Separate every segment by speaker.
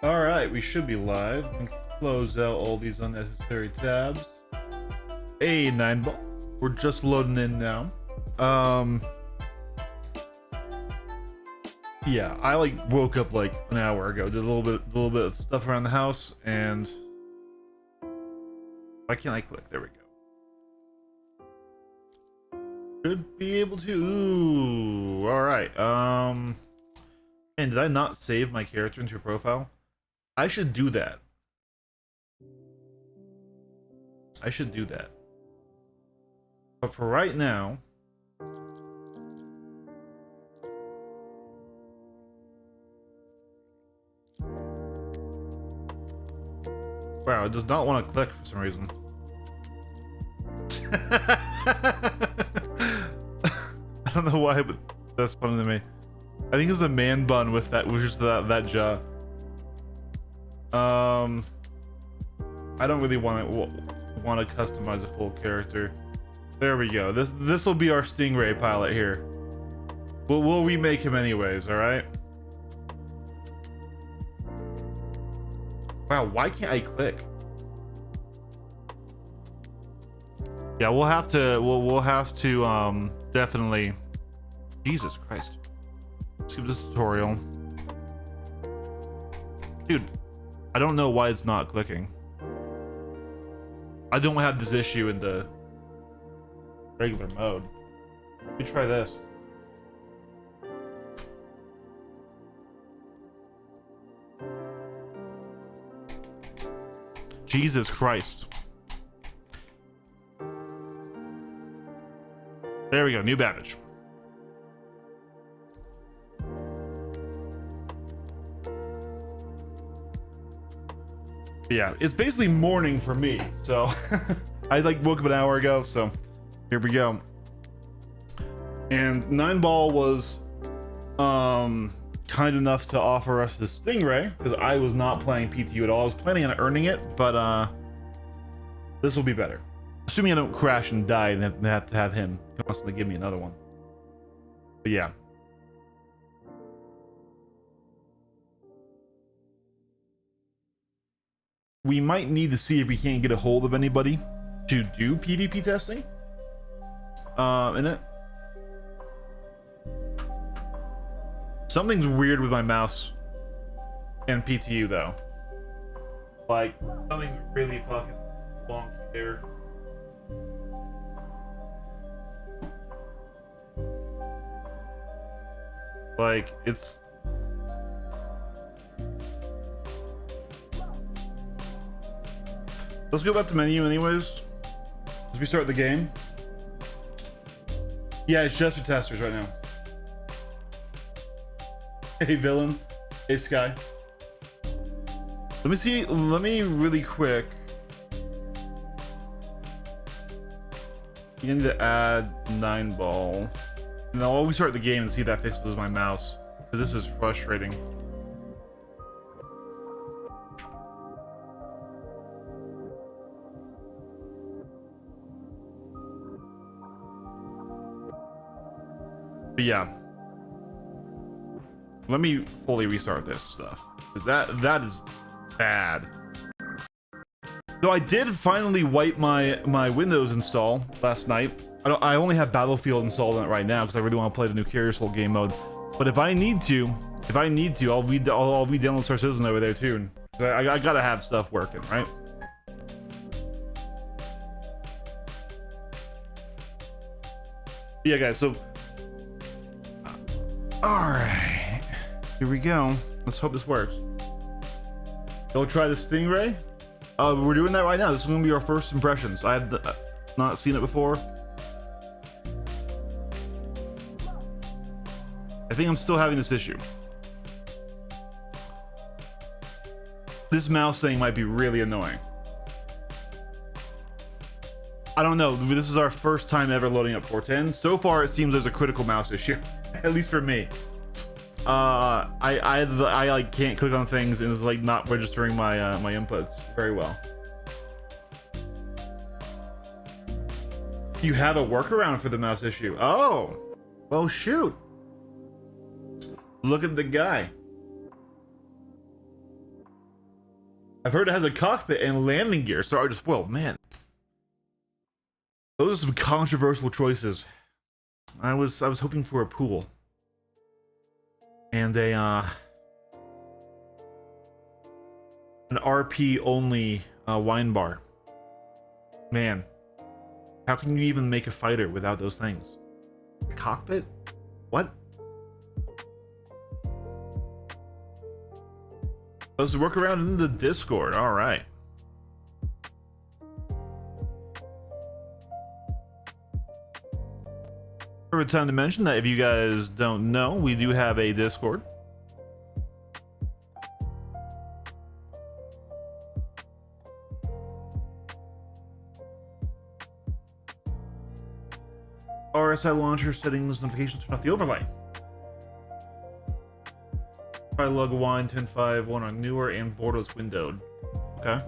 Speaker 1: All right, we should be live. And close out all these unnecessary tabs. Hey, 9ball. We're just loading in now. Yeah, I woke up like an hour ago, did a little bit of stuff around the house, and why can't I click? There we go. Should be able to. Ooh, all right. And did I not save my character into a profile? I should do that. I should do that. But for right now, wow, it does not want to click for some reason. I don't know why, but that's funny to me. I think it's a man bun with that, with just that jaw. I don't really want to customize a full character. There we go. This will be our Stingray pilot here. We'll remake him anyways. All right. Wow, why can't I click? Yeah, we'll have to definitely. Jesus Christ. Skip this tutorial. Dude, I don't know why it's not clicking. I don't have this issue in the regular mode. Let me try this. Jesus Christ. There we go, new Babbage. Yeah, it's basically morning for me, so I woke up an hour ago, so here we go. And 9ball was kind enough to offer us the Stingray because I was not playing PTU at all. I was planning on earning it, but this will be better. Assuming I don't crash and die and have to have him constantly give me another one. But yeah. We might need to see if we can't get a hold of anybody to do PvP testing. In it. Something's weird with my mouse and PTU though. Like something's really fucking wonky there. Like it's. Let's go back to menu anyways. As we start the game. Yeah, it's just for testers right now. Hey villain. Hey Sky. Let me really quick. You need to add 9ball. And I'll always start the game and see if that fixes my mouse. Because this is frustrating. But yeah, let me fully restart this stuff because that is bad. So I did finally wipe my Windows install last night. I only have Battlefield installed on it right now because I really want to play the new Carrier Soul game mode. But if I need to, I'll re-download Star Citizen over there too. I gotta have stuff working, right? Yeah, guys. So. Alright, here we go. Let's hope this works. Go try the Stingray. We're doing that right now. This is going to be our first impressions. I have not seen it before. I think I'm still having this issue. This mouse thing might be really annoying. I don't know. This is our first time ever loading up 410. So far, it seems there's a critical mouse issue. At least for me. I can't click on things and it's not registering my my inputs very well. You have a workaround for the mouse issue. Oh, well shoot. Look at the guy. I've heard it has a cockpit and landing gear, so I just, well, man. Those are some controversial choices. I was hoping for a pool. And a, an RP only wine bar. Man, how can you even make a fighter without those things? A cockpit? What? Let's work around in the Discord. All right. Perfect time to mention that if you guys don't know, we do have a Discord. RSI launcher settings, notifications, turn off the overlay. Try lug wine 10.5, one on newer and borderless windowed. Okay.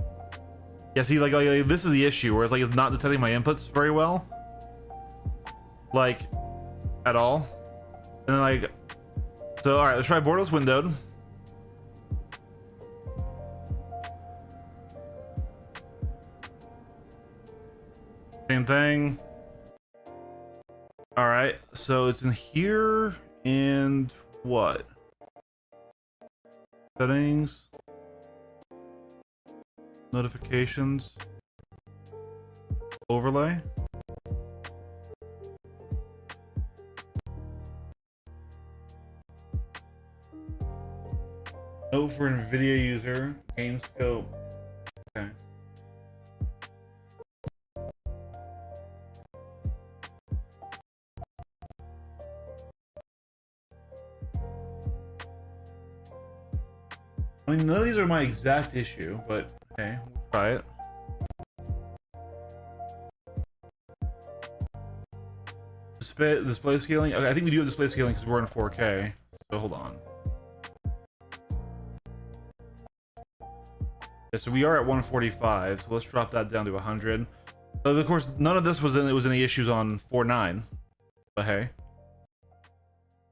Speaker 1: Yeah, see, like this is the issue, where it's not detecting my inputs very well. Like, at all. And then so alright, let's try borderless windowed. Same thing. Alright, so it's in here, and what? Settings. Notifications. Overlay. Note for NVIDIA user. Game scope. Okay. I mean, none of these are my exact issue, but okay, we'll try it. Display scaling? Okay, I think we do have display scaling because we're in 4K. So hold on. Yeah, so we are at 145, so let's drop that down to 100. But of course, none of this was any issues on 4.9. But hey.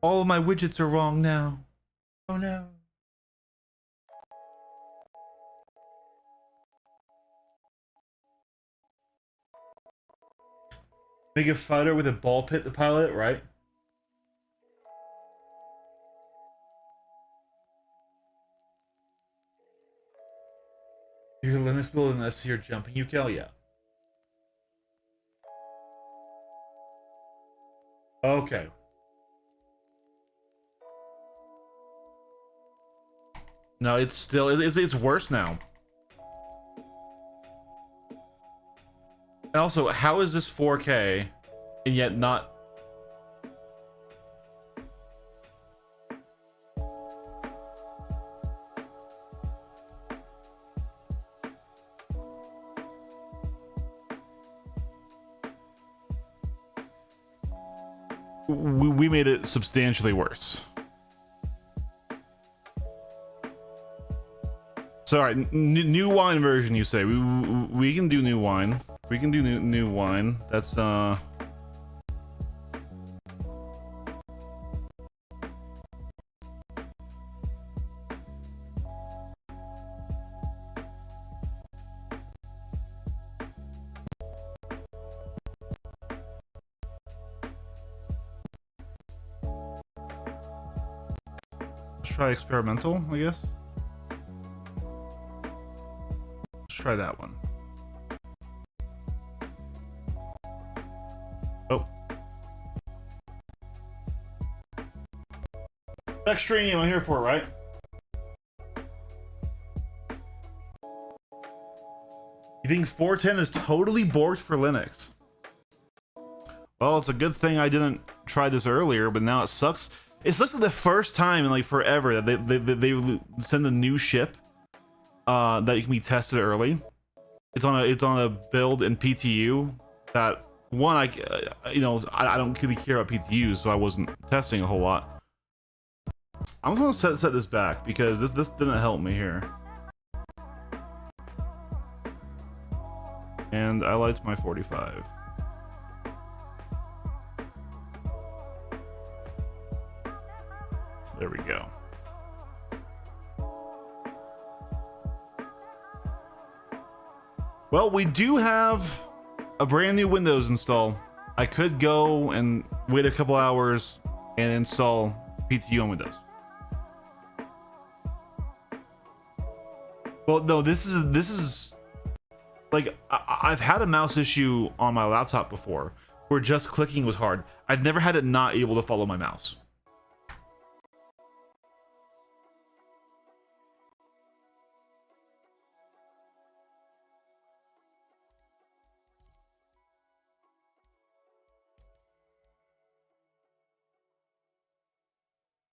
Speaker 1: All of my widgets are wrong now. Oh no. Make a fighter with a ball pit to pilot, right? Your Linux build and I see you're jumping. You kill, yeah. Okay. No, it's still it's worse now. And also, how is this 4K and yet not? We made it substantially worse. So, all right, new wine version, you say? We can do new wine. We can do new wine. That's let's try experimental, I guess. Let's try that one. Oh. Extreme, I'm here for it, right? You think 410 is totally borked for Linux? Well, it's a good thing I didn't try this earlier, but now it sucks. It sucks the first time in like forever that they send a new ship that can be tested early. It's on a build in PTU that one I don't really care about PTUs, so I wasn't testing a whole lot. I'm just gonna set this back because this didn't help me here. And I liked my 45. There we go. Well, we do have a brand new Windows install. I could go and wait a couple hours and install PTU on Windows. Well, no, this is like I've had a mouse issue on my laptop before where just clicking was hard. I've never had it not able to follow my mouse.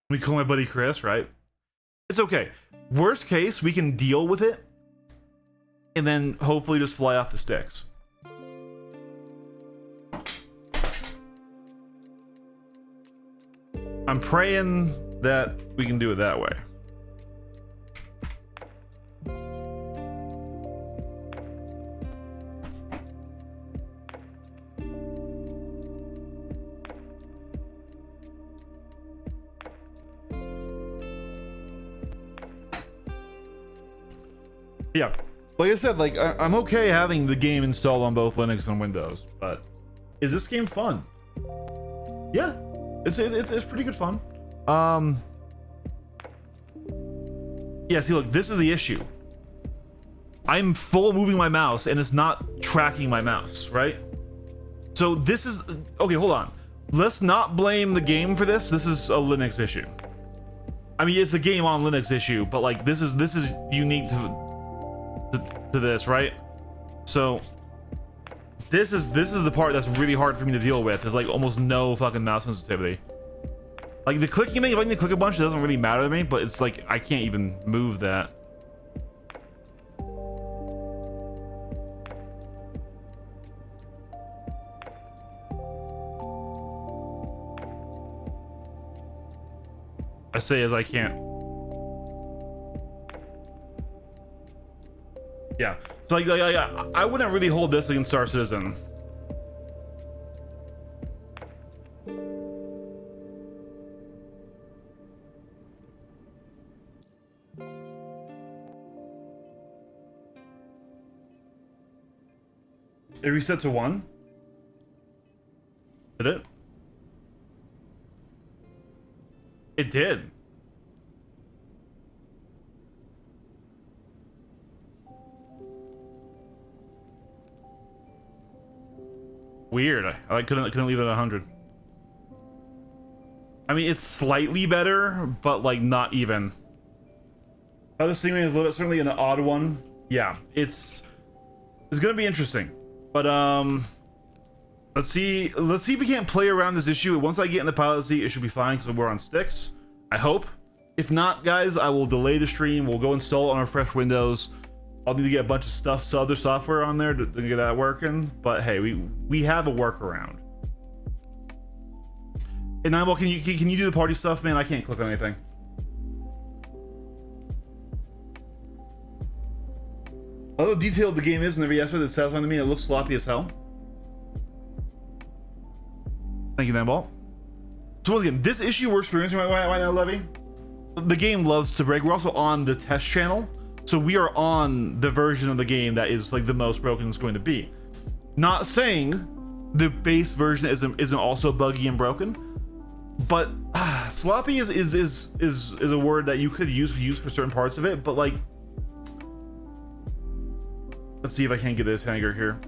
Speaker 1: We call my buddy Chris, right? It's okay. Worst case, we can deal with it and then hopefully just fly off the sticks. I'm praying that we can do it that way. Yeah, like I said, like I'm okay having the game installed on both Linux and Windows, but is this game fun? Yeah, it's pretty good fun. Yeah, see, look, this is the issue. I'm full moving my mouse and it's not tracking my mouse, right? So this is okay. Hold on, let's not blame the game for this. This is a Linux issue. I mean, it's a game on Linux issue, but like this is unique to this, right? So this is the part that's really hard for me to deal with. Is like almost no fucking mouse sensitivity. Like the clicking thing, if I need to click a bunch, it doesn't really matter to me, but it's like I can't even move that. I say as I can't. Yeah, so like I wouldn't really hold this against Star Citizen. It reset to 1. Did it? It did. Weird. I couldn't leave it at 100. I mean, it's slightly better, but like not even. This Stingray is certainly an odd one. Yeah, it's gonna be interesting. But let's see if we can't play around this issue. Once I get in the pilot seat, it should be fine because we're on sticks. I hope. If not, guys, I will delay the stream. We'll go install it on our fresh Windows. I'll need to get a bunch of other software on there to get that working. But hey, we have a workaround. And Nimble, can you do the party stuff, man? I can't click on anything. Although detailed the game is in every aspect, it's satisfying to me. It looks sloppy as hell. Thank you, Nimble. So once again, this issue we're experiencing right now, Levy, the game loves to break. We're also on the test channel, so we are on the version of the game that is like the most broken it's going to be. Not saying the base version isn't also buggy and broken, but sloppy is a word that you could use for certain parts of it. But like, let's see if I can get this hanger here.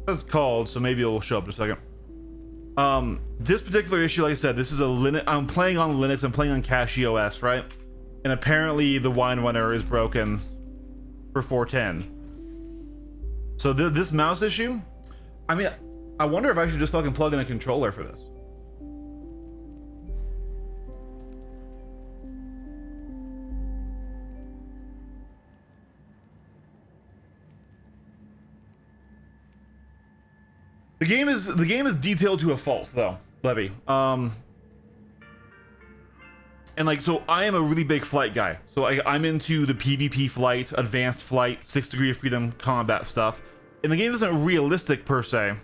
Speaker 1: That's called, so maybe it'll show up in a second. This particular issue, like I said, this is a Linux. I'm playing on Linux. I'm playing on Casio OS, right? And apparently the wine runner is broken for 410. So this mouse issue, I mean, I wonder if I should just fucking plug in a controller for this. The game is detailed to a fault, though, Levy. And like, so I am a really big flight guy. So I'm into the PvP flight, advanced flight, 6 degree of freedom combat stuff. And the game isn't realistic per se.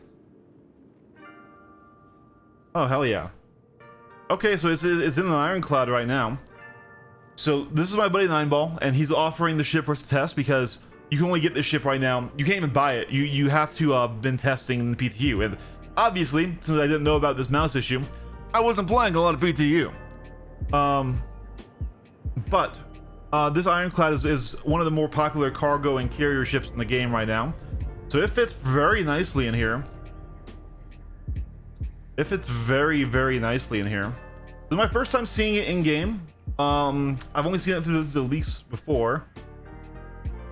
Speaker 1: Oh hell yeah. Okay, so it's in an ironclad right now. So this is my buddy Nineball, and he's offering the ship for us to test because you can only get this ship right now. You can't even buy it. You have to been testing in the PTU, and obviously, since I didn't know about this mouse issue, I wasn't playing a lot of PTU. But this Ironclad is one of the more popular cargo and carrier ships in the game right now, so it fits very nicely in here. It fits very, very nicely in here. This is my first time seeing it in game. I've only seen it through the leaks before.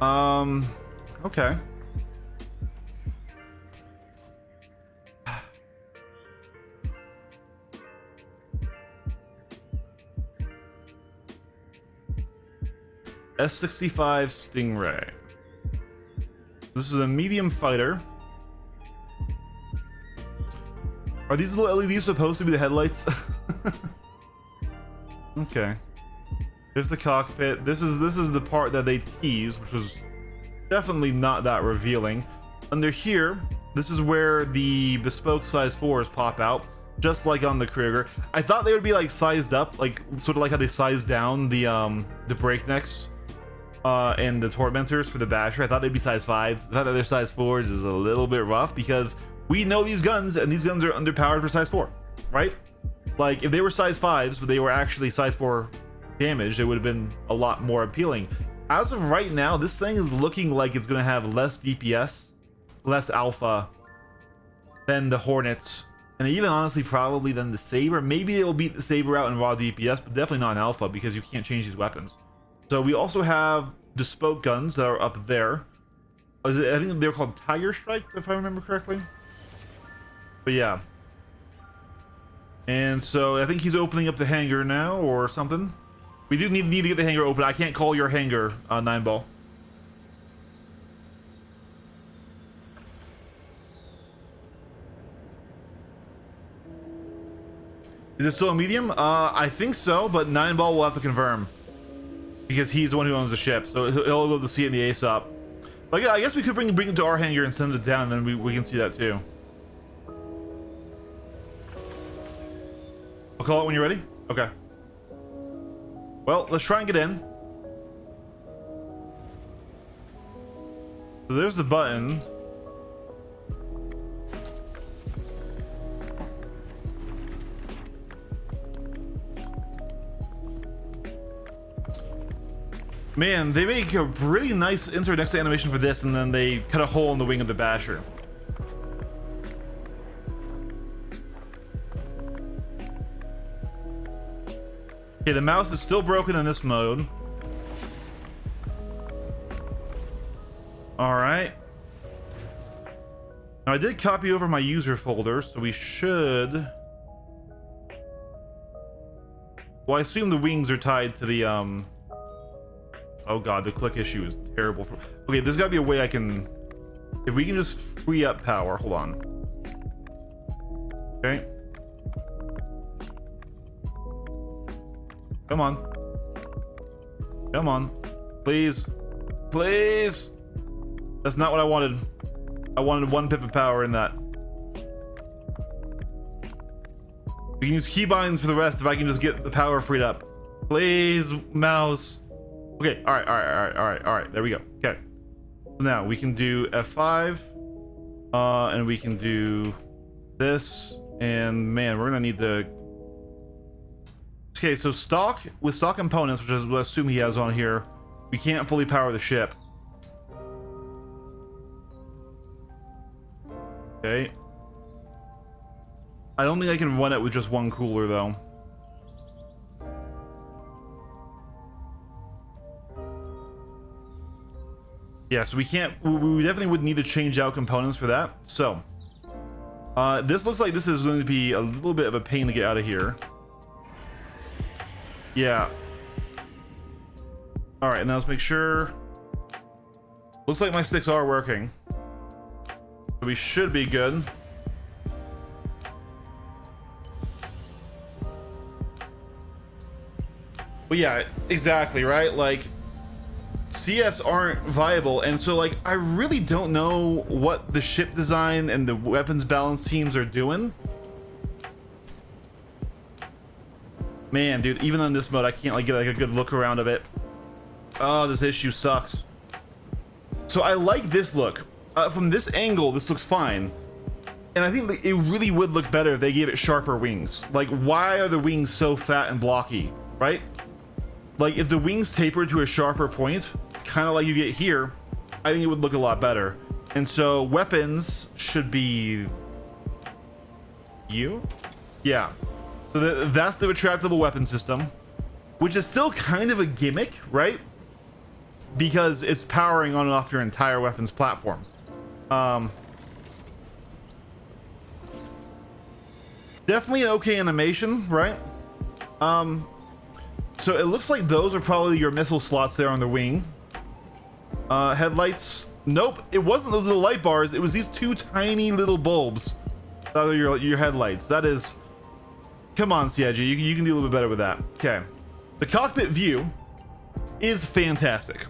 Speaker 1: Okay. S65 Stingray. This is a medium fighter. Are these little LEDs supposed to be the headlights? Okay. Here's the cockpit. This is the part that they teased, which was definitely not that revealing. Under here, this is where the bespoke size 4s pop out, just like on the KRUGER. I thought they would be like sized up, like sort of like how they sized down the breaknecks and the tormentors for the basher. I thought they'd be size 5s. I thought that their size 4s is a little bit rough because we know these guns, and these guns are underpowered for size 4, right? Like if they were size 5s, but they were actually size 4 damage, it would have been a lot more appealing. As of right now, this thing is looking like it's going to have less DPS, less alpha than the Hornets, and even honestly probably than the Saber. Maybe it will beat the Saber out in raw DPS, but definitely not in alpha because you can't change these weapons. So we also have bespoke guns that are up there. I think they're called Tiger Strikes, if I remember correctly. But yeah. And so I think he's opening up the hangar now or something. We do need to get the hangar open. I can't call your hangar, Nineball. Is it still a medium? I think so, but Nineball will have to confirm because he's the one who owns the ship, so he'll be able to see it in the ASOP. But yeah, I guess we could bring it to our hangar and send it down, and then we can see that too. I'll call it when you're ready. Okay. Well, let's try and get in. So there's the button. Man, they make a really nice insert next animation for this, and then they cut a hole in the wing of the basher. Okay, the mouse is still broken in this mode. All right. Now I did copy over my user folder, so we should. Well, I assume the wings are tied to the Oh god, the click issue is terrible. Okay, there's got to be a way I can. If we can just free up power. Hold on. Okay. Come on. Come on. Please. Please. That's not what I wanted. I wanted 1 pip of power in that. We can use keybinds for the rest if I can just get the power freed up. Please, mouse. Okay, all right. There we go. Okay. So now we can do F5. And we can do this. And man, we're gonna need the. Okay, so with stock components, which is what I assume he has on here, we can't fully power the ship. Okay. I don't think I can run it with just 1 cooler though. Yeah, so we can't. We definitely would need to change out components for that. So, this looks like this is going to be a little bit of a pain to get out of here. Yeah. All right, now let's make sure. Looks like my sticks are working. So we should be good. But yeah, exactly, right? Like, CFs aren't viable, and so like I really don't know what the ship design and the weapons balance teams are doing. Man, dude, even on this mode, I can't like get like a good look around of it. Oh, this issue sucks. So I like this look. From this angle, this looks fine. And I think it really would look better if they gave it sharper wings. Like, why are the wings so fat and blocky, right? Like, if the wings taper to a sharper point, kind of like you get here, I think it would look a lot better. And so weapons should be you? Yeah. So that's the retractable weapon system, which is still kind of a gimmick, right? Because it's powering on and off your entire weapons platform. Definitely an okay animation, right? So it looks like those are probably your missile slots there on the wing. Headlights, nope, it wasn't those little light bars, it was these two tiny little bulbs that are your headlights. That is, come on, CIG, you can do a little bit better with that. Okay, the cockpit view is fantastic.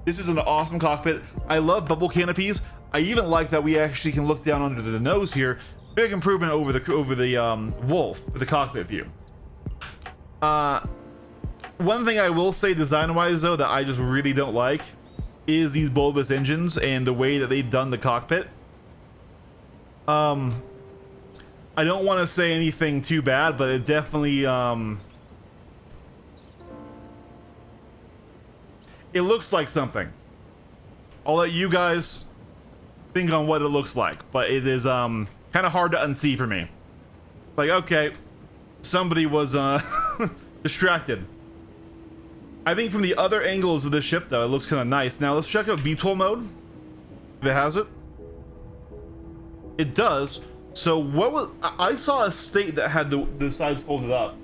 Speaker 1: This is an awesome cockpit. I love bubble canopies. I even like that we actually can look down under the nose here. Big improvement over the Wolf for the cockpit view. One thing I will say design-wise though that I just really don't like is these bulbous engines and the way that they've done the cockpit. I don't want to say anything too bad, but it definitely it looks like something. I'll let you guys think on what it looks like, but it is kind of hard to unsee for me. Like, okay, somebody was distracted. I think from the other angles of the ship though, it looks kind of nice. Now let's check out VTOL mode, if it has it. It does. So what was, I saw a state that had the sides folded up.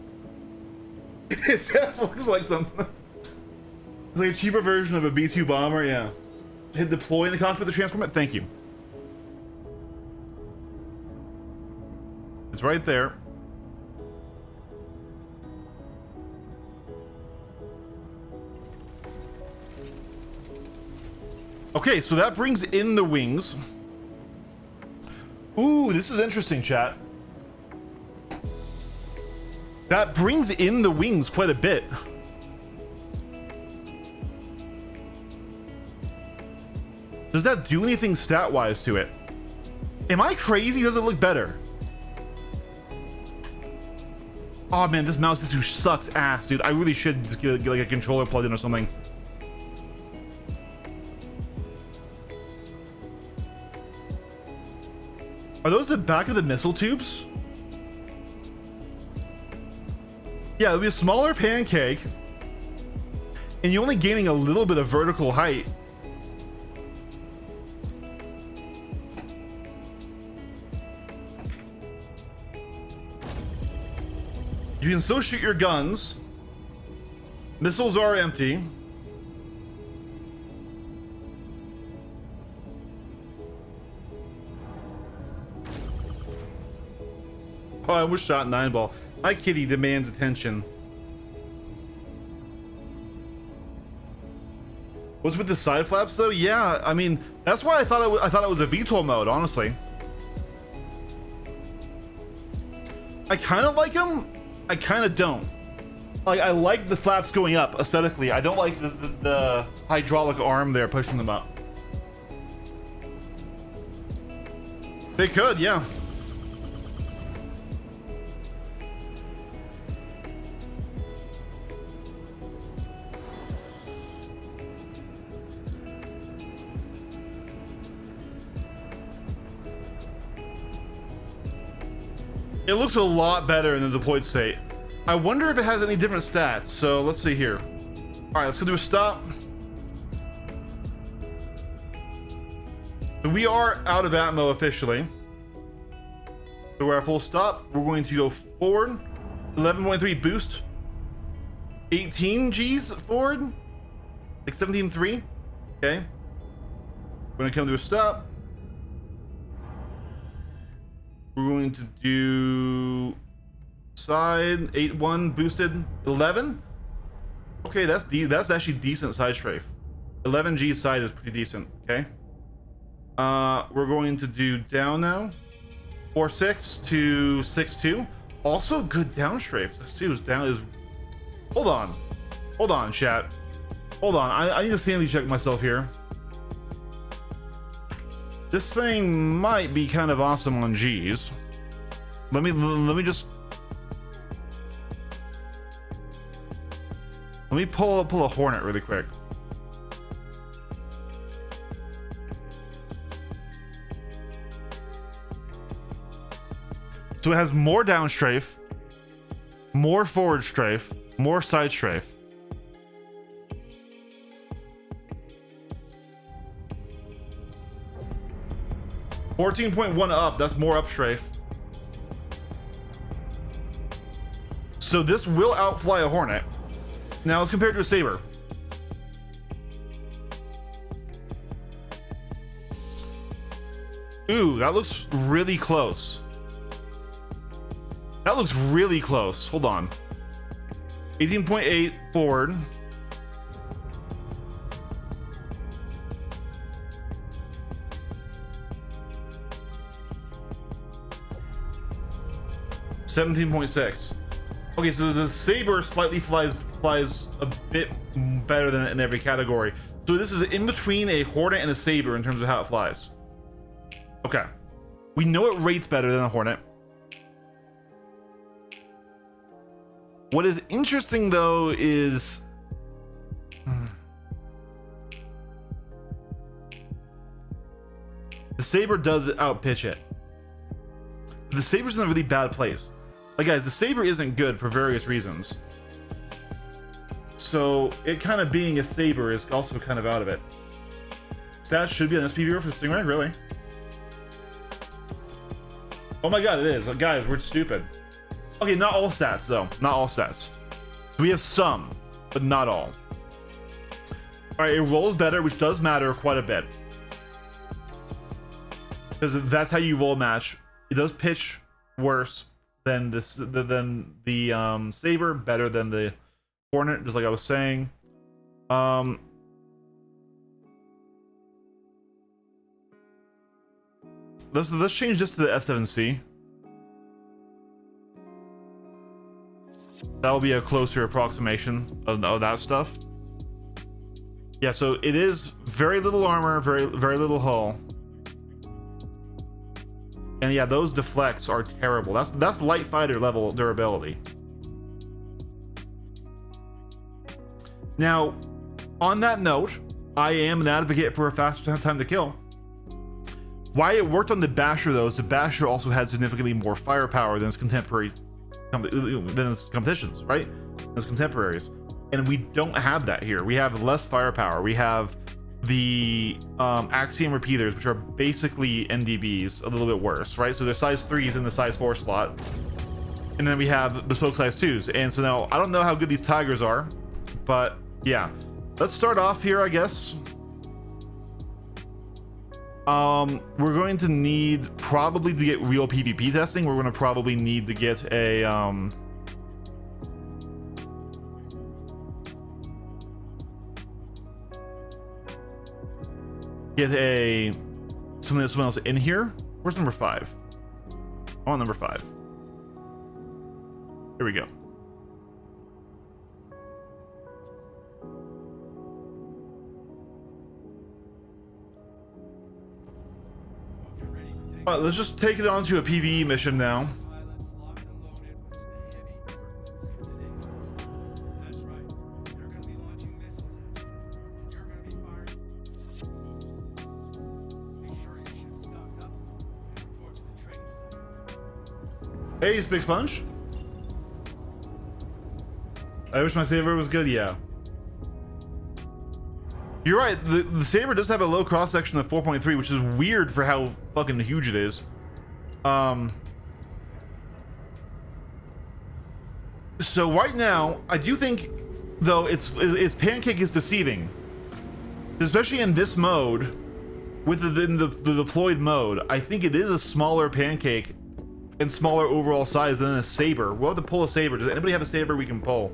Speaker 1: It definitely looks like something. It's like a cheaper version of a B-2 bomber, yeah. Hit deploy in the cockpit to transform it. Thank you. It's right there. Okay, so that brings in the wings. Ooh, this is interesting, chat. That brings in the wings quite a bit. Does that do anything stat-wise to it? Am I crazy? Does it look better? Oh man, this mouse issue sucks ass, dude. I really should just get like a controller plugged in or something. Are those the back of the missile tubes? Yeah, it'll be a smaller pancake, and you're only gaining a little bit of vertical height. You can still shoot your guns. Missiles are empty. Oh, I almost shot 9-ball. My kitty demands attention. What's with the side flaps though? Yeah, I mean, that's why I thought it was a VTOL mode, honestly. I kind of like them. I kind of don't. Like, I like the flaps going up aesthetically. I don't like the hydraulic arm there pushing them up. They could, yeah. It looks a lot better in the deployed state. I wonder if it has any different stats. So let's see here. All right, let's go do a stop. So we are out of ammo officially. So we're at full stop. We're going to go forward. 11.3 boost. 18 G's forward. Like 17.3. Okay. We're gonna come to a stop. We're going to do side 8-1 boosted 11. Okay, that's actually decent side strafe. 11G side is pretty decent. Okay. We're going to do down now. 4.6 to 6.2. Also good down strafe. 6.2 is down is Hold on. Hold on, chat. Hold on. I need to sanity check myself here. This thing might be kind of awesome on G's. Let me just... Let me pull a Hornet really quick. So it has more down strafe, more forward strafe, more side strafe. $14.1 up, that's more up strafe. So this will outfly a Hornet. Now let's compare it to a Saber. Ooh, that looks really close. That looks really close. Hold on. 18.8 forward. $17.6. Okay, so the Saber slightly flies a bit better than in every category. So this is in between a Hornet and a Saber in terms of how it flies. Okay. We know it rates better than a Hornet. What is interesting though is the Saber does outpitch it. The Saber's in a really bad place. Like guys, the Saber isn't good for various reasons. So it kind of being a Saber is also kind of out of it. Stats should be on SPV for Stingray, really? Oh my god, it is. Guys, we're stupid. Okay, not all stats though. Not all stats. So we have some, but not all. Alright, it rolls better, which does matter quite a bit. Because that's how you roll match. It does pitch worse than the Saber, better than the Hornet, just like I was saying. Let's change this to the F7C. That will be a closer approximation of that stuff. Yeah, so it is very little armor, very little hull. And yeah, those deflects are terrible. That's light fighter level durability. Now, on that note, I am an advocate for a faster time to kill. Why it worked on the Basher though is the Basher also had significantly more firepower than its contemporary than its competitions, right? Its contemporaries. And we don't have that here. We have less firepower. We have the Axiom repeaters, which are basically NDBs, a little bit worse, right? So they're size 3s in the size 4 slot. And then we have bespoke size 2s. And so now I don't know how good these Tigers are, but yeah. Let's start off here, I guess. We're going to need probably to get real PvP testing. We're going to probably need to get a someone else in here. Where's number 5? I want number 5. Here we go. All right, let's just take it on to a PvE mission now. Hey, Big Sponge. I wish my Saber was good, yeah. You're right, the Saber does have a low cross section of 4.3, which is weird for how fucking huge it is. So right now, I do think, though, its pancake is deceiving. Especially in this mode, with the deployed mode, I think it is a smaller pancake and smaller overall size than a Saber. We'll have to pull a Saber. Does anybody have a Saber we can pull?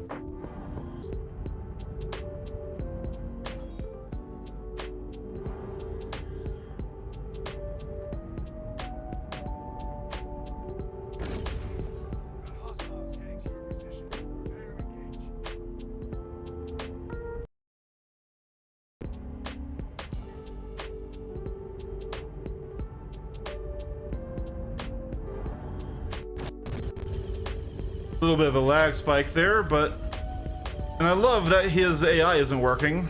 Speaker 1: A little bit of a lag spike there, but... And I love that his AI isn't working.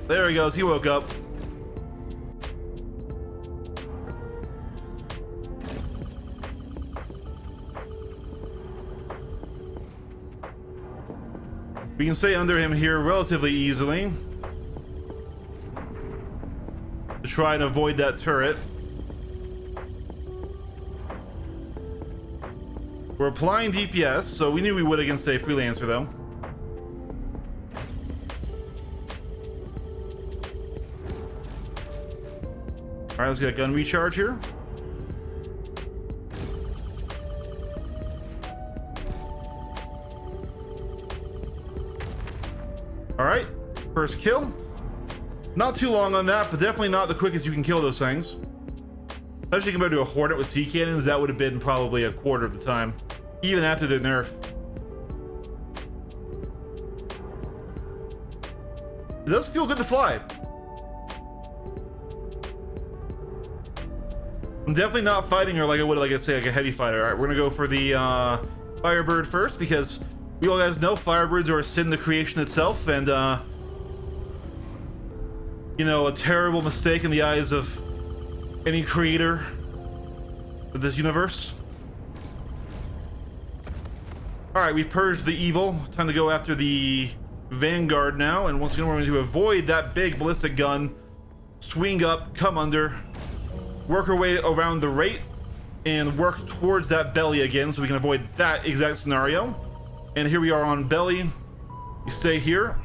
Speaker 1: There he goes, he woke up. We can stay under him here relatively easily to try and avoid that turret. We're applying DPS, so we knew we would against a freelancer though. All right, let's get a gun recharge here. All right, first kill. Not too long on that, but definitely not the quickest you can kill those things. Especially compared to a Hornet with sea cannons, that would have been probably a quarter of the time, even after the nerf. It does feel good to fly. I'm definitely not fighting her like I would, like I say, like a heavy fighter. All right, we're gonna go for the Firebird first because you all guys know Firebirds are a sin to creation itself, and you know, a terrible mistake in the eyes of any creator of this universe. All right, we've purged the evil. Time to go after the Vanguard now, and once again we're going to avoid that big ballistic gun, swing up, come under, work our way around the rate, and work towards that belly again so we can avoid that exact scenario. And here we are on belly. You stay here.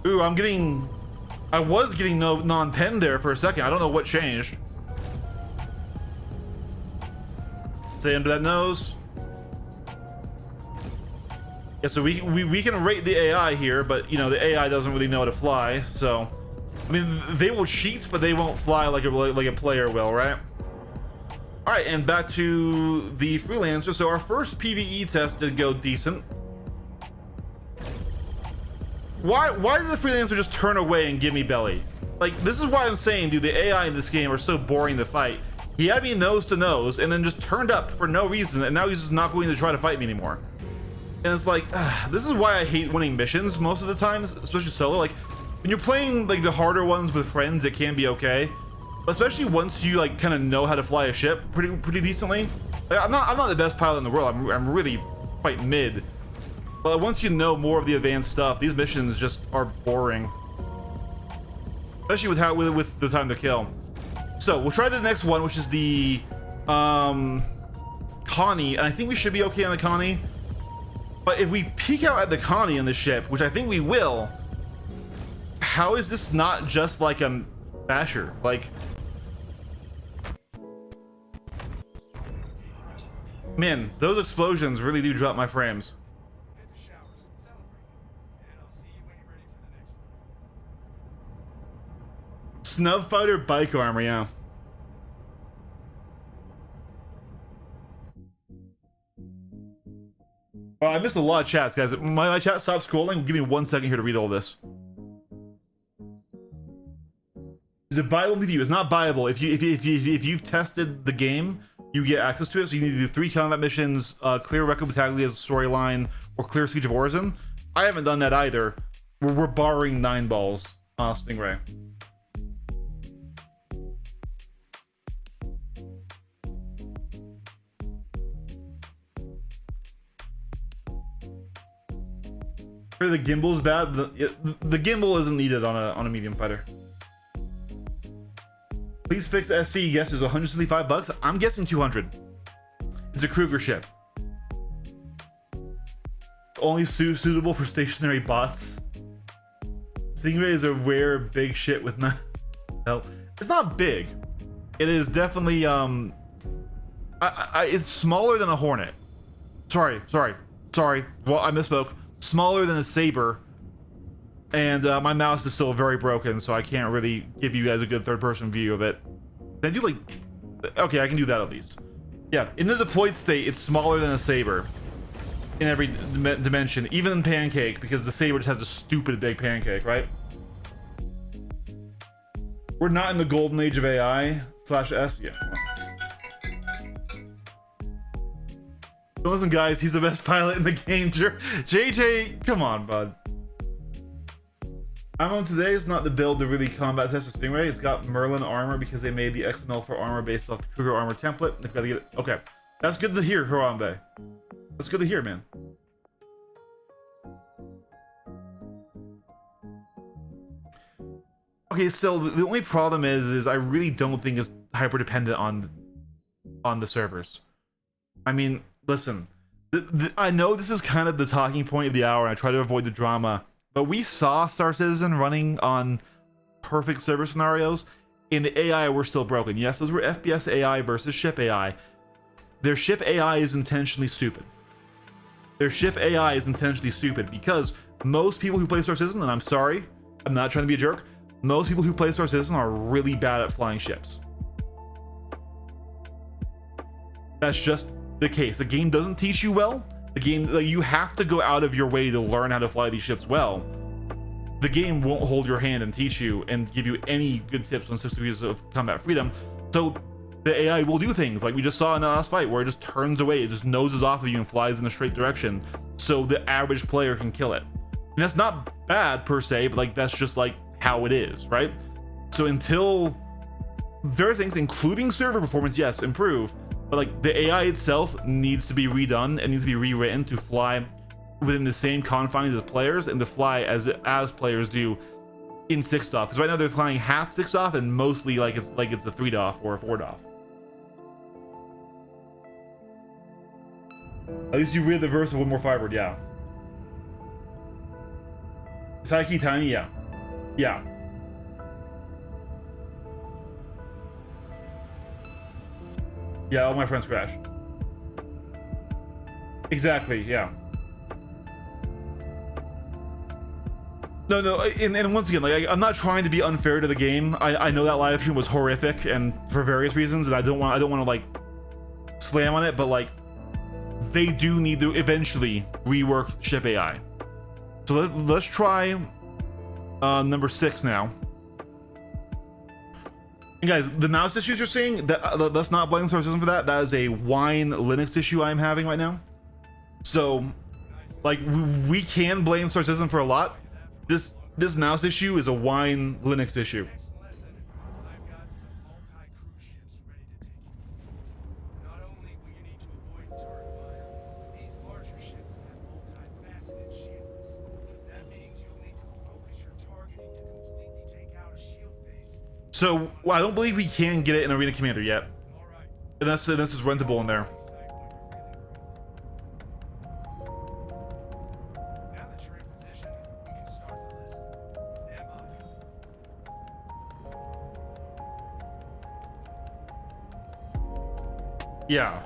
Speaker 1: Ooh, I was getting no non-pen there for a second. I don't know what changed. Stay under that nose. Yeah, so we can rate the AI here, but you know, the AI doesn't really know how to fly, so I mean, they will cheat, but they won't fly like a player will, right? All right, and back to the freelancer. So our first PvE test did go decent. Why did the freelancer just turn away and give me belly? Like, this is why I'm saying, dude, the AI in this game are so boring to fight. He had me nose to nose and then just turned up for no reason, and now he's just not going to try to fight me anymore. And it's like, this is why I hate winning missions most of the times, especially solo. Like, when you're playing like the harder ones with friends, it can be okay, but especially once you like kind of know how to fly a ship pretty decently. Like, I'm not the best pilot in the world. I'm really quite mid. But once you know more of the advanced stuff, these missions just are boring, especially with the time to kill. So we'll try the next one, which is the Connie, and I think we should be okay on the Connie. But if we peek out at the Connie in the ship, which I think we will, how is this not just like a basher? Like, man, those explosions really do drop my frames. Snub fighter bike armor, yeah. Oh, I missed a lot of chats, guys. My chat stopped scrolling. Give me 1 second here to read all this. Is it buyable with you? It's not buyable. If you've tested the game, you get access to it. So you need to do 3 combat missions, clear Recco Battaglia's storyline, or clear Siege of Orison. I haven't done that either. We're borrowing 9 balls, Stingray. The gimbal is bad. The gimbal isn't needed on a medium fighter. Please fix SC. Yes, is 175 bucks. I'm guessing 200. It's a KRUGER ship. Only suitable for stationary bots. Stingray is a rare big shit with no. It's not big. It is definitely it's smaller than a Hornet. Sorry. Well, I misspoke. Smaller than a Saber, and my mouse is still very broken, so I can't really give you guys a good third-person view of it. Can I do like, okay, I can do that at least. Yeah, in the deployed state, it's smaller than a Saber in every dimension, even in Pancake, because the Saber just has a stupid big pancake, right? We're not in the golden age of AI slash S. Yeah. So listen, guys, he's the best pilot in the game. JJ, come on, bud. I'm on today is not the build to really combat test the Stingray. It's got Merlin armor because they made the XML for armor based off the KRUGER armor template. They've got to get it. Okay, that's good to hear, Harambe. That's good to hear, man. Okay, so the only problem is I really don't think it's hyper dependent on the servers. I mean, listen, I know this is kind of the talking point of the hour, and I try to avoid the drama, but we saw Star Citizen running on perfect server scenarios. In the AI, we're still broken. Yes, those were FPS AI versus ship AI. Their ship AI is intentionally stupid. Their ship AI is intentionally stupid because most people who play Star Citizen, and I'm sorry, I'm not trying to be a jerk, most people who play Star Citizen are really bad at flying ships. That's just the case. The game doesn't teach you well. The game, like, you have to go out of your way to learn how to fly these ships well. The game won't hold your hand and teach you and give you any good tips on 6 degrees of combat freedom. So the AI will do things like we just saw in the last fight where it just turns away, it just noses off of you and flies in a straight direction so the average player can kill it. And that's not bad per se, but like that's just like how it is, right? So until there are things, including server performance, yes, improve, but like the AI itself needs to be redone and needs to be rewritten to fly within the same confines as players and to fly as players do in 6 DOF. Because right now they're flying half 6 DOF and mostly like it's a 3 DOF or a 4 DOF. At least you read the verse of one more fibered, yeah. Psyche Tiny, yeah. Yeah. Yeah, all my friends crashed. Exactly, yeah. No, and once again, like I'm not trying to be unfair to the game. I know that live stream was horrific and for various reasons, and I don't want to like slam on it, but like they do need to eventually rework ship AI. So let's try number 6 now. And guys, the mouse issues you're seeing, let's not blame Star Citizen for that. That is a Wine Linux issue I'm having right now. So, like, we can blame Star Citizen for a lot. This mouse issue is a Wine Linux issue. So I don't believe we can get it in Arena Commander yet, and this is rentable in there. Yeah.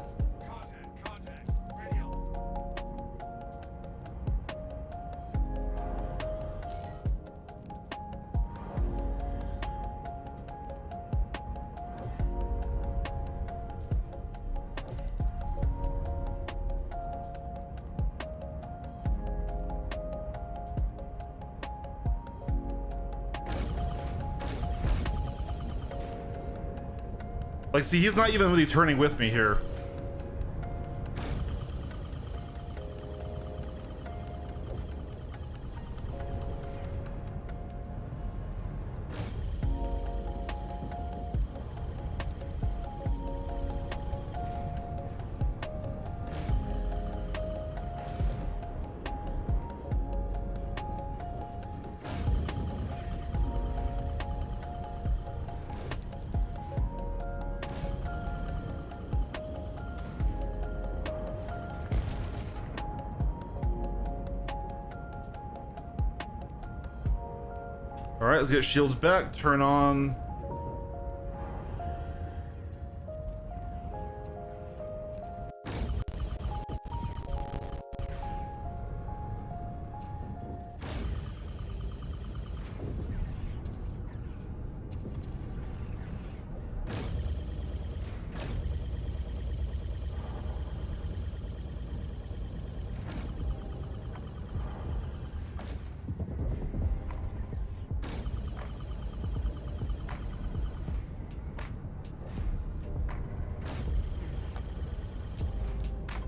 Speaker 1: Like, see, he's not even really turning with me here. All right, let's get shields back. Turn on.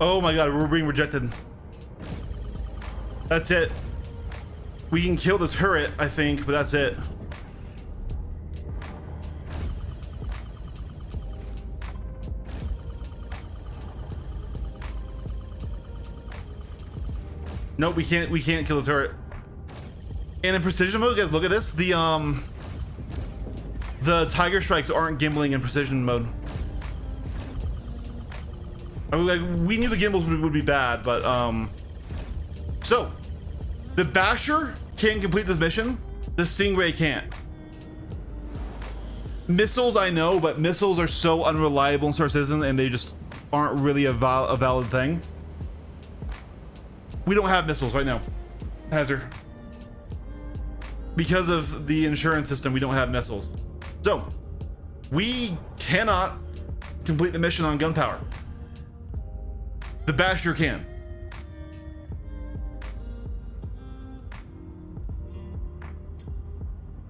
Speaker 1: Oh my god, we're being rejected. That's it. We can kill the turret, I think, but that's it. Nope, we can't kill the turret. And in precision mode, guys, look at this. The tiger strikes aren't gimbling in precision mode. I mean, like, we knew the gimbals would be bad, but so the Basher can complete this mission. The Stingray can't. Missiles, I know, but missiles are so unreliable in Star Citizen, and they just aren't really a valid thing. We don't have missiles right now, Hazard. Because of the insurance system, we don't have missiles. So we cannot complete the mission on gunpowder. The Basher can.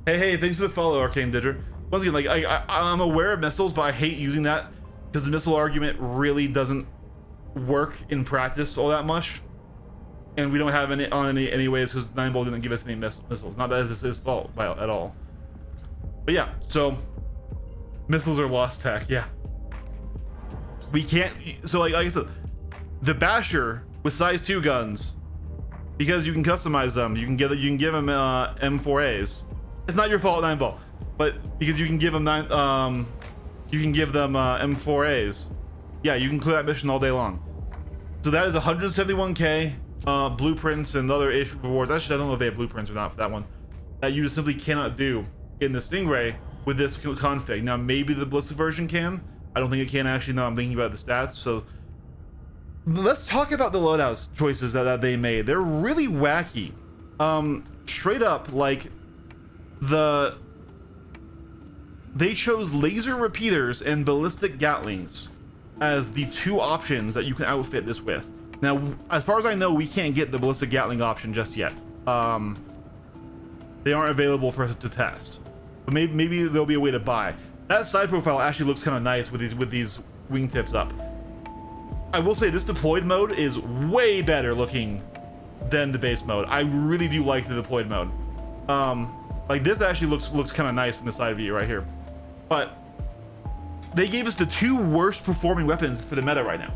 Speaker 1: Hey, thanks for the follow, Arcane Didger. Once again, like I'm aware of missiles, but I hate using that because the missile argument really doesn't work in practice all that much. And we don't have any on any ways because Nineball didn't give us any missiles. Not that it's his fault at all. But yeah, so missiles are lost tech. Yeah, we can't. So like I said, the Basher with size 2 guns, because you can customize them. You can give them M4As. It's not your fault, Nineball, but because you can give them M4As. Yeah, you can clear that mission all day long. So that is 171k. Blueprints and other issue rewards. Actually, I don't know if they have blueprints or not for that one. That you just simply cannot do in the Stingray with this config. Now, maybe the ballistic version can. I don't think it can actually. No, I'm thinking about the stats. So let's talk about the loadouts choices that they made. They're really wacky. Straight up, like they chose laser repeaters and ballistic Gatlings as the 2 options that you can outfit this with. Now, as far as I know, we can't get the ballistic Gatling option just yet. They aren't available for us to test, but maybe there'll be a way to buy. That side profile actually looks kind of nice with these wingtips up. I will say this deployed mode is way better looking than the base mode. I really do like the deployed mode. Like this actually looks kind of nice from the side view right here. But they gave us the 2 worst performing weapons for the meta right now.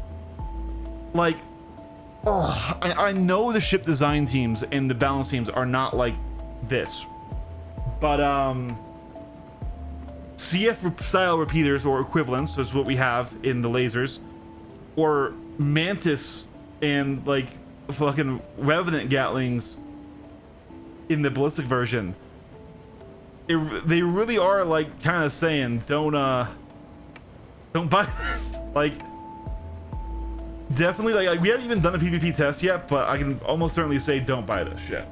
Speaker 1: Like, oh, I know the ship design teams and the balance teams are not like this, but CF style repeaters or equivalents is what we have in the lasers, or Mantis and like fucking Revenant Gatlings in the ballistic version. They really are like kind of saying don't buy this. Like, definitely, like we haven't even done a PvP test yet, but I can almost certainly say don't buy this shit.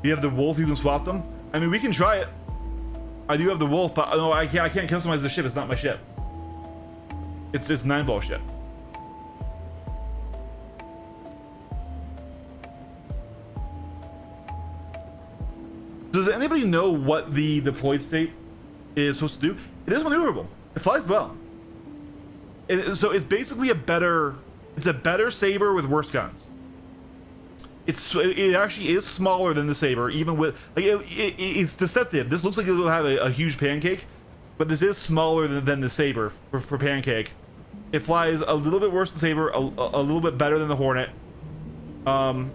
Speaker 1: You have the wolf, you can swap them. I mean, we can try it. I do have the wolf, but no, I can't customize the ship. It's not my ship. It's just Nineball ship. Does anybody know what the deployed state is supposed to do? It is maneuverable. It flies well. So it's basically a better Saber with worse guns. It actually is smaller than the Saber, even with like it's deceptive. This looks like it will have a huge pancake, but this is smaller than the Saber for pancake. It flies a little bit worse than Saber, a little bit better than the Hornet. Right?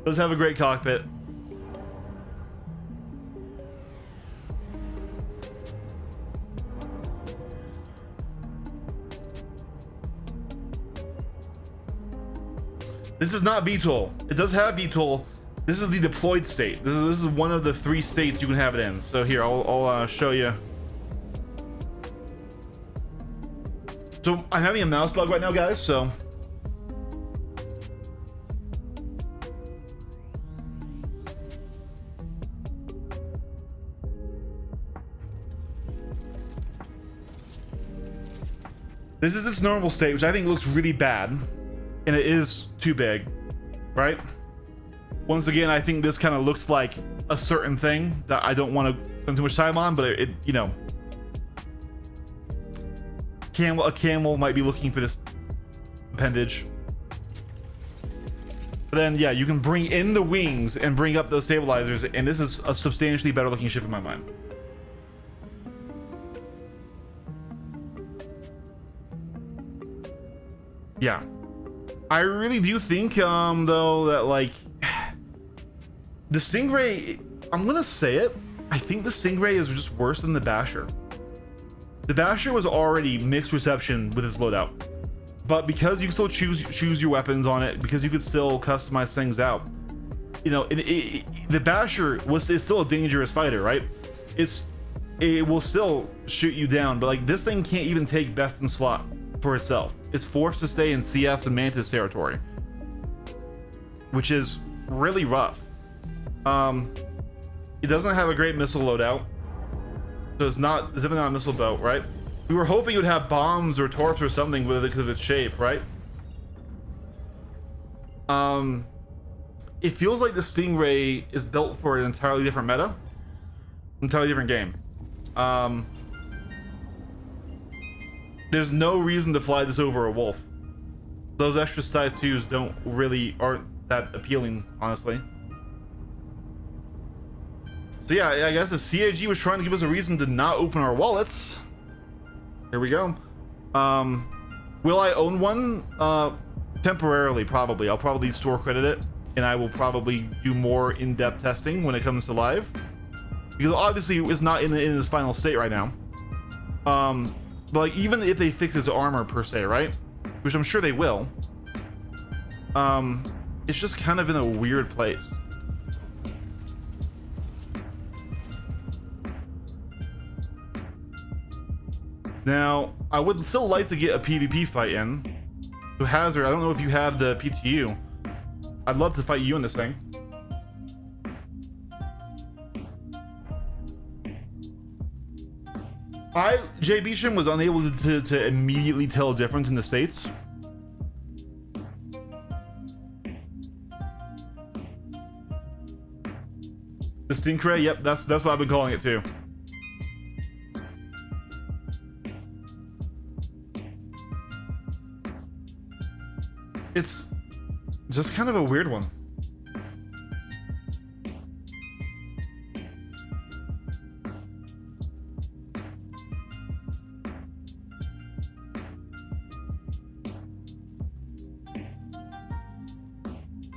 Speaker 1: Does have a great cockpit. This is not VTOL. It does have VTOL. This is the deployed state. This is one of the 3 states you can have it in. So here, I'll show you. So I'm having a mouse bug right now, guys. So this is its normal state, which I think looks really bad. And it is too big, right? Once again, I think this kind of looks like a certain thing that I don't want to spend too much time on, but it you know, a camel might be looking for this appendage. But then, yeah, you can bring in the wings and bring up those stabilizers, and this is a substantially better looking ship in my mind. Yeah, I really do think, though, that like the Stingray, I'm gonna say it, I think the Stingray is just worse than the Basher. The Basher was already mixed reception with its loadout, but because you can still choose your weapons on it, because you could still customize things out, you know, the Basher is still a dangerous fighter, right? It will still shoot you down, but like this thing can't even take best in slot for itself. It's forced to stay in CF's and Mantis territory, which is really rough. It doesn't have a great missile loadout, so it's definitely not a missile boat, right? We were hoping it would have bombs or torps or something with it because of its shape, right? It feels like the Stingray is built for an entirely different meta, entirely different game. There's no reason to fly this over a Wolf. Those extra size 2s aren't that appealing, honestly. So yeah, I guess if CAG was trying to give us a reason to not open our wallets, here we go. Will I own one? Temporarily, probably. I'll probably store credit it, and I will probably do more in-depth testing when it comes to live, because obviously it's not in its final state right now. But like, even if they fix its armor per se, right, which I'm sure they will, it's just kind of in a weird place. Now, I would still like to get a PvP fight in. So Hazard, I don't know if you have the PTU. I'd love to fight you in this thing. Jay Beecham was unable to immediately tell a difference in the states. The Stingray, yep, that's what I've been calling it too. It's just kind of a weird one.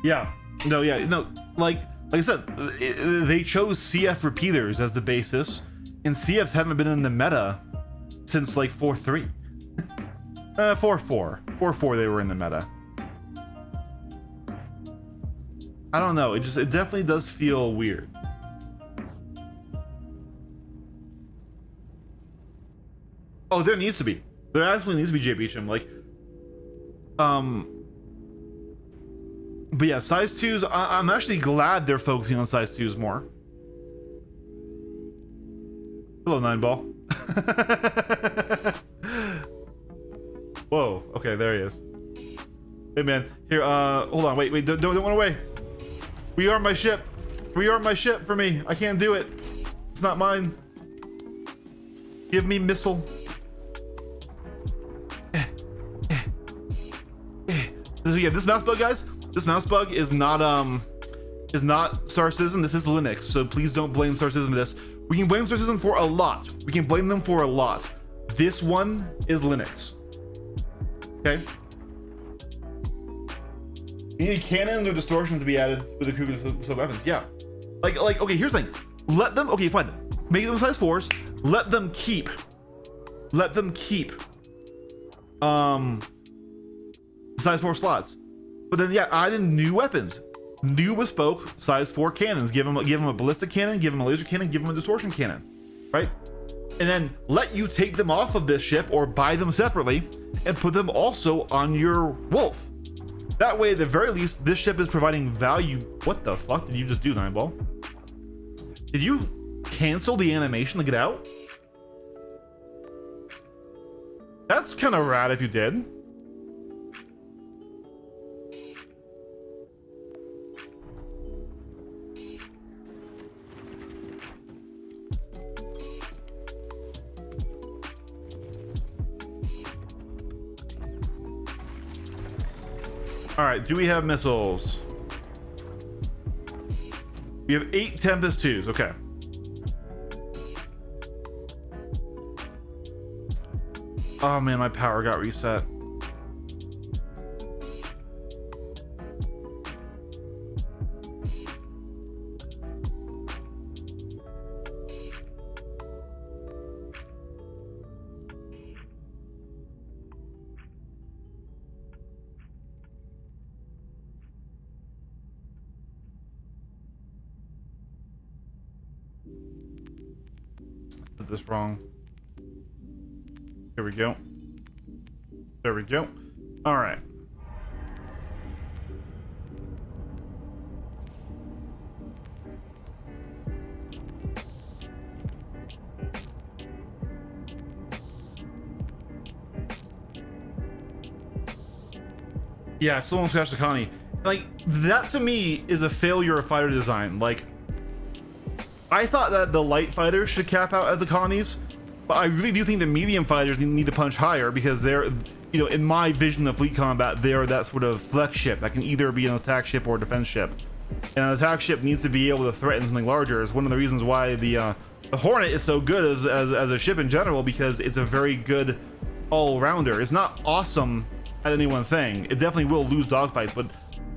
Speaker 1: Yeah, no, like I said, they chose CF repeaters as the basis, and CFs haven't been in the meta since like 4.3. 4.4. 4.4 they were in the meta. I don't know, it definitely does feel weird. Oh, there needs to be. There absolutely needs to be Jay Beecham, like, but yeah, size 2s, I'm actually glad they're focusing on size 2s more. Hello, 9-ball. Whoa, okay, there he is. Hey man, here, hold on, wait, don't run away. Rearm my ship. Rearm my ship for me. I can't do it. It's not mine. Give me missile. Yeah, this mouse bug, guys. This mouse bug is not Star Citizen. This is Linux. So please don't blame Star Citizen for this. We can blame Star Citizen for a lot. We can blame them for a lot. This one is Linux. Okay. You need cannons or distortion to be added with the KRUGER weapons. Yeah. Like, okay, here's the thing. Let them, okay, fine. Make them size 4s. Let them keep size 4 slots. But then, yeah, add in new weapons. New bespoke size 4 cannons. Give them a ballistic cannon, give them a laser cannon, give them a distortion cannon. Right? And then let you take them off of this ship or buy them separately and put them also on your Wolf. That way, at the very least, this ship is providing value. What the fuck did you just do, 9-ball? Did you cancel the animation to get out? That's kind of rad if you did. All right, do we have missiles? We have 8 Tempest 2s. Okay. Oh man, my power got reset. Did this wrong. Here we go. There we go. All right. Yeah, still don't scratch the colony. Like, that to me is a failure of fighter design. Like, I thought that the light fighters should cap out at the colonies, but I really do think the medium fighters need to punch higher, because they're, you know, in my vision of fleet combat, they're that sort of flex ship that can either be an attack ship or a defense ship. And an attack ship needs to be able to threaten something larger. It's one of the reasons why the Hornet is so good as a ship in general, because it's a very good all-rounder. It's not awesome at any one thing. It definitely will lose dogfights, but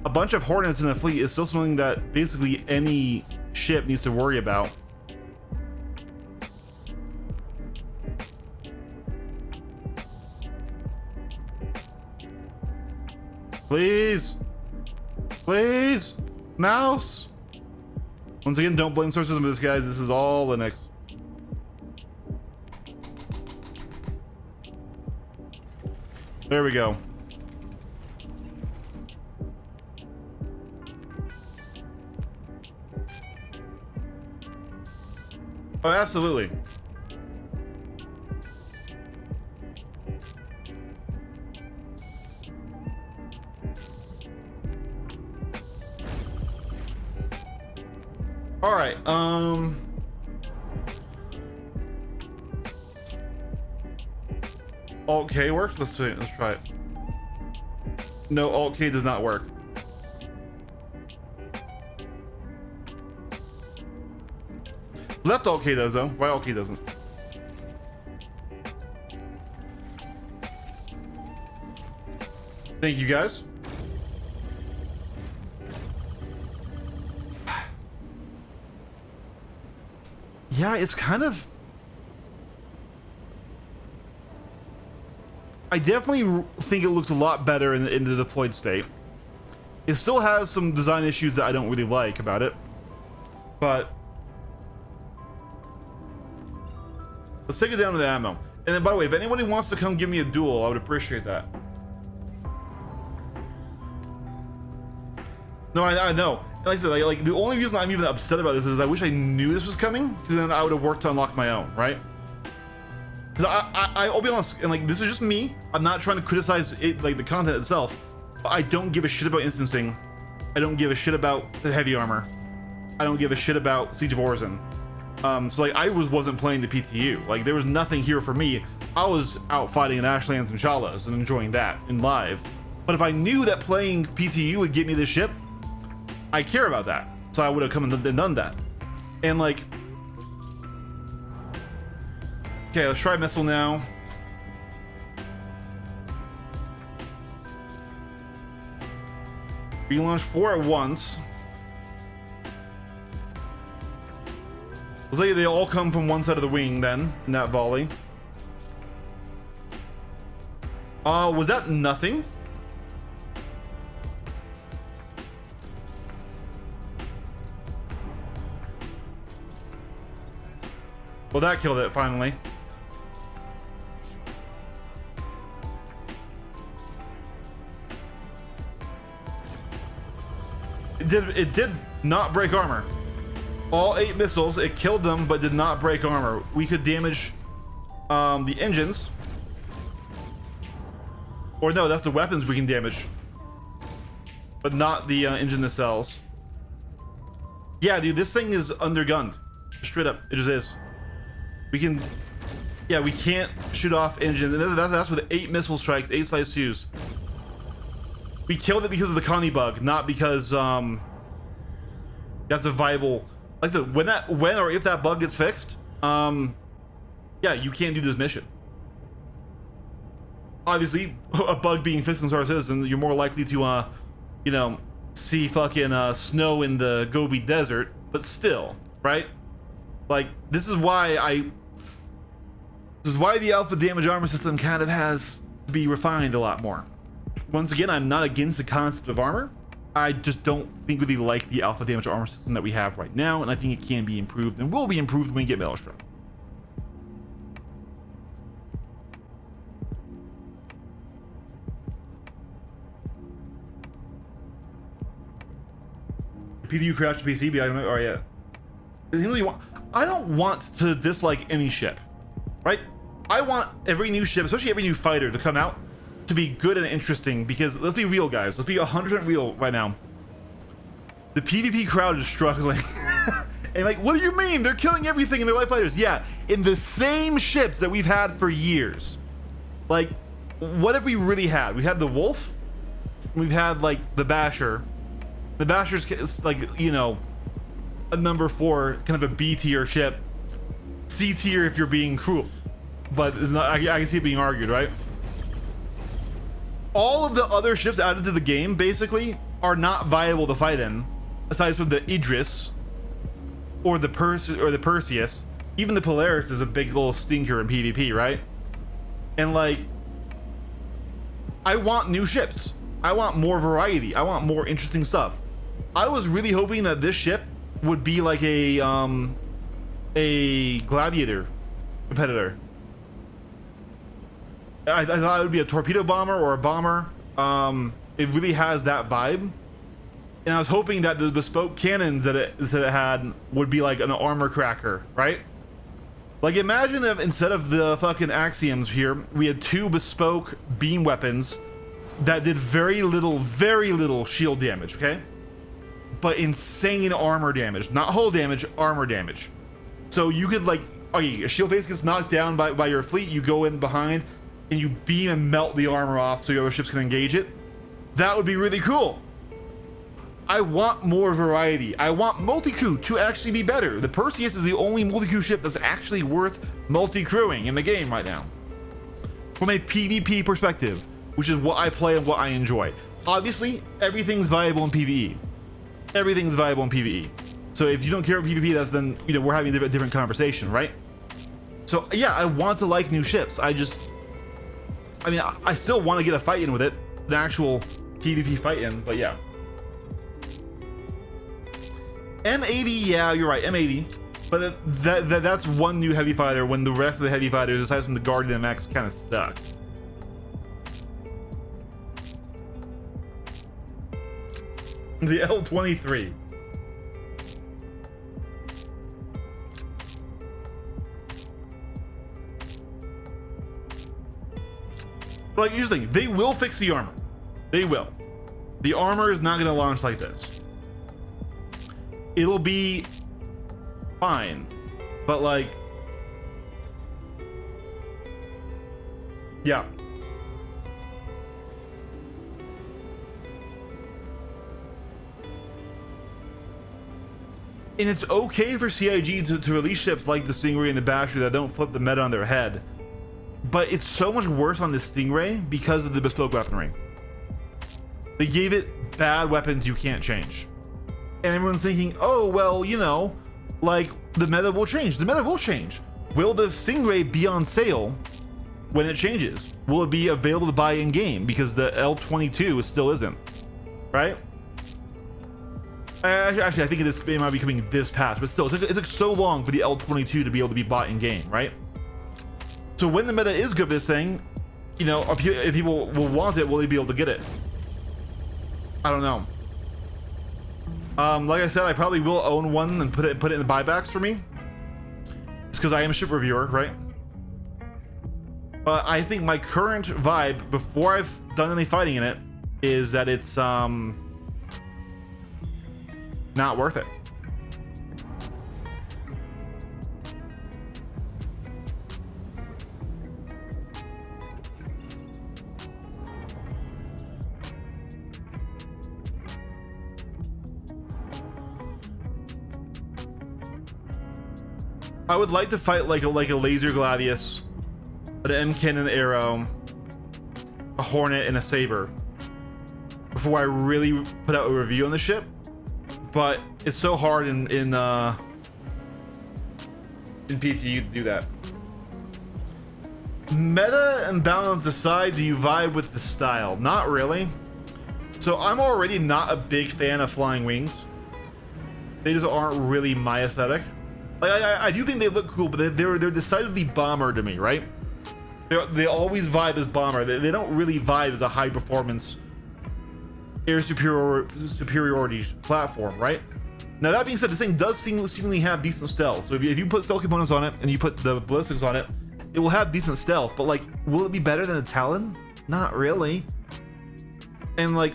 Speaker 1: a bunch of Hornets in the fleet is still something that basically any ship needs to worry about. Please, please, mouse. Once again, don't blame sources of this, guys. This is all Linux. There we go. Oh, absolutely. All right. Alt K works. Let's see. Let's try it. No, Alt K does not work. Left Alt K does though. Right Alt K doesn't. Thank you guys. Yeah, it's kind of... I definitely think it looks a lot better in the deployed state. It still has some design issues that I don't really like about it, but let's take it down to the ammo. And then, by the way, if anybody wants to come give me a duel, I would appreciate that. No, I know. Like I said, like the only reason I'm even upset about this is I wish I knew this was coming, because then I would have worked to unlock my own, right? Because I'll be honest, and like this is just me. I'm not trying to criticize it, like the content itself. But I don't give a shit about instancing. I don't give a shit about the heavy armor. I don't give a shit about Siege of Orison. So like I wasn't playing the PTU. Like there was nothing here for me. I was out fighting in Ashlands and Shalas and enjoying that in live. But if I knew that playing PTU would get me this ship, I care about that. So I would have come and done that. And like, okay, let's try missile now. We launched 4 at once. Looks like they all come from one side of the wing then, in that volley. Was that nothing? Well, that killed it finally. It did not break armor. All 8 missiles, it killed them, but did not break armor. We could damage the engines. Or no, that's the weapons we can damage, but not the engine nacelles. Yeah, dude, this thing is undergunned. Straight up, it just is. We can, yeah, we can't shoot off engines, and that's with 8 missile strikes, 8 size 2s. We killed it because of the Connie bug, not because that's a viable. Like I said, when or if that bug gets fixed, yeah, you can't do this mission. Obviously, a bug being fixed in Star Citizen, you're more likely to, you know, see fucking snow in the Gobi Desert, but still, right? Like, this is why the alpha damage armor system kind of has to be refined a lot more. Once again, I'm not against the concept of armor. I just don't think really like the alpha damage armor system that we have right now, and I think it can be improved and will be improved when we get Maelstrom. PDU crashed PC, but I don't know. Oh yeah. I don't want to dislike any ship, right? I want every new ship, especially every new fighter, to come out to be good and interesting. Because let's be real, guys. Let's be 100% real right now. The PvP crowd is struggling. And like, what do you mean? They're killing everything in their light fighters. Yeah, in the same ships that we've had for years. Like, what have we really had? We had the Wolf. We've had like the Basher. The Basher's like, you know, a number 4, kind of a B tier ship. C tier if you're being cruel. But it's not, I can see it being argued, right? All of the other ships added to the game basically are not viable to fight in, aside from the Idris or the Perseus. Even the Polaris is a big little stinker in PvP, right? And like, I want new ships. I want more variety. I want more interesting stuff. I was really hoping that this ship would be like a gladiator competitor. I thought it would be a torpedo bomber or a bomber. It really has that vibe, and I was hoping that the bespoke cannons that it had would be like an armor cracker, right? Like, imagine if instead of the fucking axioms here, we had 2 bespoke beam weapons that did very little shield damage, okay? But insane armor damage, not hull damage, armor damage. So you could like, okay, a shield face gets knocked down by your fleet, you go in behind and you beam and melt the armor off so your other ships can engage it. That would be really cool. I want more variety. I want multi-crew to actually be better. The Perseus is the only multi-crew ship that's actually worth multi-crewing in the game right now. From a PvP perspective, which is what I play and what I enjoy. Obviously, everything's viable in PvE. Everything's viable in PvE. So if you don't care about PvP, that's then, you know, we're having a different conversation, right? So yeah, I want to like new ships. I mean, I still want to get a fight in with it, an actual PvP fight in, but yeah. M80, yeah, you're right, M80. But that's one new heavy fighter when the rest of the heavy fighters, aside from the Guardian and Max, kind of suck. The L-23. Like, here's the thing, they will fix the armor. They will. The armor is not going to launch like this. It'll be fine, but like, yeah. And it's okay for CIG to release ships like the Stingray and the Basher that don't flip the meta on their head. But it's so much worse on the Stingray because of the bespoke weaponry. They gave it bad weapons you can't change. And everyone's thinking, oh, well, you know, like, the meta will change. The meta will change. Will the Stingray be on sale when it changes? Will it be available to buy in game? Because the L-22 still isn't, right? Actually, I think it might be coming this patch, but still, it took so long for the L-22 to be able to be bought in game, right? So when the meta is good for this thing, you know, if people will want it, will they be able to get it? I don't know. Like I said, I probably will own one and put it in the buybacks for me. Just because I am a ship reviewer, right? But I think my current vibe, before I've done any fighting in it, is that it's not worth it. I would like to fight like a laser gladius, an M cannon arrow, a hornet, and a saber before I really put out a review on the ship. But it's so hard in PTU to do that. Meta and balance aside, do you vibe with the style? Not really. So I'm already not a big fan of flying wings. They just aren't really my aesthetic. Like I do think they look cool, but they're decidedly bomber to me, right? They always vibe as bomber. They don't really vibe as a high performance air superiority platform, right? Now that being said, this thing does seemingly have decent stealth. So if you put stealth components on it and you put the ballistics on it, it will have decent stealth. But like, will it be better than a Talon? Not really. And like,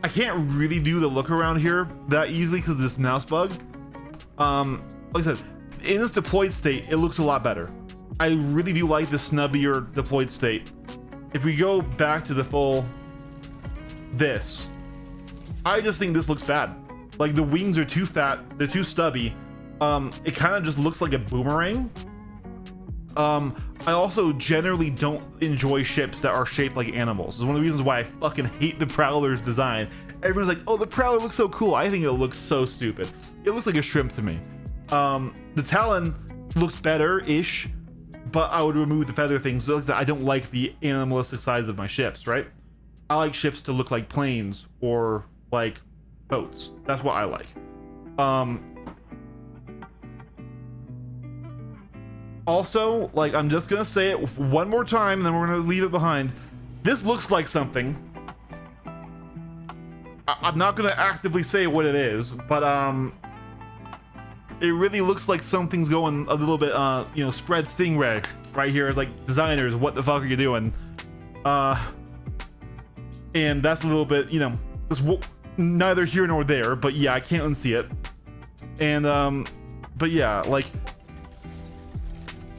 Speaker 1: I can't really do the look around here that easily because of this mouse bug. Like I said, in its deployed state, it looks a lot better. I really do like the snubbier deployed state. If we go back to the full this, I just think this looks bad. Like the wings are too fat, they're too stubby. It kind of just looks like a boomerang. I also generally don't enjoy ships that are shaped like animals. It's one of the reasons why I fucking hate the Prowler's design. Everyone's like, oh, the Prowler looks so cool. I think it looks so stupid. It looks like a shrimp to me. The Talon looks better-ish, but I would remove the feather things. I don't like the animalistic sides of my ships, right? I like ships to look like planes or like boats. That's what I like. Also, like, I'm just gonna say it one more time and then we're gonna leave it behind. This looks like something. I'm not gonna actively say what it is, but it really looks like something's going a little bit you know, spread Stingray right here. It's like, designers, what the fuck are you doing? And that's a little bit, you know, neither here nor there, but yeah, I can't unsee it. And but yeah, like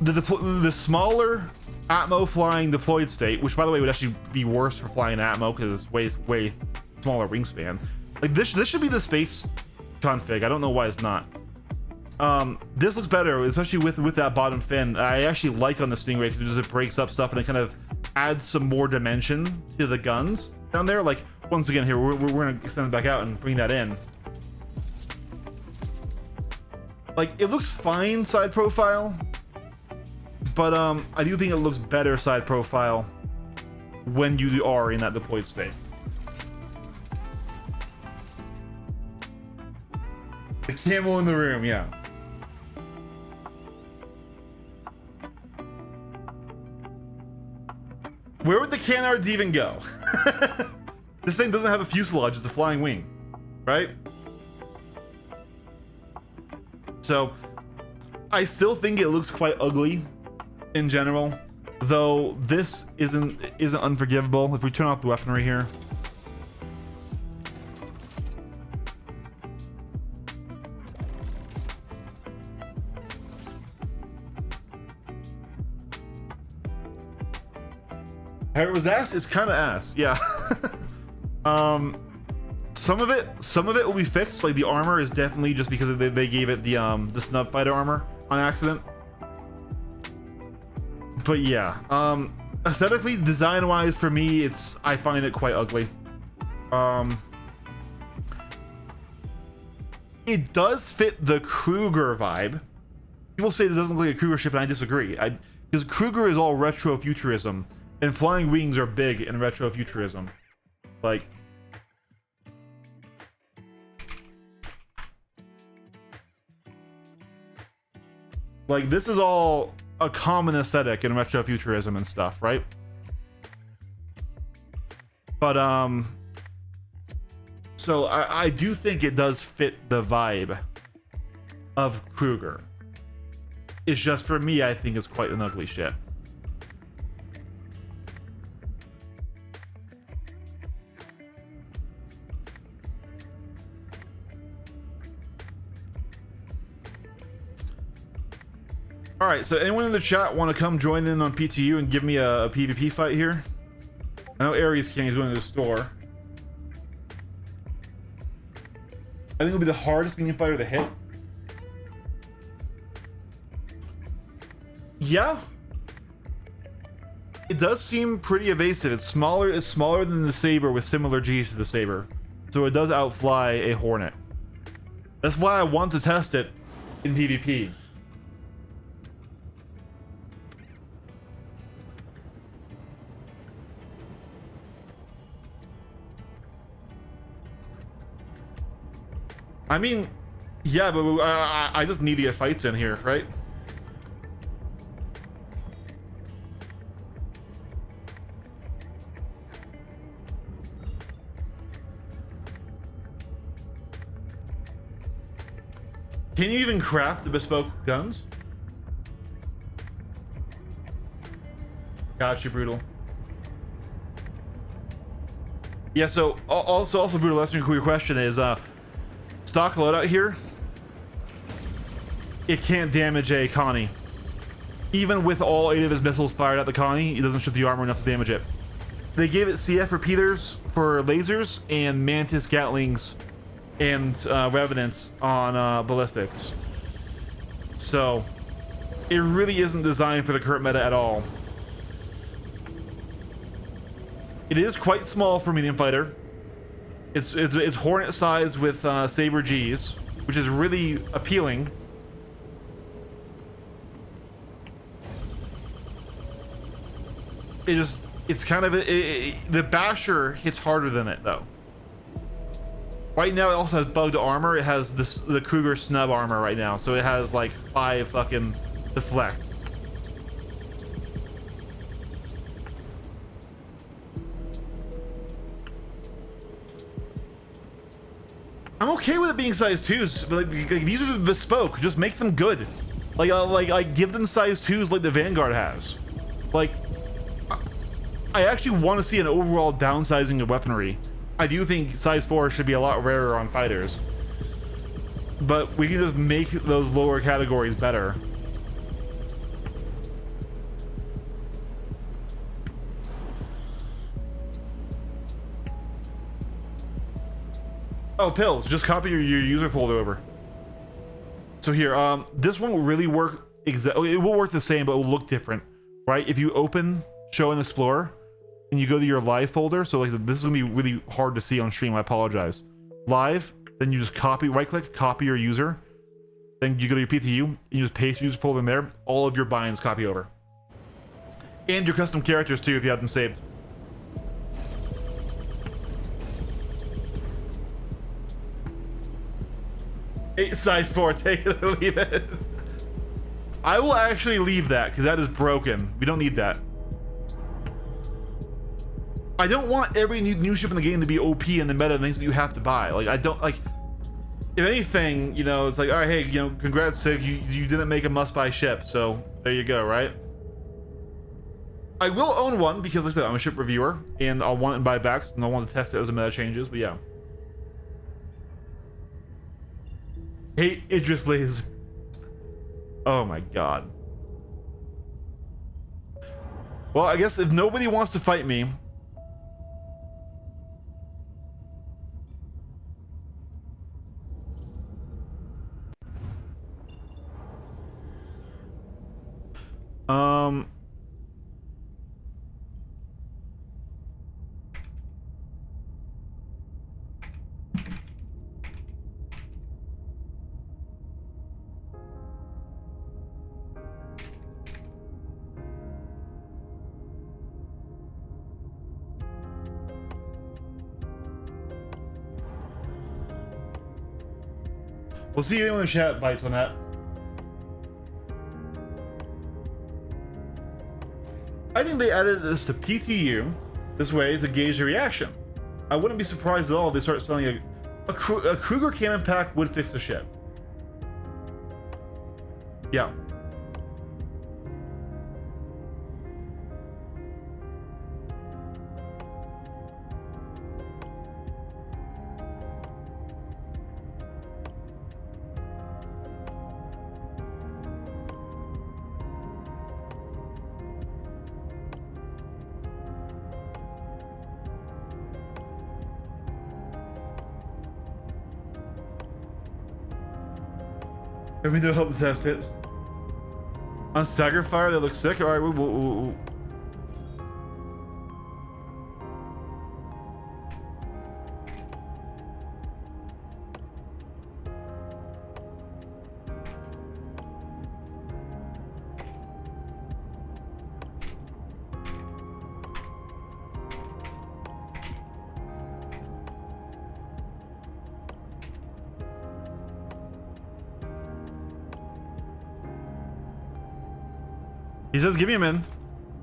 Speaker 1: the smaller Atmo flying deployed state, which by the way would actually be worse for flying Atmo because it's way smaller wingspan. Like this should be the space config. I don't know why it's not. This looks better, especially with that bottom fin. I actually like on the Stingray because it breaks up stuff and it kind of adds some more dimension to the guns down there. Like once again here, we're gonna extend it back out and bring that in. Like it looks fine side profile, but I do think it looks better side profile when you are in that deployed state. The camel in the room, yeah. Where would the canards even go? This thing doesn't have a fuselage, it's a flying wing, right? So I still think it looks quite ugly in general, though this isn't unforgivable. If we turn off the weaponry here, how it was ass, it's kind of ass, yeah. Some of it will be fixed. Like the armor is definitely just because they gave it the snub fighter armor on accident. But yeah, aesthetically, design wise, for me, I find it quite ugly. It does fit the KRUGER vibe. People say this doesn't look like a KRUGER ship, and I disagree. Because KRUGER is all retro futurism, and flying wings are big in retro futurism. Like this is all a common aesthetic in retro futurism and stuff, right? But so I do think it does fit the vibe of KRUGER. It's just, for me, I think it's quite an ugly ship. All right, so anyone in the chat want to come join in on PTU and give me a PvP fight here? I know Ares King is going to the store. I think it'll be the hardest medium fighter to hit. Yeah, it does seem pretty evasive. It's smaller. It's smaller than the Saber with similar G's to the Saber, so it does outfly a Hornet. That's why I want to test it in PvP. I mean, yeah, but I just need to get fights in here, right? Can you even craft the bespoke guns? Got you, Brutal. Yeah, so also Brutal, that's a cool question is stock loadout here. It can't damage a Connie. Even with all 8 of his missiles fired at the Connie, it doesn't strip the armor enough to damage it. They gave it CF repeaters for lasers and Mantis Gatlings and Revenants on ballistics. So it really isn't designed for the current meta at all. It is quite small for medium fighter. It's Hornet size with Saber G's, which is really appealing. It's kind of the Basher hits harder than it though. Right now it also has bugged armor. It has the KRUGER snub armor right now, so it has like 5 fucking deflect. I'm okay with it being size 2s, but like these are bespoke. Just make them good. Like give them size 2s like the Vanguard has. Like I actually want to see an overall downsizing of weaponry. I do think size 4 should be a lot rarer on fighters, but we can just make those lower categories better. Oh, pills. Just copy your user folder over. So here, this won't really work exactly. It will work the same, but it will look different, right? If you open Show and Explore, and you go to your live folder, so like this is gonna be really hard to see on stream. I apologize. Live, then you just copy, right-click, copy your user, then you go to your PTU, and you just paste user folder in there. All of your binds copy over, and your custom characters too if you have them saved. Size 4, take it or leave it. I will actually leave that because that is broken. We don't need that. I don't want every new ship in the game to be OP in the meta and things that you have to buy. Like I don't like. If anything, you know, it's like, all right, hey, you know, congrats, Sig, you didn't make a must-buy ship, so there you go, right? I will own one because, like I said, I'm a ship reviewer and I'll want it in buybacks and I'll want to test it as the meta changes. But yeah. Hate Idris Laser. Oh my god. Well, I guess if nobody wants to fight me, we'll see if anyone in the chat bites on that. I think they added this to PTU this way to gauge the reaction. I wouldn't be surprised at all if they start selling a KRUGER cannon pack would fix the ship. Yeah. Let me know help to test it. On Stagger Fire, that looks sick. All right, he says, give me him in.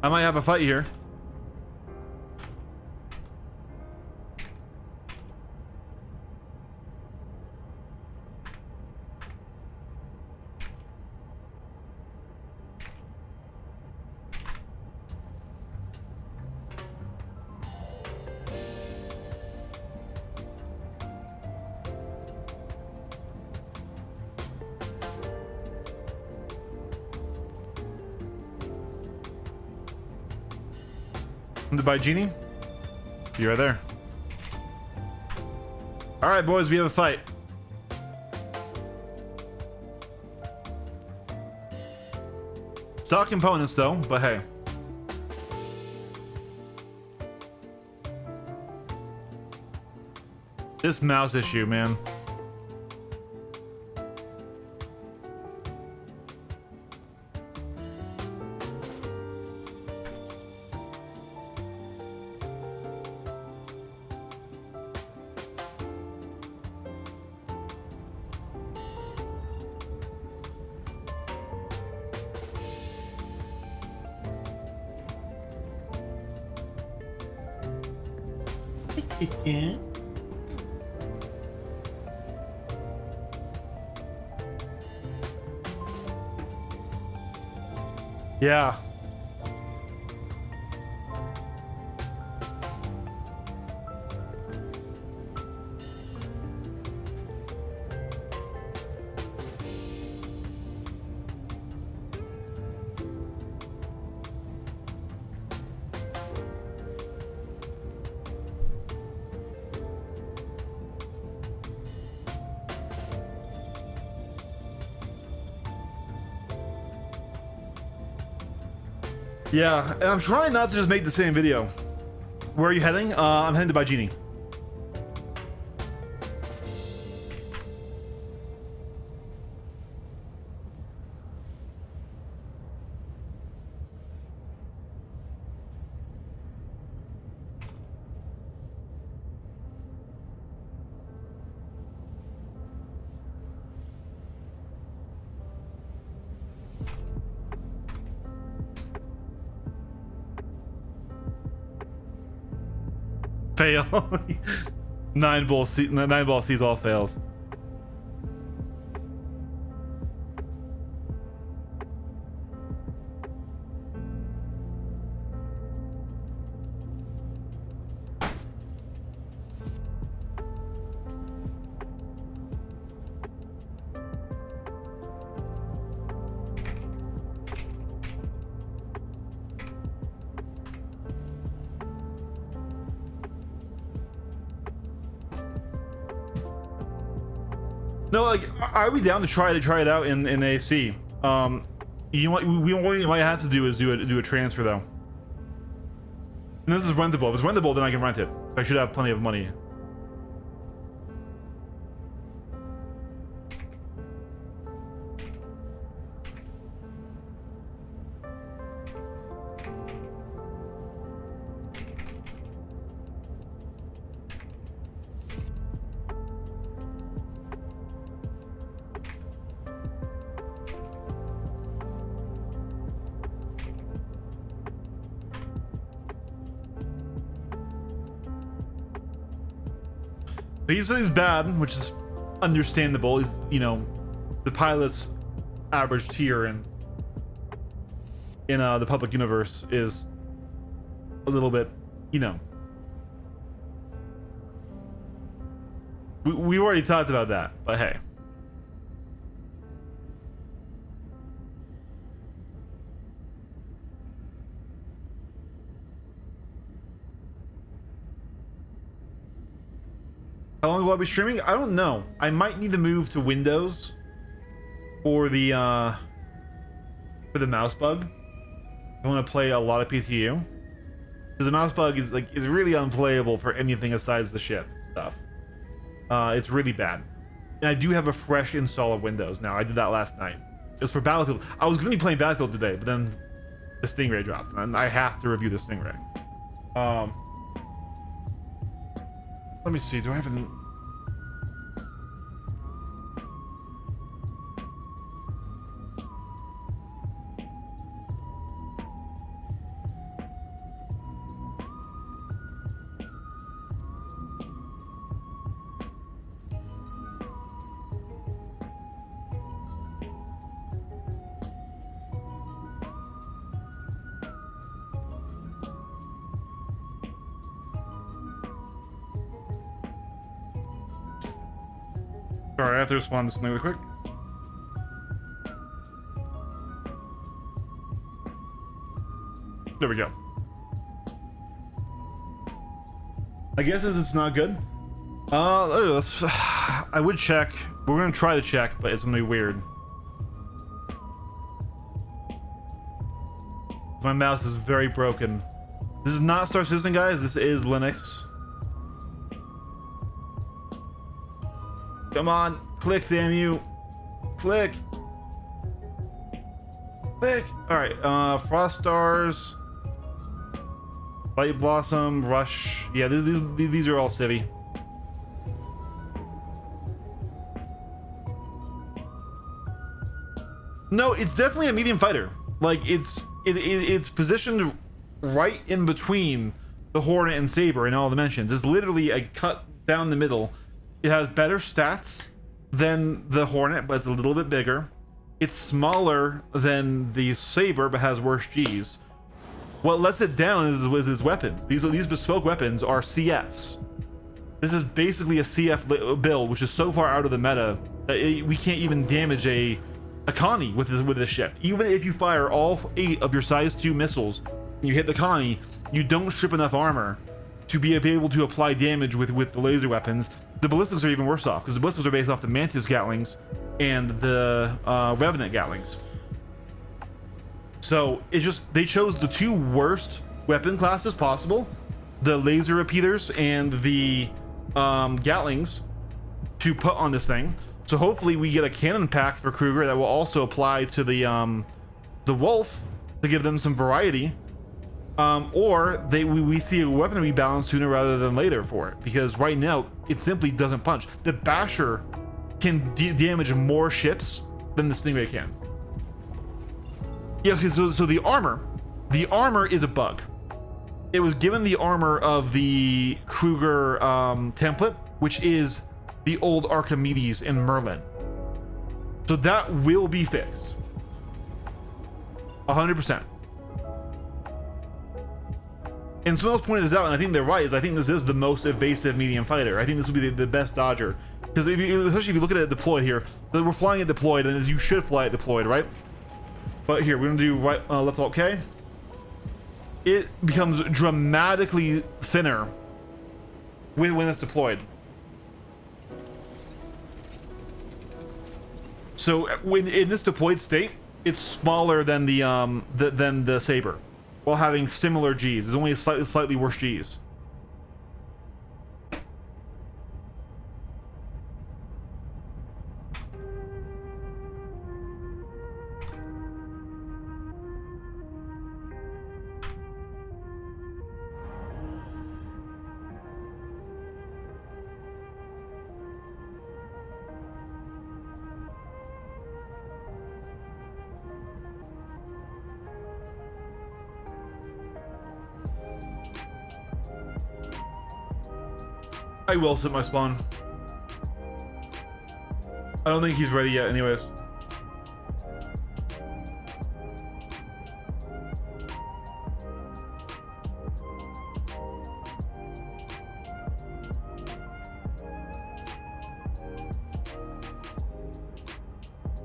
Speaker 1: I might have a fight here. By Genie? You're right there. All right, boys, we have a fight. Stock components, though, but hey. This mouse issue, man. Yeah. Yeah, and I'm trying not to just make the same video. Where are you heading? I'm heading to buy Genie. Fail. nine ball sees all fails. No, like, are we down to try it out in AC? You know what we might have to do is do a transfer though. And this is rentable. If it's rentable, then I can rent it. So I should have plenty of money. But he said he's bad, which is understandable. He's, you know, the pilot's average tier in the public universe is a little bit, you know. We already talked about that, but hey. How long will I be streaming? I don't know. I might need to move to Windows for the for the mouse bug. I want to play a lot of PTU. Because the mouse bug is really unplayable for anything besides the ship stuff. It's really bad. And I do have a fresh install of Windows now. I did that last night. Just for Battlefield. I was going to be playing Battlefield today, but then the Stingray dropped, and I have to review the Stingray. Let me see. Do I have an... Sorry, I have to respond to something really quick. There we go. I guess it's not good. I would check. We're gonna try to check, but it's gonna be weird. My mouse is very broken. This is not Star Citizen, guys. This is Linux. Come on, click, damn you. Click. Click. All right, Frost Stars, Light Blossom, Rush. Yeah, these are all civvy. No, it's definitely a medium fighter. Like it's positioned right in between the Hornet and Saber in all dimensions. It's literally a cut down the middle. It has better stats than the Hornet, but it's a little bit bigger. It's smaller than the Saber, but has worse Gs. What lets it down is its weapons. These bespoke weapons are CFs. This is basically a CF build, which is so far out of the meta that we can't even damage a Connie with this ship. Even if you fire all 8 of your size 2 missiles and you hit the Connie, you don't strip enough armor to be able to apply damage with the laser weapons. The ballistics are even worse off, because the ballistics are based off the Mantis Gatlings and the Revenant Gatlings. So it's just, they chose the 2 worst weapon classes possible, the laser repeaters and the Gatlings, to put on this thing. So hopefully we get a cannon pack for KRUGER that will also apply to the Wolf to give them some variety. Or we see a weapon rebalance sooner rather than later for it, because right now it simply doesn't punch. The Basher can damage more ships than the Stingray can. Yeah, so the armor is a bug. It was given the armor of the KRUGER template, which is the old Archimedes and Merlin. So that will be fixed 100%. And someone else pointed this out, and I think they're right, is I think this is the most evasive medium fighter. I think this will be the best dodger. Because especially if you look at it deployed here, we're flying it deployed, and as you should fly it deployed, right? But here, we're gonna do right, let's alt K. It becomes dramatically thinner when it's deployed. So when in this deployed state, it's smaller than the Saber, while having similar Gs. It's only slightly worse Gs. I will set my spawn. I don't think he's ready yet anyways.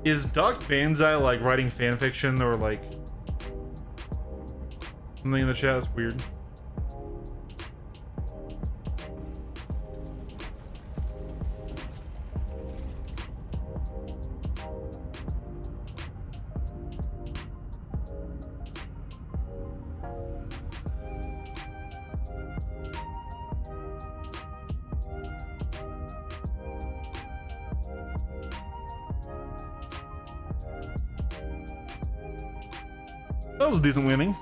Speaker 1: Is Doc Banzai like writing fanfiction or like something in the chat? That's weird. That was a decent winning.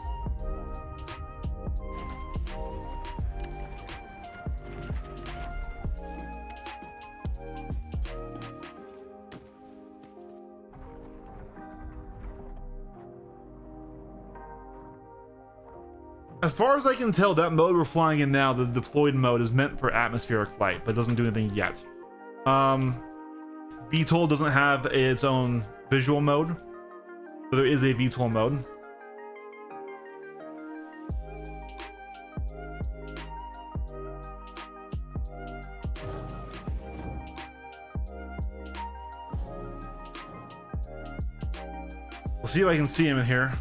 Speaker 1: As far as I can tell, that mode we're flying in now, the deployed mode, is meant for atmospheric flight, but doesn't do anything yet. VTOL doesn't have its own visual mode, so there is a VTOL mode. We'll see if I can see him in here.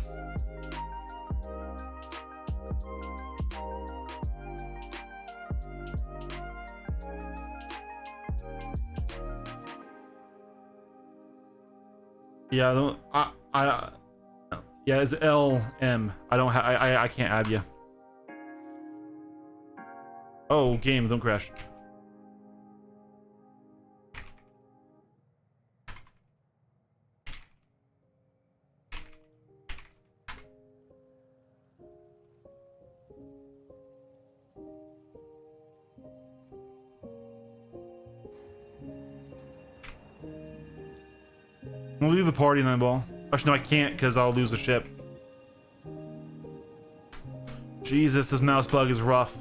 Speaker 1: Yeah, yeah, it's LM. I don't have. I can't add you. Oh, game, don't crash. I'll leave the party, Nightball. Actually, no, I can't because I'll lose the ship. Jesus, this mouse bug is rough.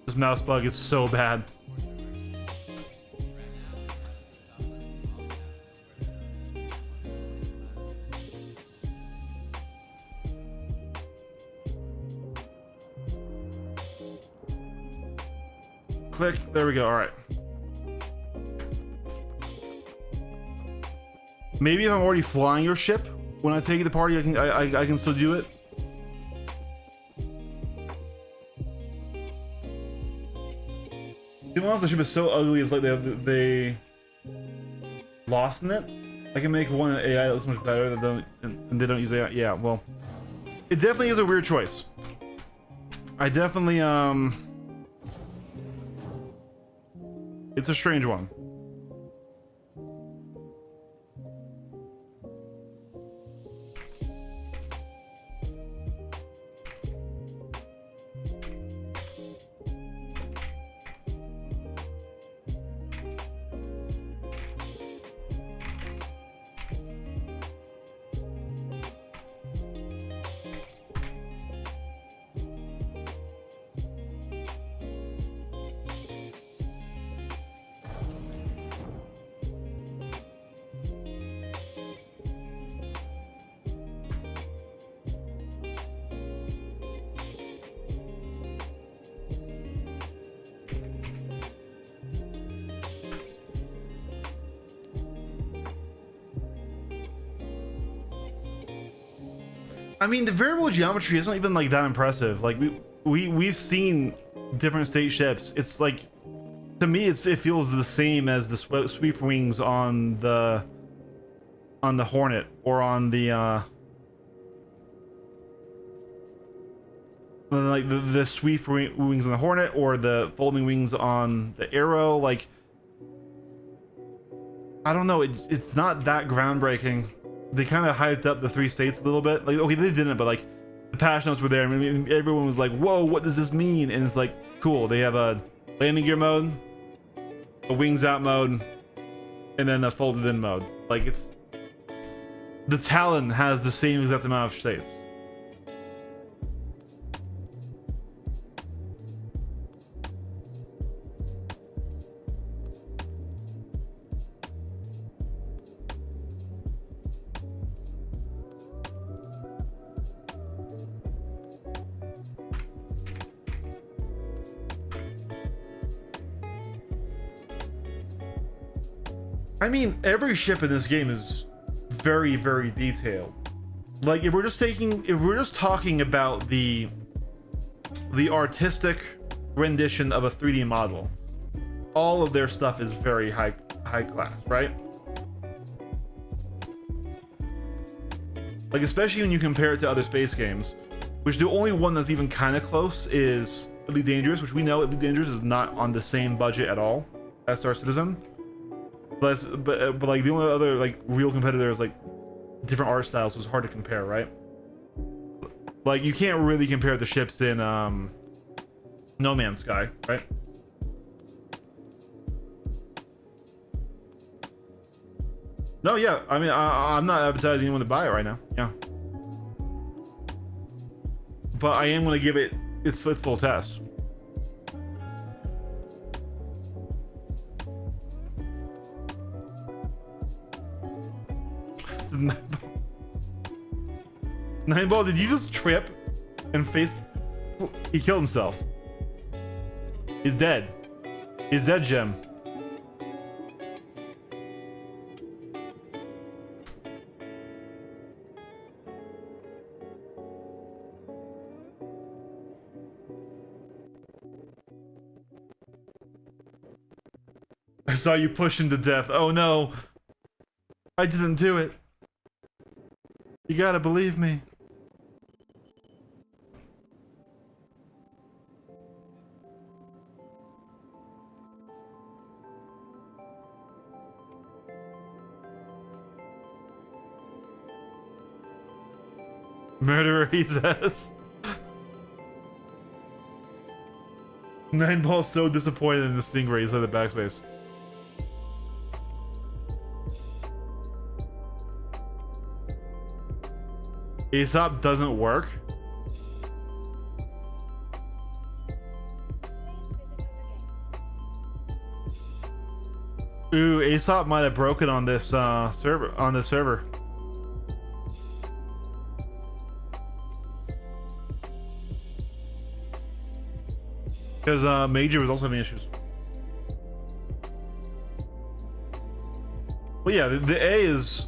Speaker 1: This mouse bug is so bad. Click. There we go. All right. Maybe if I'm already flying your ship when I take you to the party, I can still do it. To be honest, the ship is so ugly. It's like they lost in it. I can make one AI that looks much better and they don't use AI. Yeah, well, it definitely is a weird choice. I definitely it's a strange one. I mean, the variable geometry isn't even like that impressive. Like we've seen different state ships. It's like, to me, it feels the same as the sweep wings on the Hornet or on the like the sweep wings on the Hornet or the folding wings on the Arrow. Like, I don't know. It's not that groundbreaking. They kind of hyped up the three states a little bit. Like, okay, they didn't, but like the patch notes were there. I mean, everyone was like, "Whoa, what does this mean?" And it's like, cool. They have a landing gear mode, a wings out mode, and then a folded in mode. Like, it's the Talon has the same exact amount of states. I mean, every ship in this game is very, very detailed. Like, if we're just talking about the artistic rendition of a 3D model, all of their stuff is very high class, right? Like, especially when you compare it to other space games. which the only one that's even kind of close is Elite Dangerous, which we know Elite Dangerous is not on the same budget at all as Star Citizen. But like the only other like real competitor is like different art styles, so it's hard to compare, right? Like you can't really compare the ships in No Man's Sky, right? No, yeah, I mean I'm not advertising anyone to buy it right now. Yeah, but I am going to give it its full test. Nineball, did you just trip and face? He killed himself. He's dead. He's dead, Gem. I saw you push him to death. Oh no. I didn't do it. You gotta believe me. Murderer, he says. Nineball's so disappointed in the Stingray, he's at the backspace. Aesop doesn't work. Ooh, Aesop might have broken on this server. Because Major was also having issues. Well, yeah, the A is.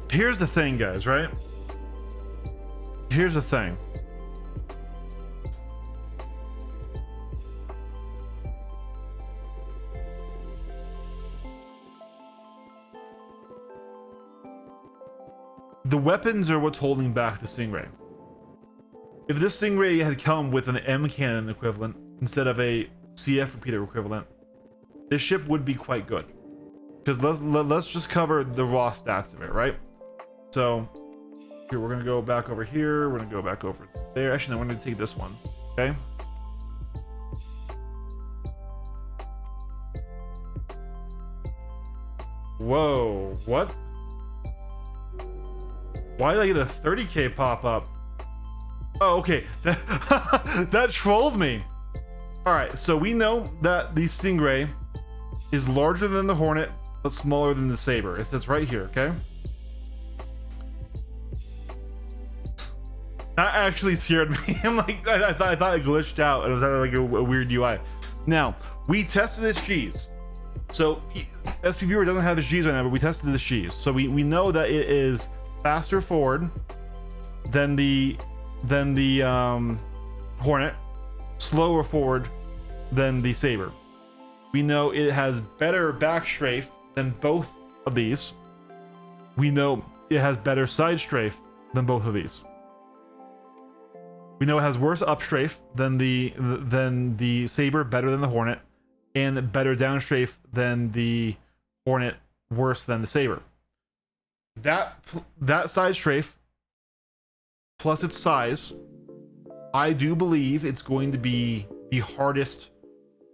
Speaker 1: Here's the thing, guys, right? Here's the thing. The weapons are what's holding back the Stingray. If this Stingray had come with an M cannon equivalent instead of a CF repeater equivalent, this ship would be quite good. Because let's just cover the raw stats of it, right? So here we're gonna go back over here. We're gonna go back over there. Actually, no, we're gonna take this one. Okay. Whoa! What? Why did I get a 30k pop up? Oh, okay. That trolled me. All right, so we know that the Stingray is larger than the Hornet, but smaller than the Saber. It says right here, okay? That actually scared me. I'm like, I thought it glitched out and it was like a weird UI. Now, we tested this G's. So SP Viewer doesn't have this G's right now, but we tested this G's. So we know that it is faster forward than the Hornet, slower forward than the Saber. We know it has better back strafe than both of these. We know it has better side strafe than both of these. We know it has worse up strafe than the Saber, better than the Hornet, and better down strafe than the Hornet, worse than the Saber. That side strafe plus its size, I do believe it's going to be the hardest.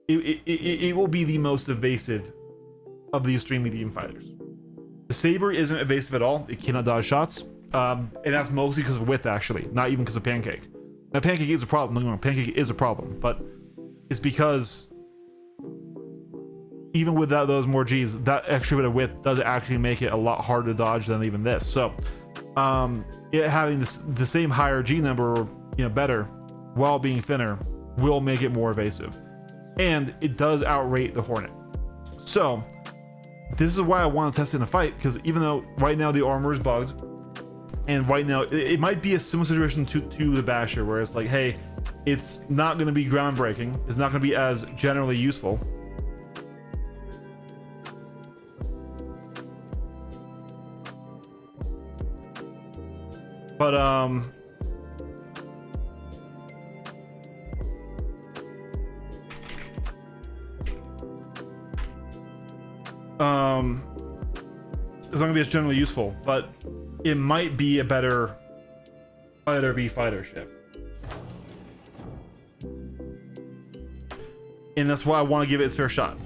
Speaker 1: It will be the most evasive of the extreme medium fighters. The Saber isn't evasive at all. It cannot dodge shots, and that's mostly because of width, actually, not even because of Pancake. Now, Pancake is a problem. Don't get me wrong, Pancake is a problem, but it's because even with those more G's, that extra bit of width does actually make it a lot harder to dodge than even this. So, it having the same higher G number, better, while being thinner, will make it more evasive, and it does outrate the Hornet. So, this is why I want to test it in a fight, because even though right now the armor is bugged, and right now it might be a similar situation to the Basher, where it's like, hey, it's not going to be groundbreaking, it's not going to be as generally useful. But it's not gonna be as generally useful, but it might be a better fighter v fighter ship. And that's why I want to give it its fair shot.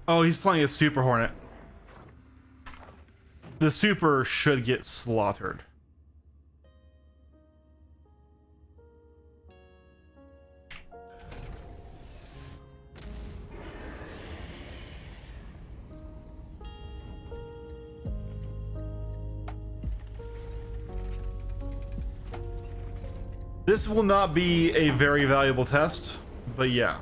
Speaker 1: Oh, he's playing a Super Hornet. The Super should get slaughtered. This will not be a very valuable test, but yeah.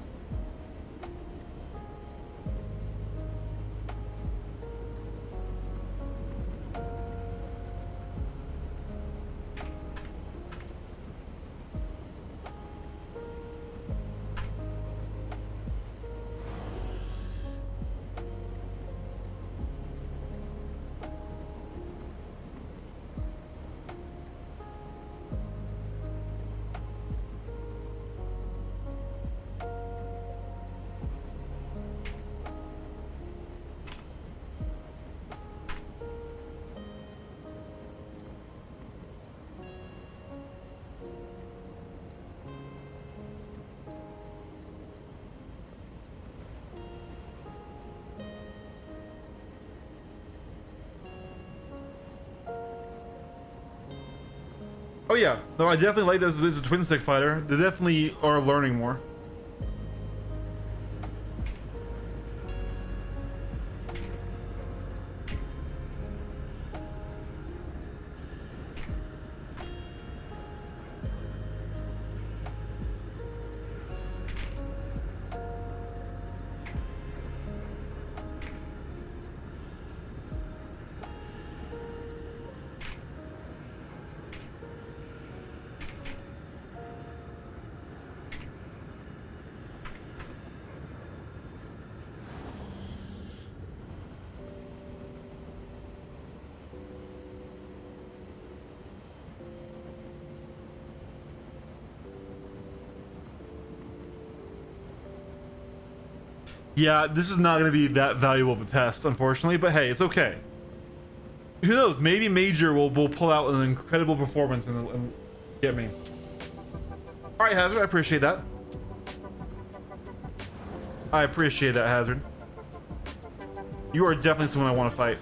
Speaker 1: Oh yeah, no, I definitely like this as a twin stick fighter. They definitely are learning more. Yeah, this is not going to be that valuable of a test, unfortunately, but hey, it's okay. Who knows? Maybe Major will pull out an incredible performance and get me. All right, Hazard, I appreciate that. I appreciate that, Hazard. You are definitely someone I want to fight.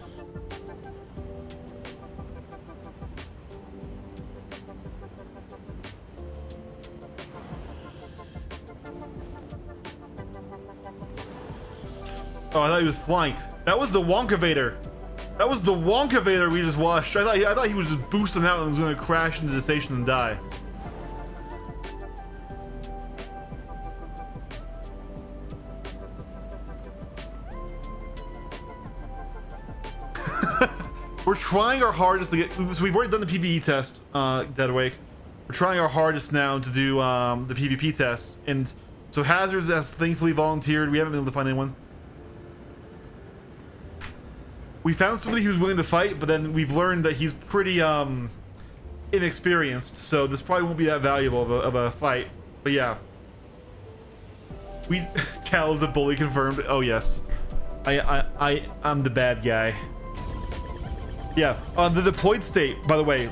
Speaker 1: Oh, I thought he was flying. That was the Wonkavator. That was the Wonkavator we just watched. I thought he was just boosting out and was going to crash into the station and die. We're trying our hardest to get. So we've already done the PvE test, Deadawake. We're trying our hardest now to do the PvP test, and so Hazards has thankfully volunteered. We haven't been able to find anyone. We found somebody who's willing to fight, but then we've learned that he's pretty inexperienced, so this probably won't be that valuable of a fight. But yeah, Cal is a bully confirmed. Oh yes, I'm the bad guy. Yeah, the deployed state, by the way,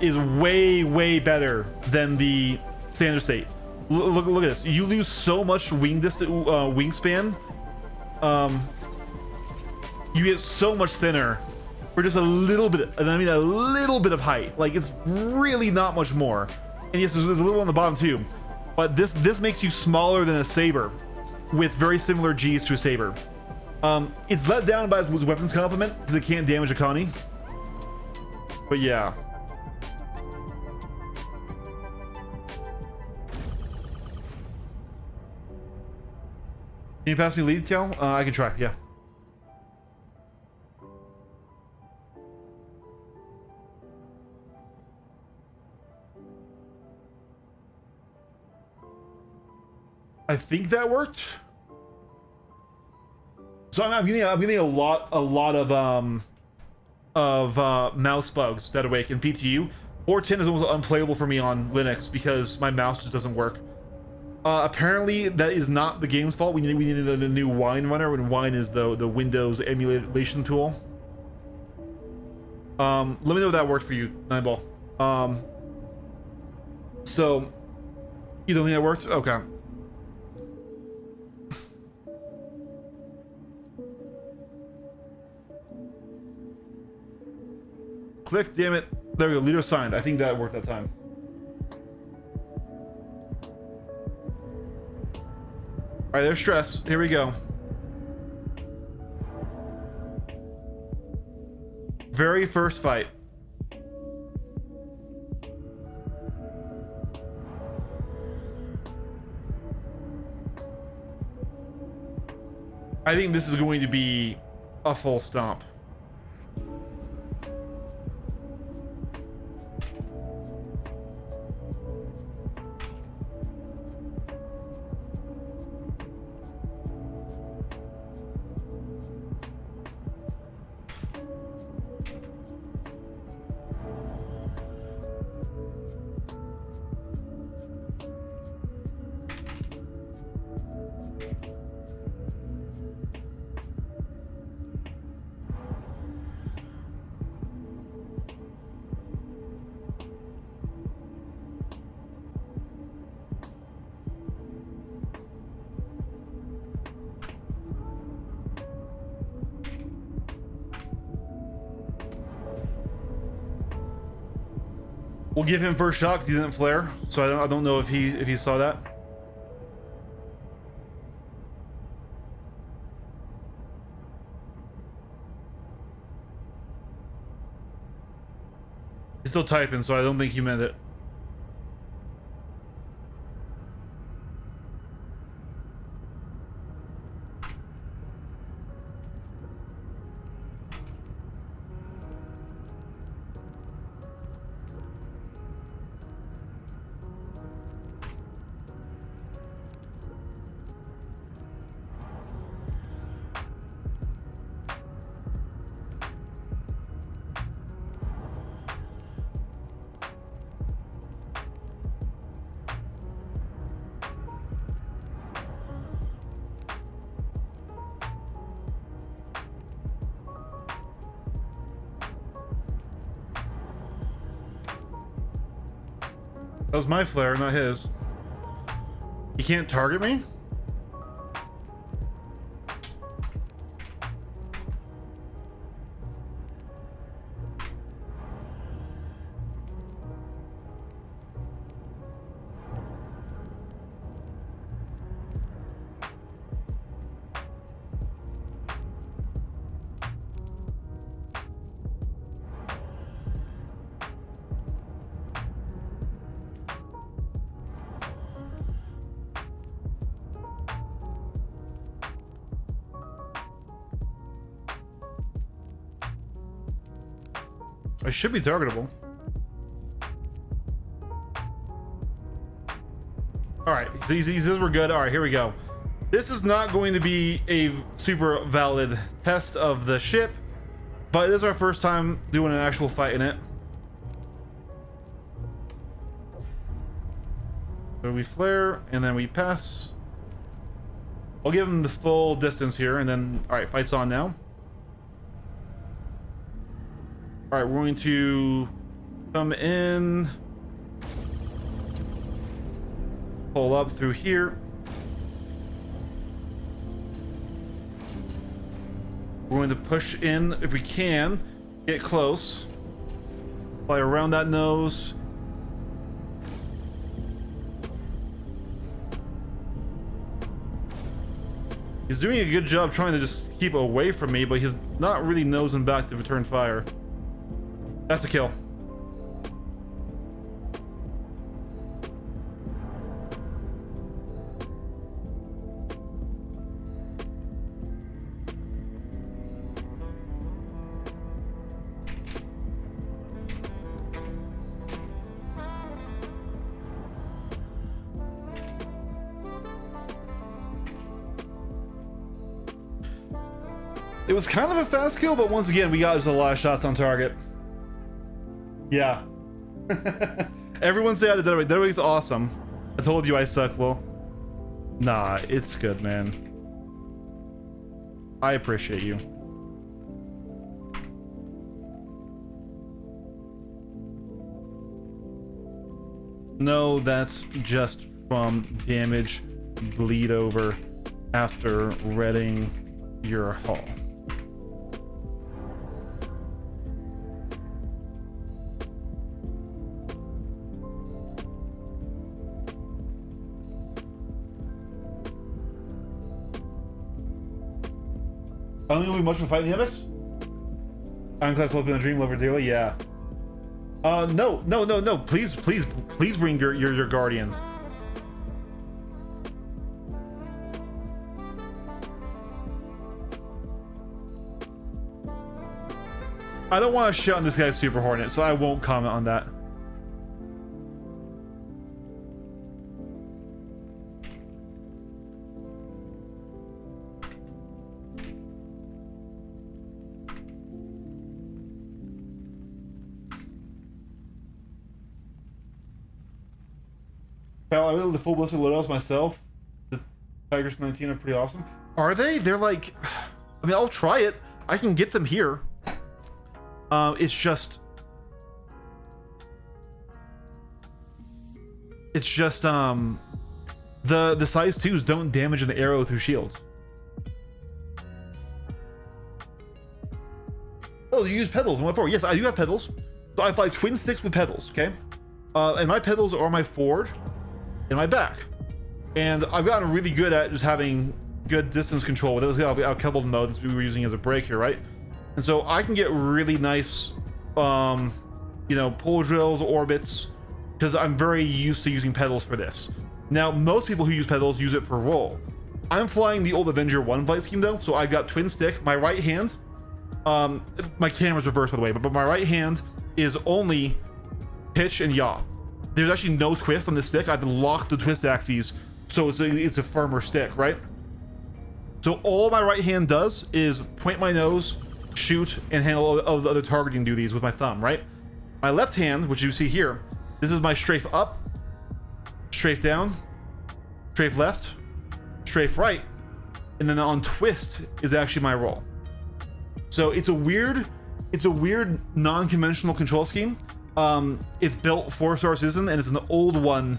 Speaker 1: is way better than the standard state. Look at this. You lose so much wingspan. You get so much thinner for just a little bit, and I mean a little bit of height. Like, it's really not much more. And yes, there's a little on the bottom too, but this makes you smaller than a saber with very similar G's to a saber. It's let down by its weapons complement because it can't damage a Connie. But yeah. Can you pass me lead, Cal? I can try, yeah. I think that worked. So I'm getting a lot of mouse bugs that awake in PTU. 410 is almost unplayable for me on Linux because my mouse just doesn't work. Apparently that is not the game's fault. We needed a new Wine runner, and Wine is the Windows emulation tool. Let me know if that worked for you, Nineball. So you don't think that worked? Okay. Click, damn it. There we go, leader assigned. I think that worked that time. All right, there's stress. Here we go. Very first fight. I think this is going to be a full stomp. We'll give him first shot because he didn't flare, so I don't know if he saw that. He's still typing, so I don't think he meant it. That was my flare, not his. He can't target me? I should be targetable. All right, so he says we're good. All right, here we go. This is not going to be a super valid test of the ship, but it is our first time doing an actual fight in it. So we flare and then we pass. I'll give him the full distance here, and then all right, fight's on now. All right, we're going to come in. pull up through here. We're going to push in if we can, get close, fly around that nose. He's doing a good job trying to just keep away from me, but he's not really nosing back to return fire. That's a kill. It was kind of a fast kill, but once again, we got just a lot of shots on target. Yeah. Everyone say I did Deadweight. Deadweight's awesome. I told you I suck, Will. Nah, it's good, man. I appreciate you. No, that's just from damage bleed over after redding your hull. I don't think it'll be much for fighting the Abyss. Ironclad's always been a dream lover dearly, yeah. No. Please bring your guardian. I don't want to shit on this guy's Super Hornet, so I won't comment on that. Hell, I went with the full ballistic loadouts myself. The Tigers 19 are pretty awesome. Are they? They're like, I mean, I'll try it. I can get them here. It's just the size 2s don't damage an arrow through shields. Oh, you use pedals in 1.4. Yes, I do have pedals. So I fly twin sticks with pedals, okay? And my pedals are my forward and my back. And I've gotten really good at just having good distance control with it. Our coupled mode that we were using as a brake here, right? And so I can get really nice, you know, pull drills, orbits, because I'm very used to using pedals for this. Now, most people who use pedals use it for roll. I'm flying the old Avenger 1 flight scheme though, so I've got twin stick. My right hand, my camera's reversed by the way, but my right hand is only pitch and yaw. There's actually no twist on this stick. I've locked the twist axes, so it's a firmer stick, right? So all my right hand does is point my nose, shoot, and handle all the other targeting duties with my thumb, right? My left hand, which you see here, this is my strafe up, strafe down, strafe left, strafe right, and then on twist is actually my roll. So it's a weird non-conventional control scheme. It's built for Star Citizen and it's an old one.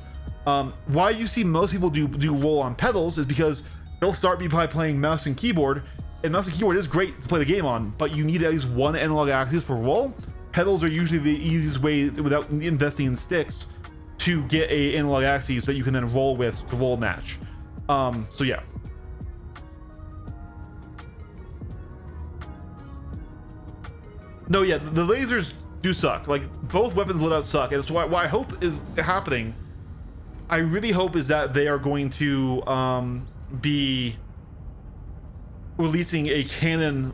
Speaker 1: Why you see most people do roll on pedals is because they'll start by playing mouse and keyboard, and mouse and keyboard is great to play the game on, but you need at least one analog axis for roll. Pedals are usually the easiest way, without investing in sticks, to get a analog axis that you can then roll with to roll match. So yeah. No, yeah, the lasers do suck. Like, both weapons loadouts suck, and so what I hope is happening, I really hope, is that they are going to be releasing a cannon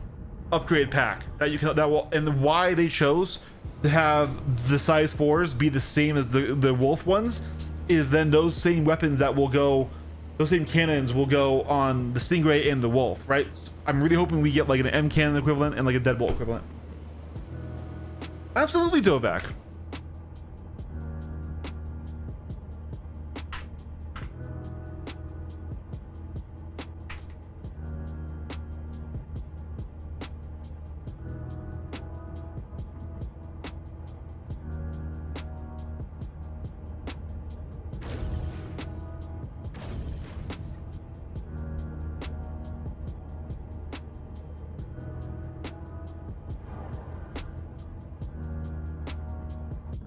Speaker 1: upgrade pack that you can, that will, and why they chose to have the size 4s be the same as the wolf ones is then those same weapons that will go, those same cannons will go on the Stingray and the wolf, right? I'm really hoping we get like an M cannon equivalent and like a deadbolt equivalent. Absolutely, Dovak.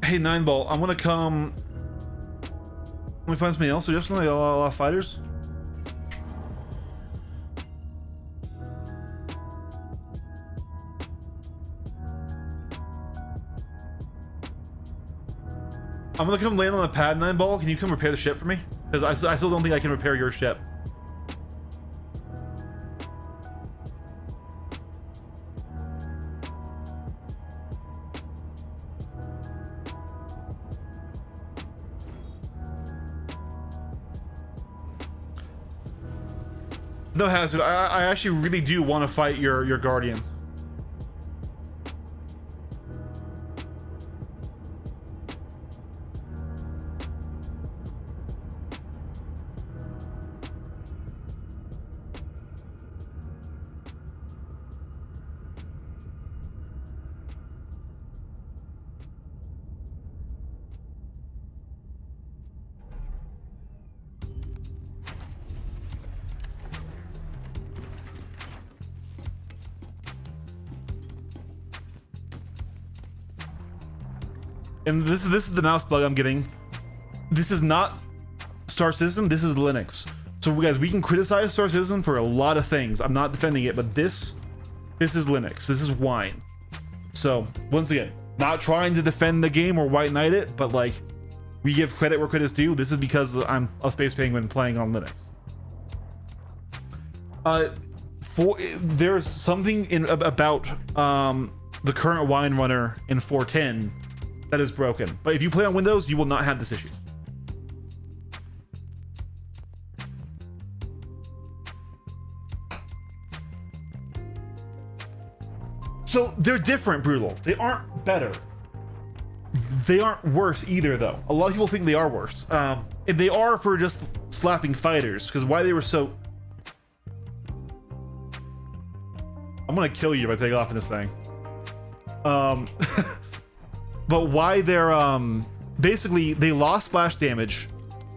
Speaker 1: Hey, 9-ball, I'm gonna come. Let me find something else. So just like a lot of fighters. I'm gonna come land on the pad, 9-ball. Can you come repair the ship for me? Because I still don't think I can repair your ship. No, Hazard, I actually really do want to fight your guardian. And this is the mouse bug I'm getting. This is not Star Citizen, this is Linux. So guys, we can criticize Star Citizen for a lot of things. I'm not defending it, but this is Linux. This is wine. So once again, not trying to defend the game or white knight it, but like, we give credit where credit's due. This is because I'm a Space Penguin playing on Linux. There's something about the current wine runner in 410 that is broken, but if you play on Windows, you will not have this issue. So they're different, Brutal. They aren't better. They aren't worse either, though. A lot of people think they are worse. And they are for just slapping fighters, because why they were so... I'm gonna kill you if I take off in this thing. But why they're basically they lost splash damage,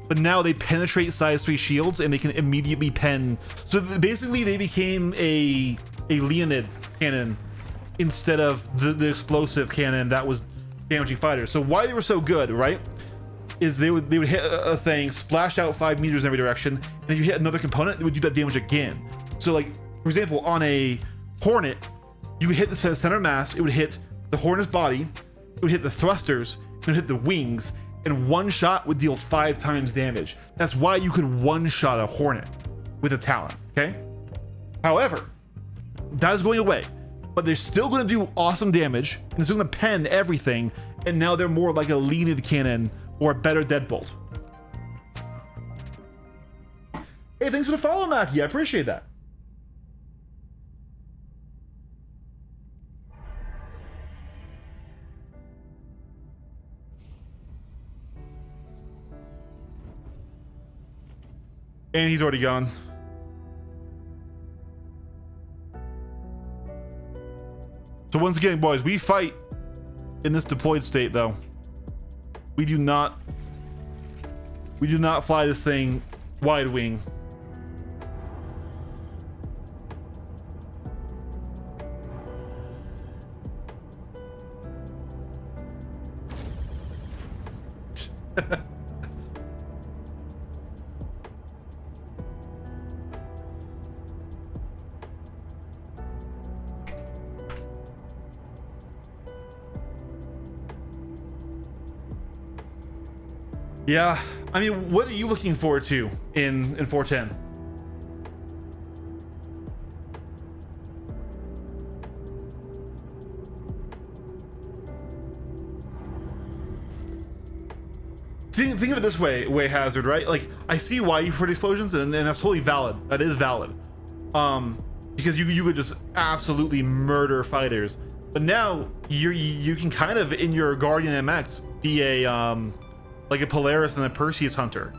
Speaker 1: but now they penetrate size 3 shields and they can immediately pen. So basically they became a Leonid cannon instead of the explosive cannon that was damaging fighters. So why they were so good, right, is they would hit a thing, splash out 5 meters in every direction, and if you hit another component, it would do that damage again. So like, for example, on a Hornet, you would hit the center mass, it would hit the Hornet's body, it would hit the thrusters, it would hit the wings, and one shot would deal 5 times damage. That's why you could one-shot a Hornet with a Talon, okay? However, that is going away, but they're still going to do awesome damage, and they're still going to pen everything, and now they're more like a Leonid cannon or a better Deadbolt. Hey, thanks for the follow, Mackie. I appreciate that. And he's already gone. So once again, boys, we fight in this deployed state, though. We do not fly this thing wide wing. Yeah, I mean, what are you looking forward to in 410? Think of it this way, Hazard, right? Like, I see why you prefer explosions, and that's totally valid. That is valid. Because you could just absolutely murder fighters. But now you can kind of, in your Guardian MX, be a like a Polaris and a Perseus hunter.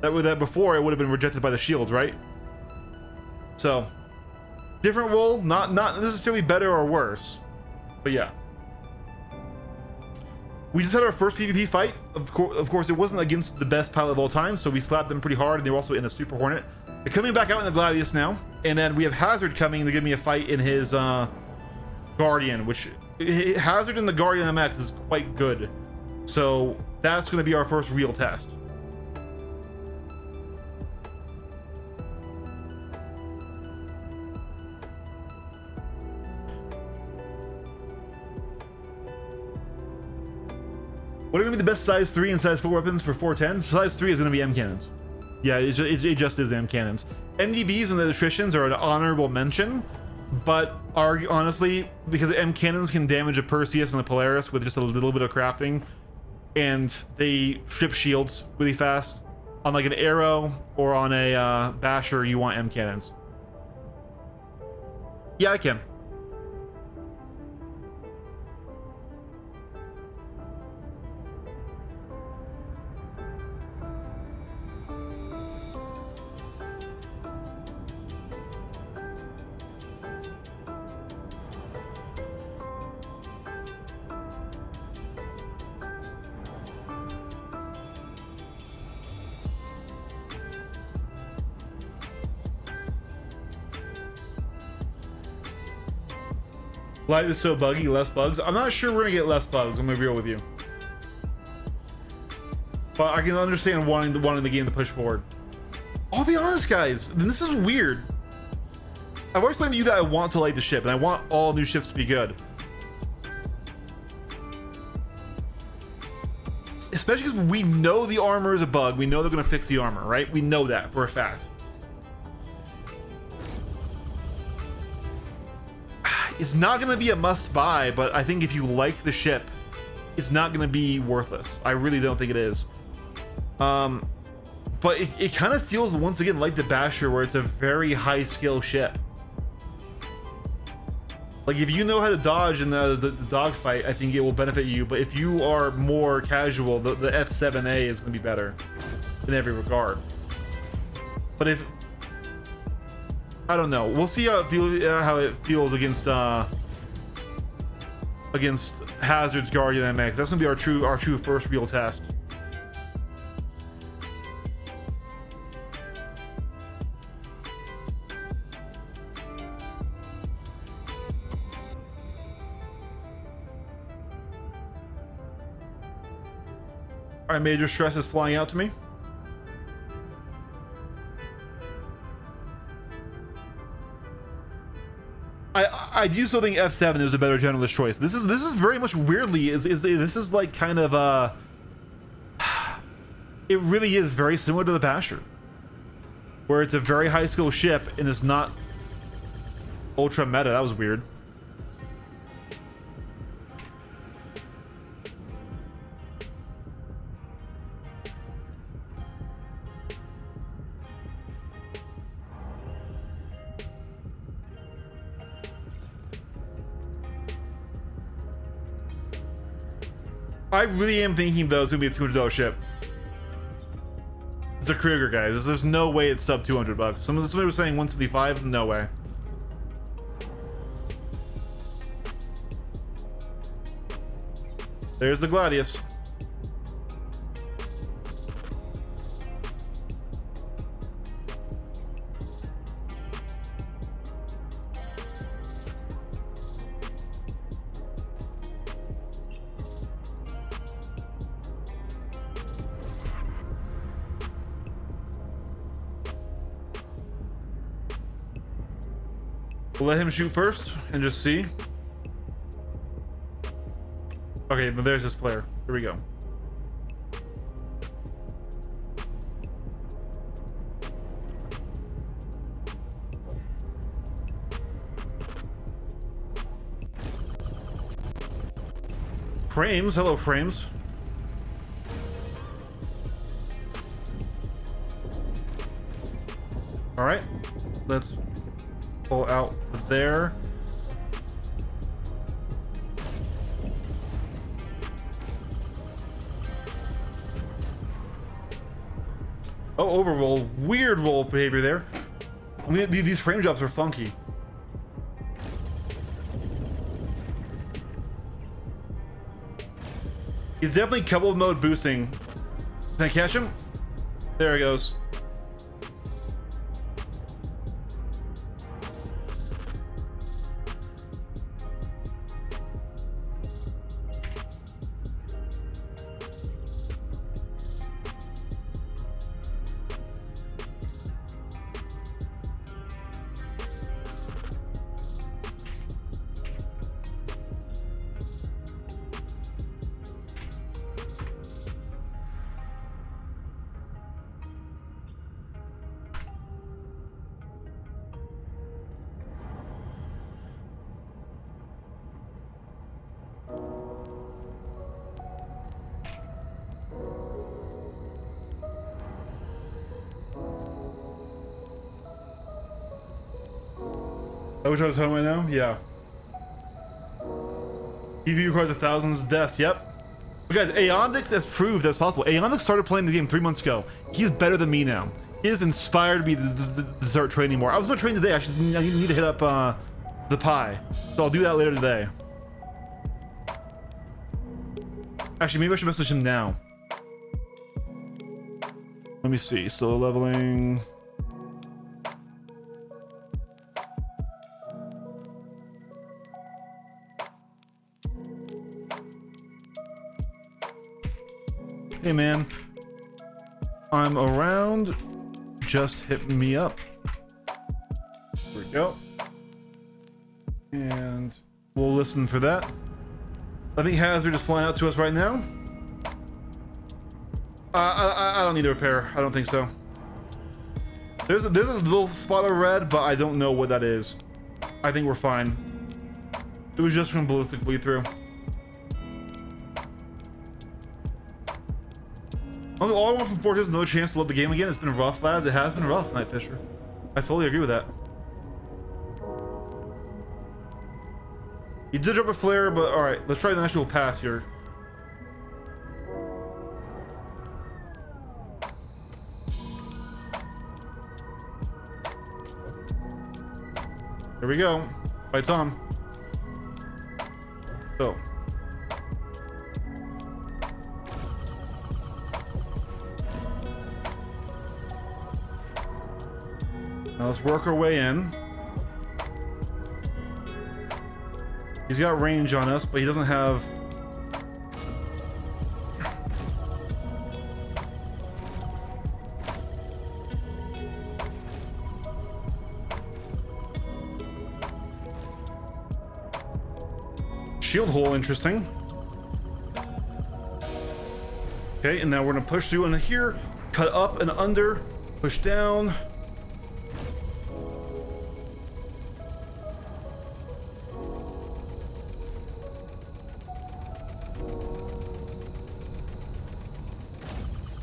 Speaker 1: That before it would have been rejected by the shields, right? So different role, not necessarily better or worse, but yeah. We just had our first PvP fight. Of course, it wasn't against the best pilot of all time, so we slapped them pretty hard, and they were also in a Super Hornet. They're coming back out in the Gladius now, and then we have Hazard coming to give me a fight in his Guardian, which Hazard in the Guardian MX is quite good. So that's going to be our first real test. What are going to be the best size 3 and size 4 weapons for 410? Size 3 is going to be M cannons. Yeah, it just is M cannons. NDBs and the attritions are an honorable mention, but are honestly, because M cannons can damage a Perseus and a Polaris with just a little bit of crafting, and they strip shields really fast. On like an arrow or on a basher, you want M cannons. Yeah, I can. Light is so buggy, less bugs. I'm not sure we're gonna get less bugs, I'm gonna be real with you. But I can understand wanting the game to push forward. I'll be honest, guys, this is weird. I've always explained to you that I want to light the ship, and I want all new ships to be good. Especially because we know the armor is a bug. We know they're gonna fix the armor, right? We know that for a fact. It's not going to be a must buy, but I think if you like the ship, it's not going to be worthless. I really don't think it is. But it kind of feels once again like the Basher, where it's a very high skill ship. Like if you know how to dodge in the dogfight, I think it will benefit you. But if you are more casual, the F7A is going to be better in every regard. But if I don't know. We'll see how it feels against Hazard's Guardian MX. That's gonna be our true first real test. All right, major stress is flying out to me. I do still think F7 is the better generalist choice. This is very much weirdly this is like kind of it really is very similar to the Basher, where it's a very high skill ship and it's not ultra meta. That was weird. I really am thinking though it's gonna be a $200 ship. It's a KRUGER, guys. There's no way it's sub $200. Somebody was saying 175. No way. There's the Gladius. We'll let him shoot first and just see. Okay, there's his flare. Here we go. Frames, hello Frames. All right, let's pull out there. Oh, overroll. Weird roll behavior there. I mean, these frame drops are funky. He's definitely coupled mode boosting. Can I catch him? There he goes. I wish I was home right now. Yeah. TV requires thousands of deaths. Yep. But guys, Aeonix has proved that's possible. Aeonix started playing the game 3 months ago. He's better than me now. He is inspired me to start training more. I was going to train today. Actually, I need to hit up the pie. So I'll do that later today. Actually, maybe I should message him now. Let me see. Still leveling. Hey man, I'm around. Just hit me up. Here we go. And we'll listen for that. I think Hazard is flying out to us right now. I don't need to repair. I don't think so. There's a little spot of red, but I don't know what that is. I think we're fine. It was just from ballistic bleed through. All I want from Fortress is another chance to love the game again. It's been rough, lads. It has been rough, Night Fisher. I fully agree with that. You did drop a flare, but alright, let's try an actual pass here. Here we go. Lights on. So. Now let's work our way in. He's got range on us, but he doesn't have... Shield hole, interesting. Okay, and now we're gonna push through into here, cut up and under, push down.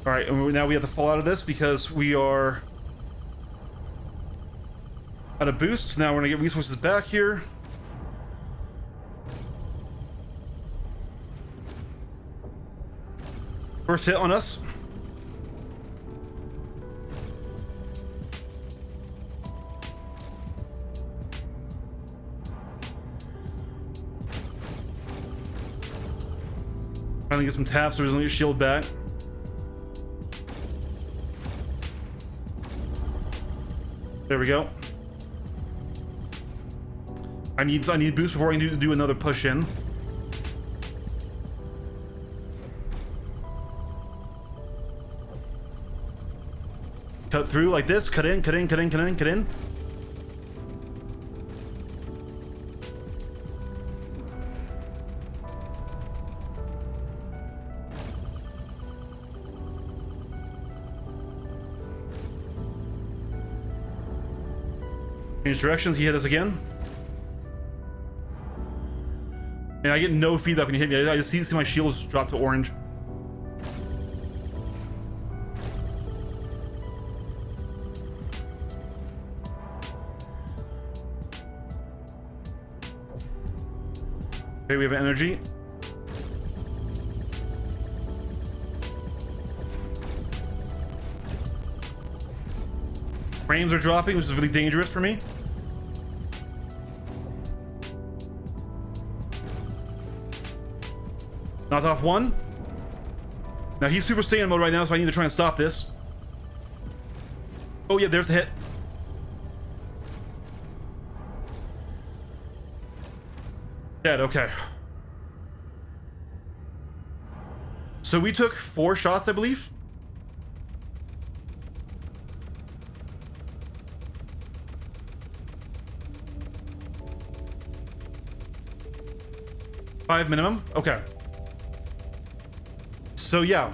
Speaker 1: All right, and now we have to fall out of this because we are out of boosts. Now we're gonna get resources back here. First hit on us. Trying to get some taps so he doesn't get shield back. There we go. I need boost before I can do another push in. Cut through like this. Cut in, cut in, cut in, cut in, cut in. Change directions, he hit us again. And I get no feedback when you hit me. I just see my shields drop to orange. Okay, we have energy. Frames are dropping, which is really dangerous for me. Knocked off one. Now he's Super Saiyan mode right now, so I need to try and stop this. Oh yeah, there's the hit. Dead, okay. So we took 4 shots, I believe. Five minimum? Okay. So yeah,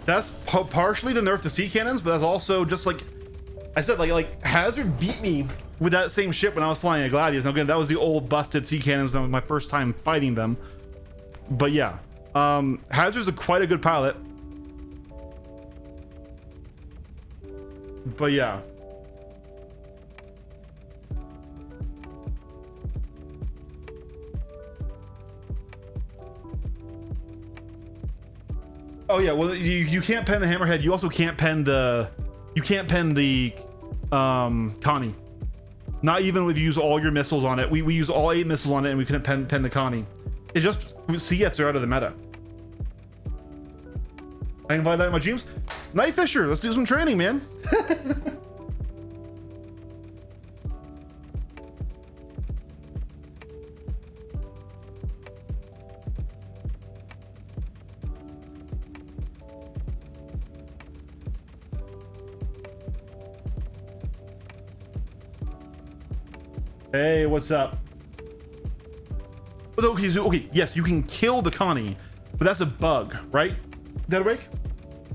Speaker 1: that's partially the nerf to sea cannons, but that's also just like I said, like Hazard beat me with that same ship when I was flying a Gladius. Now again, that was the old busted sea cannons. That was my first time fighting them. But yeah, Hazard's quite a good pilot. But yeah. Oh yeah, well you can't pen the hammerhead. You also can't pen the Connie. Not even if you use all your missiles on it. We use all 8 missiles on it, and we couldn't pen the Connie. It's just CFs are out of the meta. I can find that in my dreams. Night Fisher, let's do some training, man. Hey, what's up? Okay, okay, yes, you can kill the Connie, but that's a bug, right? Dead Awake?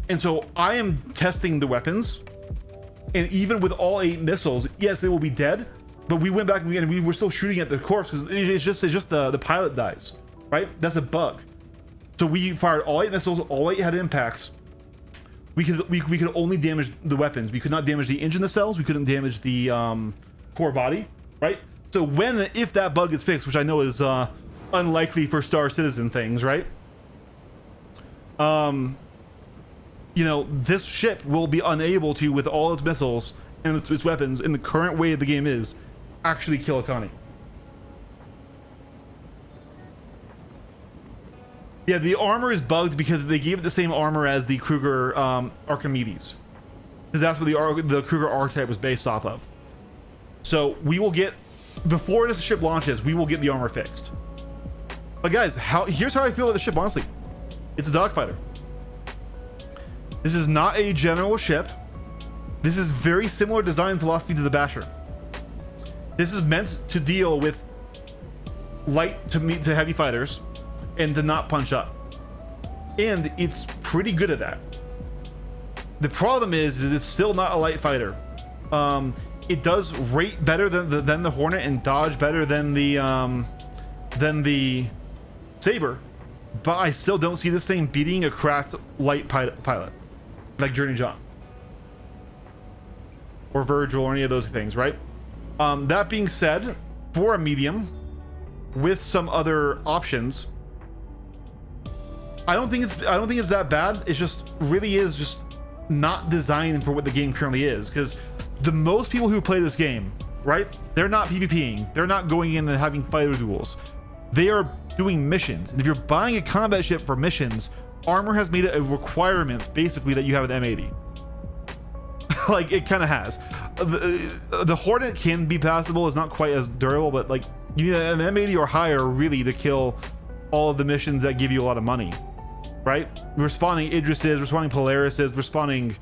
Speaker 1: And so I am testing the weapons, and even with all 8 missiles, yes, it will be dead, but we went back and we were still shooting at the corpse because it's just the pilot dies, right? That's a bug. So we fired all 8 missiles, all 8 had impacts. We could only damage the weapons. We could not damage the engine nacelles. We couldn't damage the core body, right? So if that bug gets fixed, which I know is unlikely for Star Citizen things, right? You know, this ship will be unable to, with all its missiles and its weapons in the current way the game is, actually kill a Connie. Yeah, the armor is bugged because they gave it the same armor as the KRUGER Archimedes, because that's what the KRUGER archetype was based off of. So we will get, before this ship launches, we will get the armor fixed. But guys, here's how I feel about the ship, honestly. It's a dogfighter. This is not a general ship. This is very similar design philosophy to the Basher. This is meant to deal with light to heavy fighters and to not punch up. And it's pretty good at that. The problem is it's still not a light fighter. It does rate better than the Hornet and dodge better than the Saber, but I still don't see this thing beating a cracked light pilot like Journey John or Virgil or any of those things, right? That being said, for a medium with some other options, I don't think it's that bad. It's just really is just not designed for what the game currently is, because the most people who play this game, right, they're not PvPing, they're not going in and having fighter duels, they are doing missions. And if you're buying a combat ship for missions, Armor has made it a requirement basically that you have an M80. Like, it kind of has. The Hornet can be passable, it's not quite as durable, but like, you need an M80 or higher really to kill all of the missions that give you a lot of money, right? We're spawning Idrises, we're spawning Polarises, we're spawning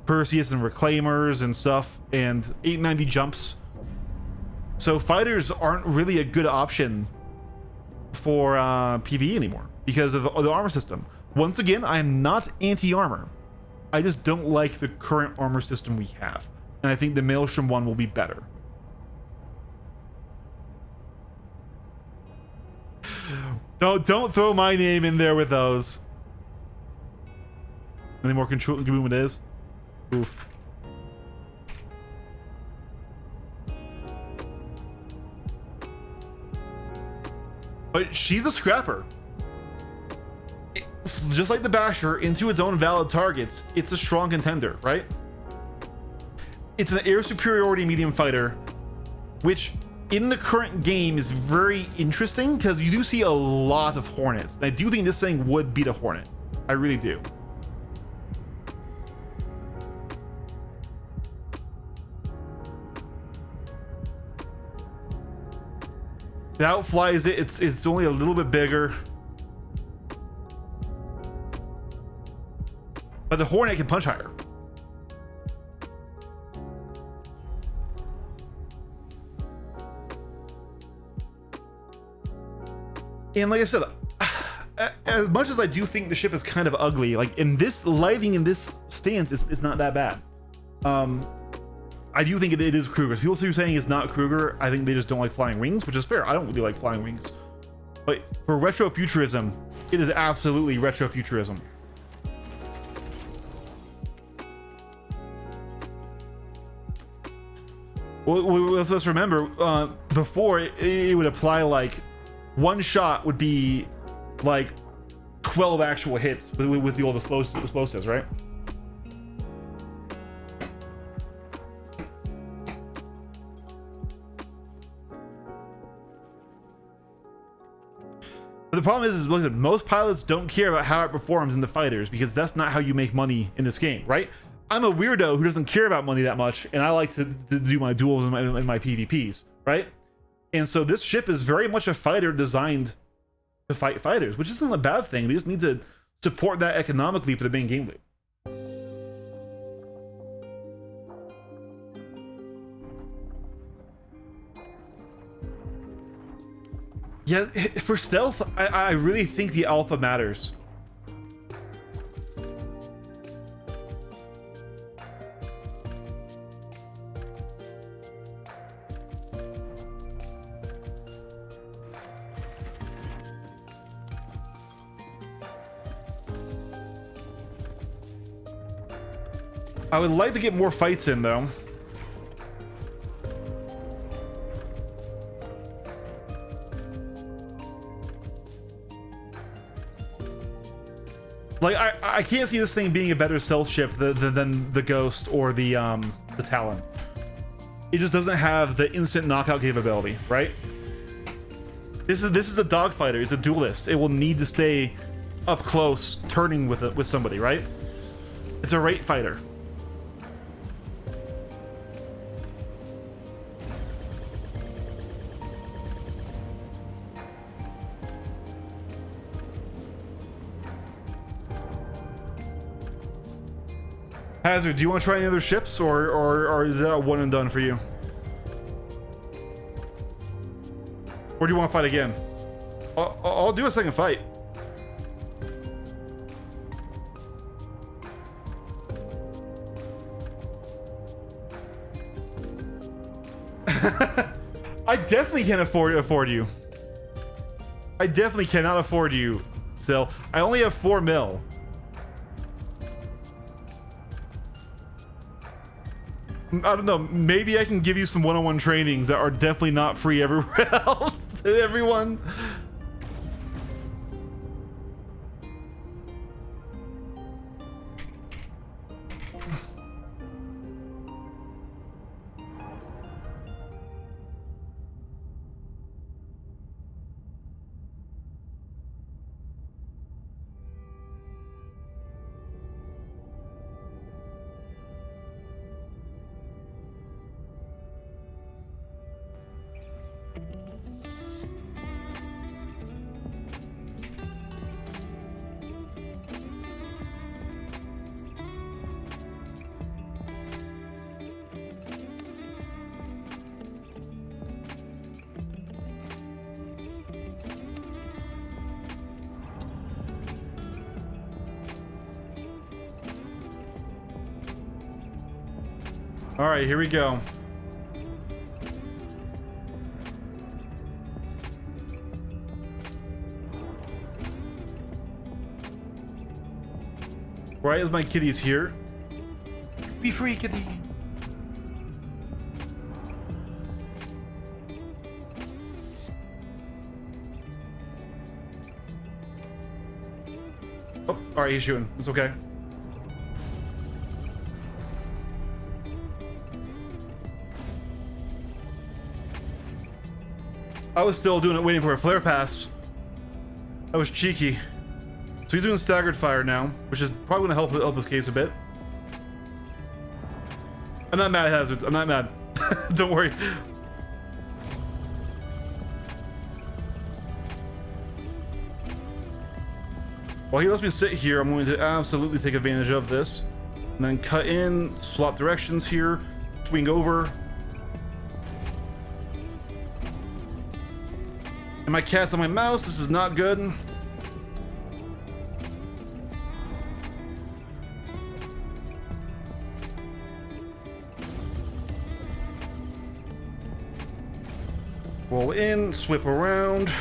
Speaker 1: Perseus and Reclaimers and stuff, and 890 jumps. So fighters aren't really a good option for PvE anymore because of the armor system. Once again, I am not anti-armor. I just don't like the current armor system we have, and I think the Maelstrom one will be better. Don't throw my name in there with those. Any more control? Give me what it is. Oof. But she's a scrapper. Just like the Basher, into its own valid targets, it's a strong contender, right? It's an air superiority medium fighter, which in the current game is very interesting because you do see a lot of Hornets. And I do think this thing would beat a Hornet. I really do. It outflies it. It's only a little bit bigger. But the Hornet can punch higher. And like I said, as much as I do think the ship is kind of ugly, like in this lighting, in this stance, it's not that bad. I do think it is KRUGER. People who are saying it's not KRUGER, I think they just don't like flying wings, which is fair. I don't really like flying wings. But for retrofuturism, it is absolutely retrofuturism. Well, let's remember, before it would apply like one shot would be like 12 actual hits with the old explosives, right? But the problem is listen, most pilots don't care about how it performs in the fighters because that's not how you make money in this game, right? I'm a weirdo who doesn't care about money that much, and I like to do my duels and my PvPs, right? And so this ship is very much a fighter designed to fight fighters, which isn't a bad thing. They just need to support that economically for the main game loop. Yeah, for stealth, I really think the alpha matters. I would like to get more fights in, though. Like, I can't see this thing being a better stealth ship than the Ghost or the Talon. It just doesn't have the instant knockout capability, right? This is a dogfighter. It's a duelist. It will need to stay up close, turning with somebody, right? It's a rate fighter. Hazard, do you want to try any other ships, or is that a one and done for you? Or do you want to fight again? I'll do a second fight. I definitely can't afford you. I definitely cannot afford you. Still, I only have 4 mil. I don't know, maybe I can give you some one-on-one trainings that are definitely not free everywhere else to everyone. All right, here we go. Why is my kitties here? Be free, kitty. Oh, all right, he's shooting. It's okay. I was still doing it, waiting for a flare pass. That was cheeky. So he's doing staggered fire now, which is probably going to help his case a bit. I'm not mad, Hazard. I'm not mad. Don't worry. While he lets me sit here, I'm going to absolutely take advantage of this. And then cut in, swap directions here, swing over. And my cat's on my mouse. This is not good. Roll in, swip around.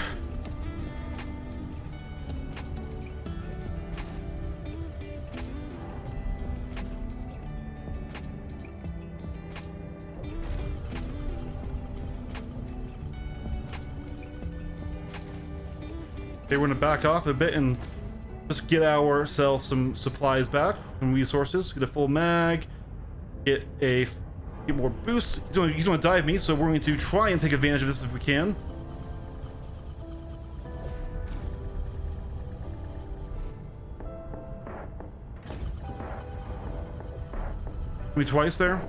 Speaker 1: Okay, we're gonna back off a bit and Just get ourselves some supplies back, some resources, get a full mag, get more boost. He's gonna dive me, so we're going to try and take advantage of this if we can. Me twice there.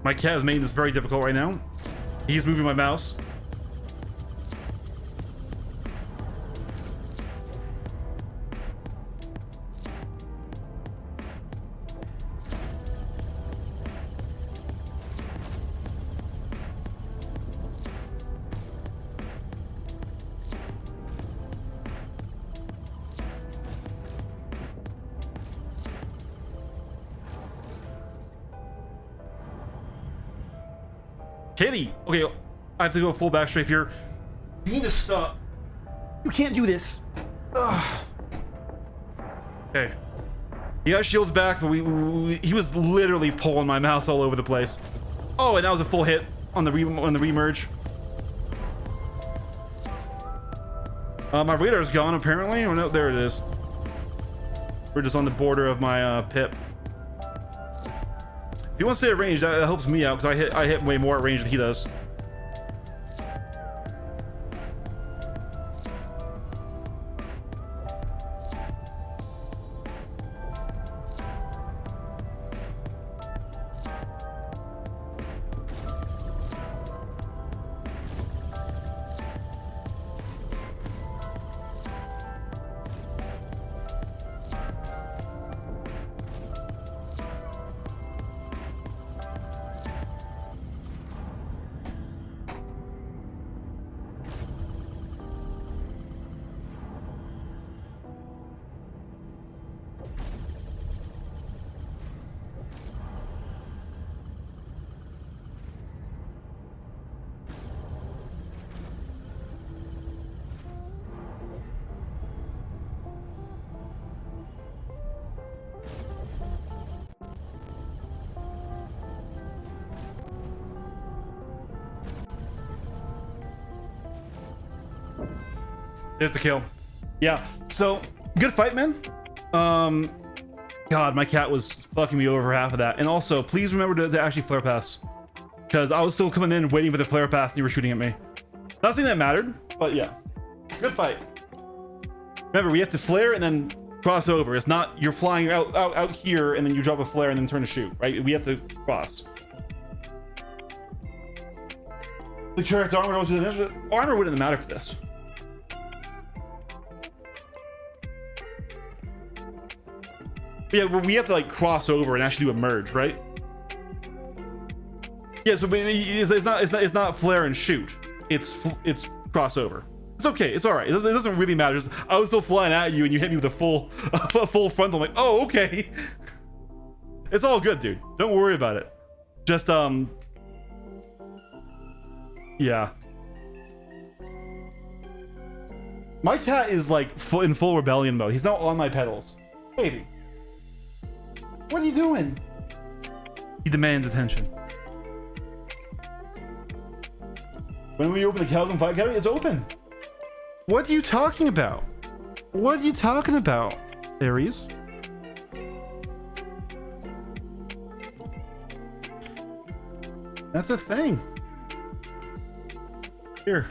Speaker 1: My cat is making this very difficult right now. He's moving my mouse. Kitty! Okay, I have to go full back strafe here. You need to stop. You can't do this. Ugh. Okay. He got shields back, but he was literally pulling my mouse all over the place. Oh, and that was a full hit on the remerge. My radar's gone apparently. Oh no, there it is. We're just on the border of my pip. If you want to stay at range, that helps me out because I hit way more at range than he does. There's the kill. Yeah, so good fight, man. God, my cat was fucking me over for half of that. And also, please remember to actually flare pass, because I was still coming in waiting for the flare pass and you were shooting at me. Not saying that mattered, but yeah, good fight. Remember, we have to flare and then cross over. It's not you're flying out here and then you drop a flare and then turn to shoot, right? We have to cross. The correct armor to the armor wouldn't matter for this. Yeah, we have to like cross over and actually do a merge, right? Yeah, so it's not flare and shoot. It's crossover. It's okay. It's all right. It doesn't really matter. Just, I was still flying at you and you hit me with a full frontal. I'm like, oh, okay. It's all good, dude. Don't worry about it. Just yeah. My cat is like in full rebellion mode. He's not on my pedals, baby. What are you doing? He demands attention. When we open the Cows and Fight Academy, it's open. What are you talking about? What are you talking about, Aries? That's a thing. Here.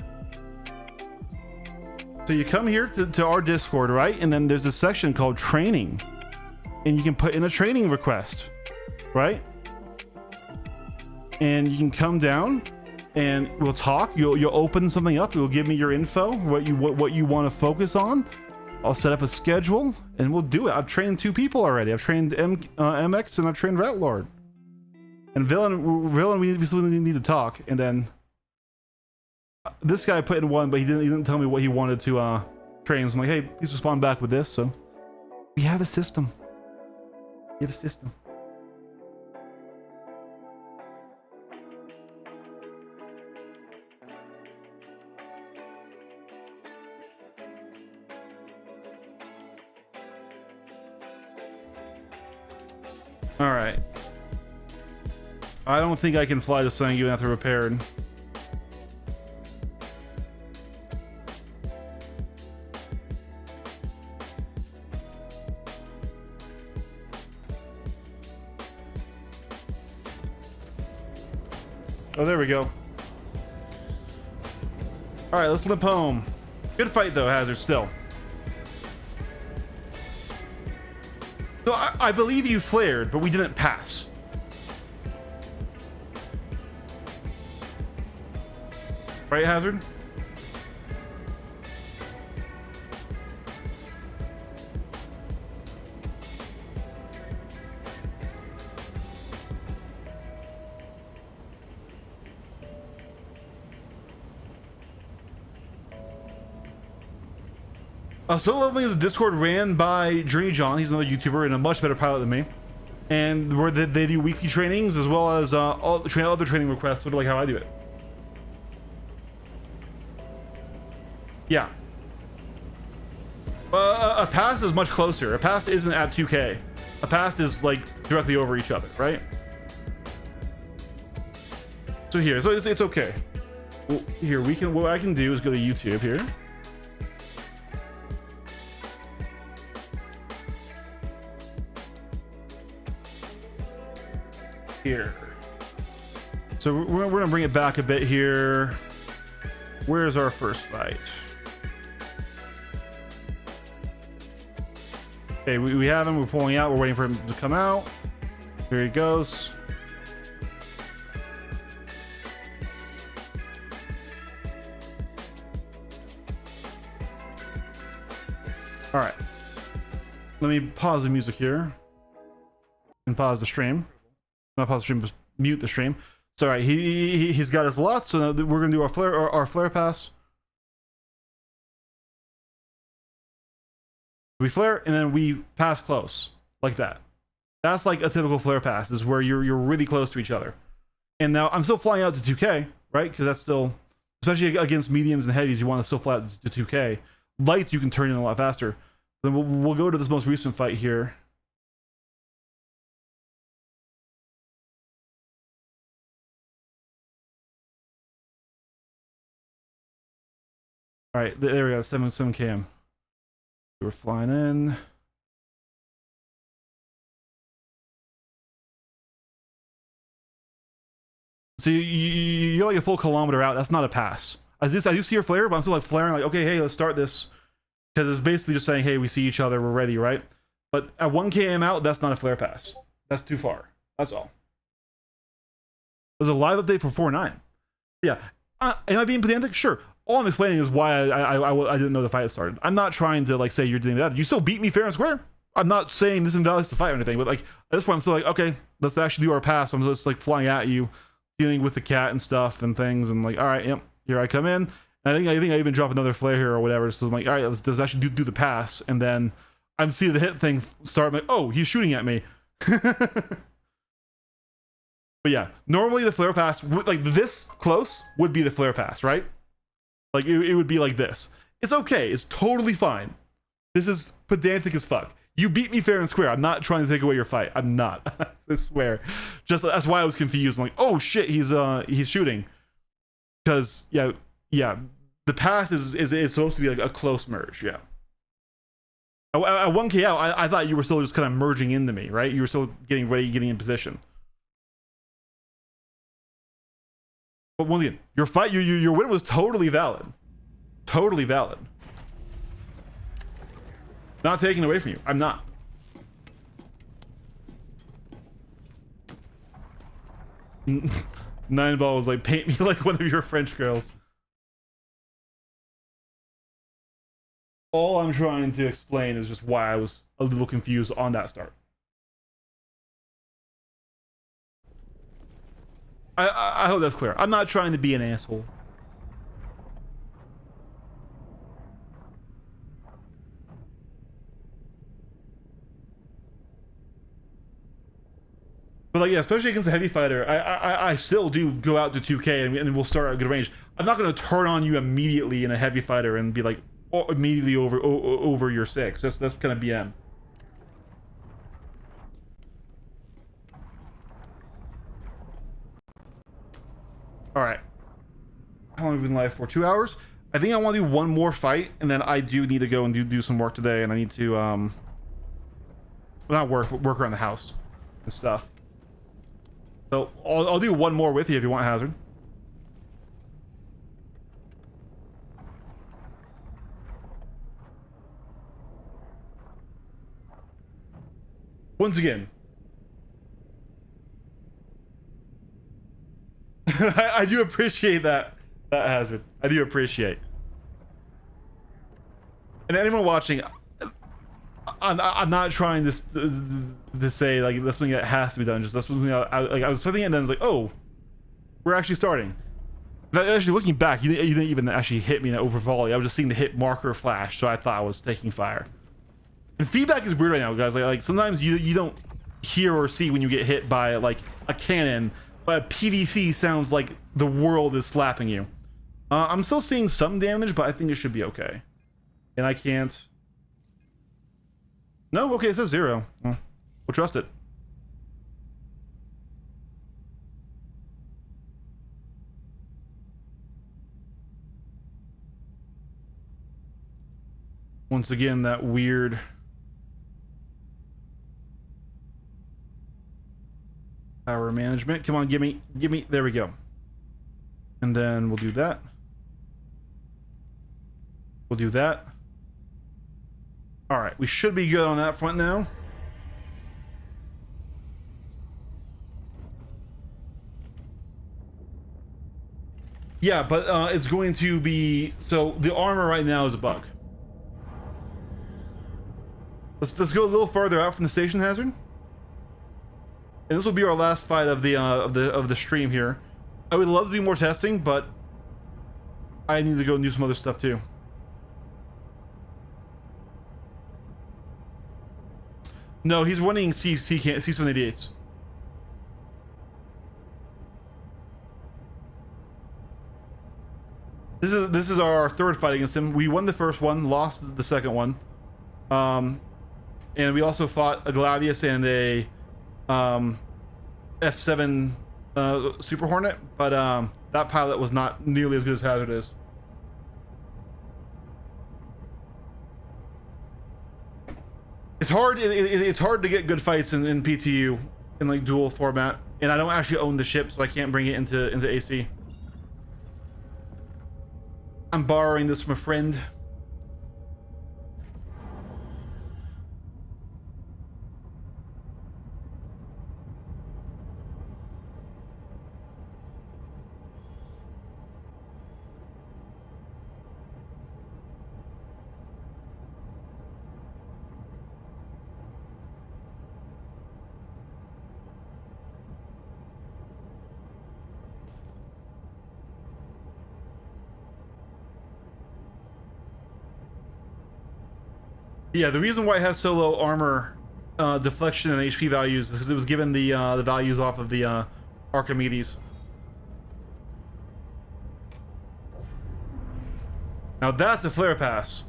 Speaker 1: So you come here to our Discord, right? And then there's a section called training. And you can put in a training request, right? And you can come down and we'll talk. You'll open something up. You'll give me your info, what you want to focus on. I'll set up a schedule and we'll do it. I've trained 2 people already. I've trained MX and I've trained Ratlord. And Villain, we still need to talk. And then this guy put in 1, but he didn't tell me what he wanted to train. So I'm like, hey, please respond back with this. So we have a system. We have a system. All right. I don't think I can fly to something even after repaired. Oh, there we go. All right, let's limp home. Good fight though, Hazard, still. So I believe you flared, but we didn't pass. Right, Hazard? Solo Leveling is a Discord ran by Journey John. He's another YouTuber and a much better pilot than me. And where they do weekly trainings as well as all the other training requests, sort of like how I do it. Yeah. A pass is much closer. A pass isn't at 2K. A pass is like directly over each other, right? So here, so it's okay. Well, here we can. What I can do is go to YouTube here. Here. So we're gonna bring it back a bit here. Where's our first fight? Okay, we have him. We're pulling out. We're waiting for him to come out. Here he goes. All right. Let me pause the music here and pause the stream. Not pause the stream, but mute the stream. So, all right, he's got his lot. So now we're gonna do our flare pass. We flare and then we pass close like that. That's like a typical flare pass, is where you're really close to each other. And now I'm still flying out to 2K, right? Because that's still, especially against mediums and heavies, you want to still fly out to 2K. Lights you can turn in a lot faster. Then we'll go to this most recent fight here. All right, there we go, 7 km. We're flying in. So you're like a full kilometer out. That's not a pass. I do see your flare, but I'm still like flaring like, okay, hey, let's start this. Because it's basically just saying, hey, we see each other, we're ready, right? But at 1 km out, that's not a flare pass. That's too far. That's all. There's a live update for 4.9. Yeah. Am I being pedantic? Sure. All I'm explaining is why I didn't know the fight had started. I'm not trying to like say you're doing that. You still beat me fair and square. I'm not saying this invalidates the fight or anything, but like at this point I'm still like, okay, let's actually do our pass. So I'm just like flying at you, dealing with the cat and stuff and things, and like, all right, yep, here I come in. And I think I even drop another flare here or whatever. So I'm like, all right, let's actually do the pass, and then I'm seeing the hit thing start. I'm like, oh, he's shooting at me. But yeah, normally the flare pass, like this close, would be the flare pass, right? Like it would be like this. It's okay. It's totally fine. This is pedantic as fuck. You beat me fair and square. I'm not trying to take away your fight. I'm not. I swear. Just that's why I was confused. I'm like, oh shit, he's shooting. Because yeah, the pass is supposed to be like a close merge. Yeah. At 1K out, I thought you were still just kind of merging into me, right? You were still getting ready, getting in position. But once again, your fight, your win was totally valid. Totally valid. Not taking away from you. I'm not. Nine Ball was like, paint me like one of your French girls. All I'm trying to explain is just why I was a little confused on that start. I hope that's clear. I'm not trying to be an asshole. But like, yeah, especially against a heavy fighter, I still do go out to 2K and we'll start at good range. I'm not going to turn on you immediately in a heavy fighter and be like, oh, immediately over your 6. That's kind of BM. All right. How long have we been live for? 2 hours? I think I want to do one more fight, and then I do need to go and do some work today, and I need to, well, not work, but work around the house and stuff. So I'll do one more with you if you want, Hazard. Once again, I do appreciate that Hazard. I do appreciate. And anyone watching, I'm not trying to say like that's something that has to be done. Just that's something I was putting it, and then it's like, oh, we're actually starting. Actually, looking back, you didn't even actually hit me in an open volley. I was just seeing the hit marker flash, so I thought I was taking fire. And feedback is weird right now, guys. Like sometimes you don't hear or see when you get hit by like a cannon, but a PVC sounds like the world is slapping you. I'm still seeing some damage, but I think it should be okay. And I can't. No, okay, it says 0. Well, we'll trust it. Once again, that weird power management. Come on, give me, there we go. And then we'll do that. We'll do that. All right, we should be good on that front now. Yeah, but it's going to be, so the armor right now is a bug. Let's go a little farther out from the station, Hazard. And this will be our last fight of the stream here. I would love to do more testing, but I need to go and do some other stuff too. No, he's running C-788s. This is our third fight against him. We won the first one, lost the second one. And we also fought a Gladius and a F7 Super Hornet, but that pilot was not nearly as good as Hazard is. It's hard. It's hard to get good fights in PTU in like dual format, and I don't actually own the ship, so I can't bring it into AC. I'm borrowing this from a friend. Yeah, the reason why it has so low armor deflection and HP values is because it was given the values off of the Archimedes. Now that's a flare pass.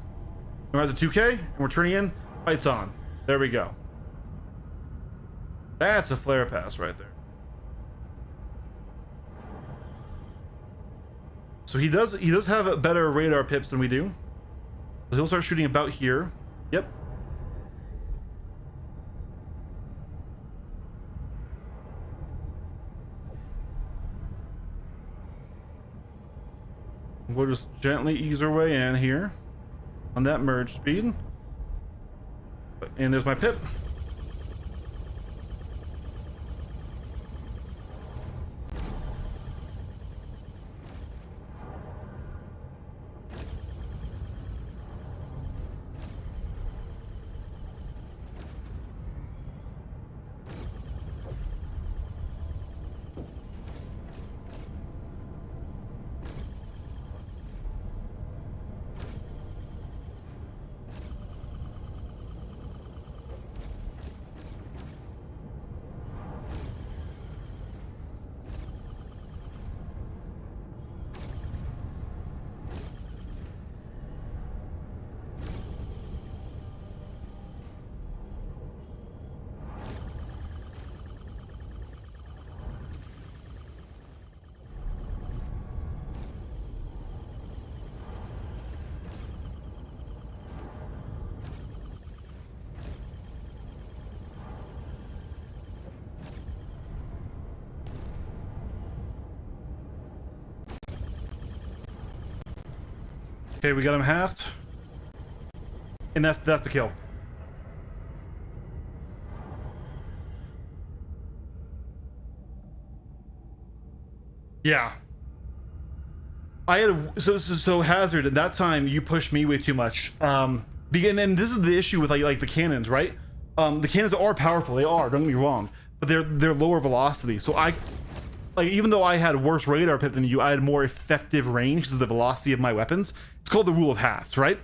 Speaker 1: We're at the 2K and we're turning in. Lights on. There we go. That's a flare pass right there. So he does have better radar pips than we do. So he'll start shooting about here. Yep. We'll just gently ease our way in here on that merge speed. And there's my pip. Okay, we got him halved. And that's the kill. Yeah. I had so Hazard, at that time you pushed me way too much. And this is the issue with like the cannons, right? The cannons are powerful, they are, don't get me wrong, but they're lower velocity. So even though I had worse radar pit than you, I had more effective range because of the velocity of my weapons. It's called the rule of halves, right?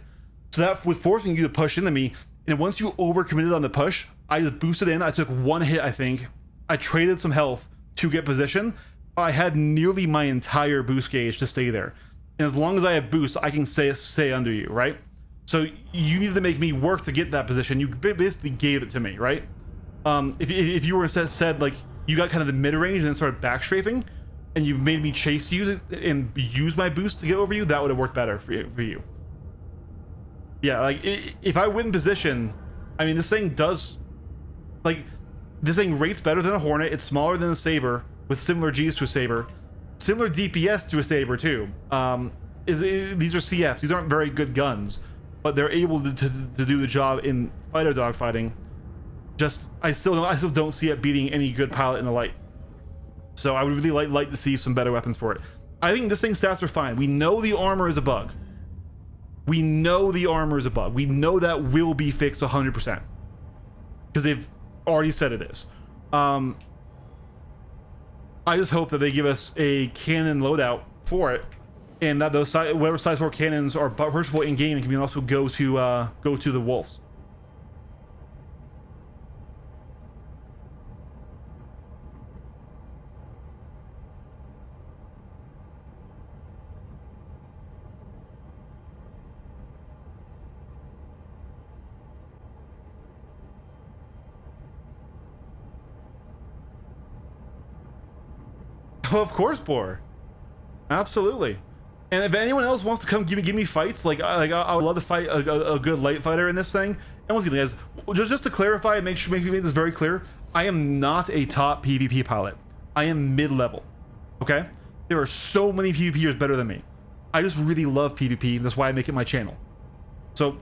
Speaker 1: So that was forcing you to push into me, and once you overcommitted on the push, I just boosted in. I took one hit, I think. I traded some health to get position. I had nearly my entire boost gauge to stay there, and as long as I have boost, I can stay under you, right? So you needed to make me work to get that position. You basically gave it to me, right? If you were said like you got kind of the mid range and then started back strafing, and you made me chase you and use my boost to get over you, that would have worked better for you. Yeah, like if I win position, I mean this thing rates better than a Hornet. It's smaller than a Saber with similar Gs to a Saber, similar DPS to a Saber too. These are CFs. These aren't very good guns, but they're able to do the job in fighter dogfighting. I still don't see it beating any good pilot in the light. So I would really like to see some better weapons for it. I think this thing's stats are fine. We know the armor is a bug. We know the armor is a bug. We know that will be fixed 100% because they've already said it is. I just hope that they give us a cannon loadout for it, and that those whatever size 4 cannons are purchasable in game and can also go to the wolves. Of course, Boar. Absolutely. And if anyone else wants to come give me fights, I would love to fight a good light fighter in this thing. And once again, guys, just to clarify, make this very clear, I am not a top PvP pilot. I am mid-level. Okay? There are so many PvPers better than me. I just really love PvP. That's why I make it my channel. So,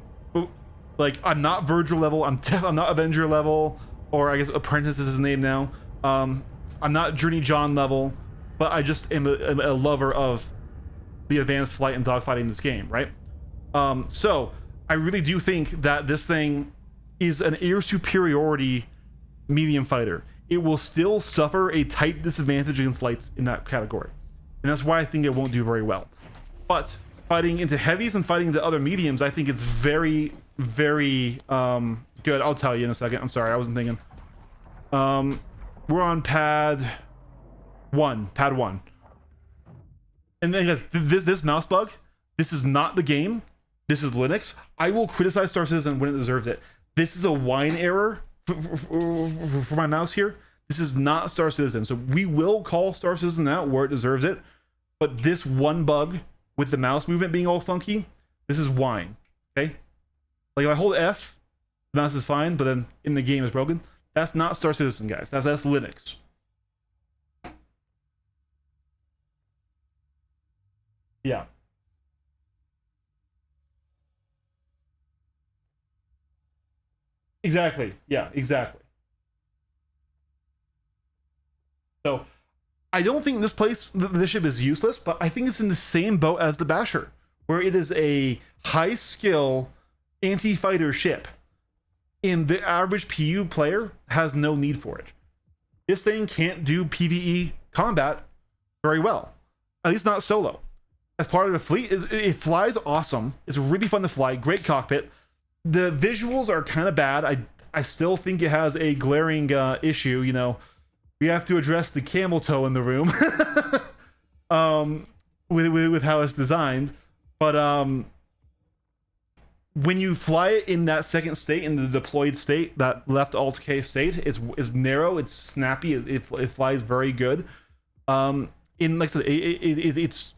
Speaker 1: like, I'm not Virgil level. I'm not Avenger level, or I guess Apprentice is his name now. I'm not Journey John level. But I just am a lover of the advanced flight and dogfighting in this game, right? So I really do think that this thing is an air superiority medium fighter. It will still suffer a tight disadvantage against lights in that category, and that's why I think it won't do very well. But fighting into heavies and fighting into other mediums, I think it's very, very good. I'll tell you in a second. I'm sorry, I wasn't thinking. We're on pad 1. And then guys, this mouse bug, this is not the game. This is Linux. I will criticize Star Citizen when it deserves it. This is a wine error for my mouse here. This is not Star Citizen. So we will call Star Citizen out where it deserves it. But this one bug with the mouse movement being all funky, this is wine. Okay? Like if I hold F, the mouse is fine, but then in the game is broken. That's not Star Citizen, guys. That's Linux. Yeah. Exactly. Yeah, exactly. So I don't think this ship is useless, but I think it's in the same boat as the Basher, where it is a high skill anti-fighter ship, and the average PU player has no need for it. This thing can't do PvE combat very well, at least not solo. As part of the fleet, it flies awesome. It's really fun to fly. Great cockpit. The visuals are kind of bad. I still think it has a glaring issue. You know, we have to address the camel toe in the room with how it's designed. But when you fly it in that second state, in the deployed state, that left alt K state, it's narrow, it's snappy, it flies very good. Like I said, it's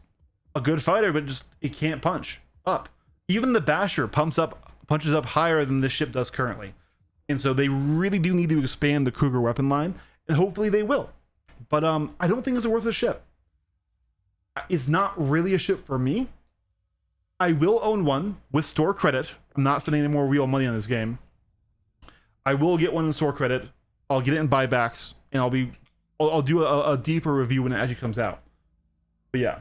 Speaker 1: a good fighter, but just it can't punch up. Even the Basher punches up higher than this ship does currently, and so they really do need to expand the KRUGER weapon line, and hopefully they will. But I don't think it's a worthless ship. It's not really a ship for me. I will own one with store credit. I'm not spending any more real money on this game. I will get one in store credit. I'll get it in buybacks, and I'll do a deeper review when it actually comes out. But yeah.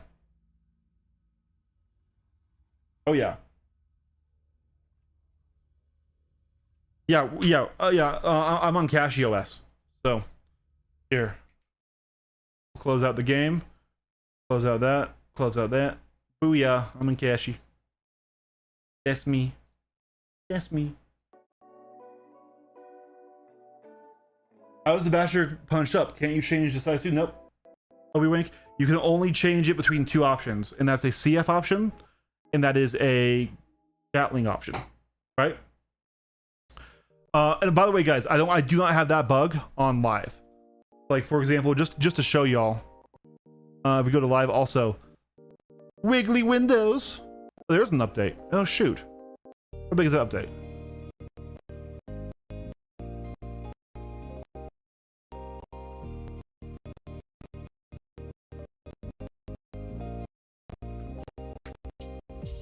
Speaker 1: Oh yeah. Yeah. I'm on CashOS. So here. Close out the game. Close out that. Close out that. Booyah! I'm in Cashy. That's me. That's me. How's the Basher punched up? Can't you change the size too? Nope. Obi-Wink. You can only change it between two options, and that's a CF option, and that is a Gatling option, right? And by the way, guys, I do not have that bug on live. Like, for example, just to show y'all, if we go to live, also wiggly windows. Oh, there's an update. Oh shoot! How big is that update?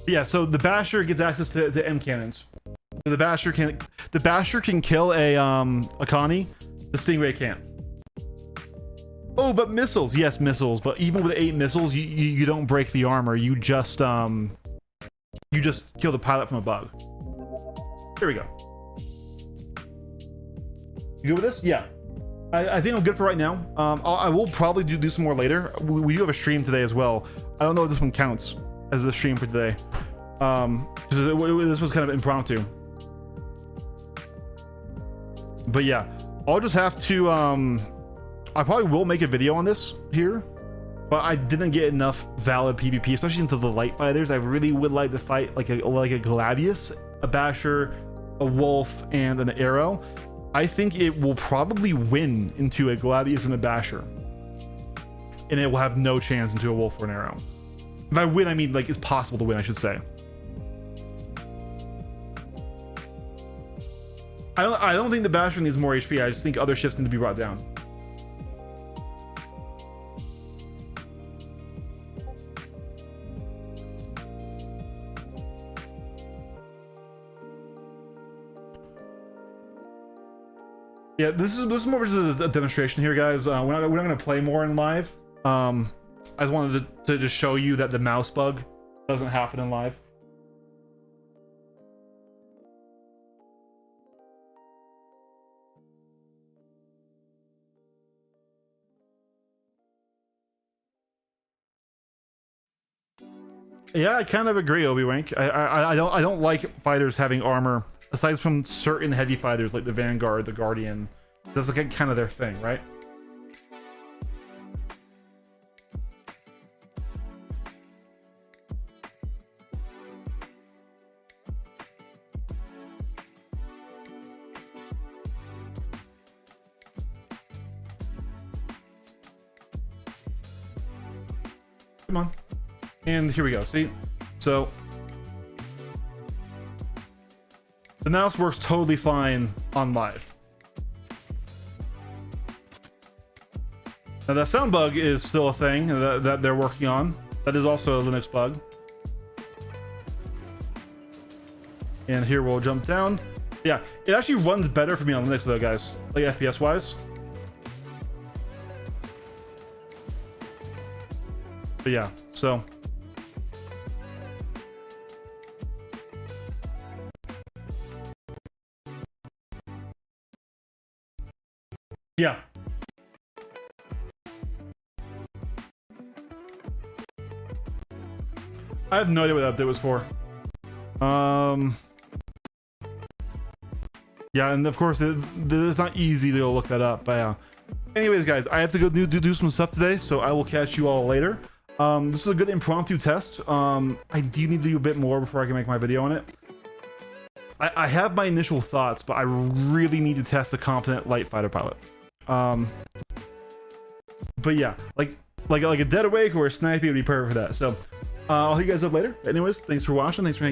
Speaker 1: Yeah, so the Basher gets access to M cannons. So the Basher can kill a Connie. The Stingray can't. Oh, but missiles. Yes, missiles. But even with 8 missiles, you don't break the armor. You just kill the pilot from a bug. Here we go. You good with this? Yeah. I think I'm good for right now. I will probably do some more later. We do have a stream today as well. I don't know if this one counts as the stream for today. This was kind of impromptu. But yeah, I'll just have to I probably will make a video on this here, but I didn't get enough valid PvP, especially into the light fighters. I really would like to fight like a Gladius, a Basher, a Wolf, and an Arrow. I think it will probably win into a Gladius and a Basher, and it will have no chance into a Wolf or an Arrow. If I win, I mean like it's possible to win, I should say. I don't think the Basher needs more HP. I just think other ships need to be brought down. Yeah, this is more just a demonstration here, guys. We're not going to play more in live. I just wanted to just show you that the mouse bug doesn't happen in live. Yeah, I kind of agree, Obi-Wank. I don't like fighters having armor, aside from certain heavy fighters like the Vanguard, the Guardian. That's like kind of their thing, right? Come on. And here we go. See? So the mouse works totally fine on live. Now that sound bug is still a thing that they're working on. That is also a Linux bug. And here we'll jump down. Yeah, it actually runs better for me on Linux though, guys. Like FPS wise. But yeah, so yeah. I have no idea what that update was for. Yeah, and of course it's not easy to look that up, but yeah. Anyways, guys, I have to go do some stuff today, so I will catch you all later. This is a good impromptu test. I do need to do a bit more before I can make my video on it. I have my initial thoughts, but I really need to test a competent light fighter pilot. But yeah, like a Dead Awake or a Snipey would be perfect for that. So I'll hit you guys up later. Anyways, thanks for watching. Thanks for hanging out.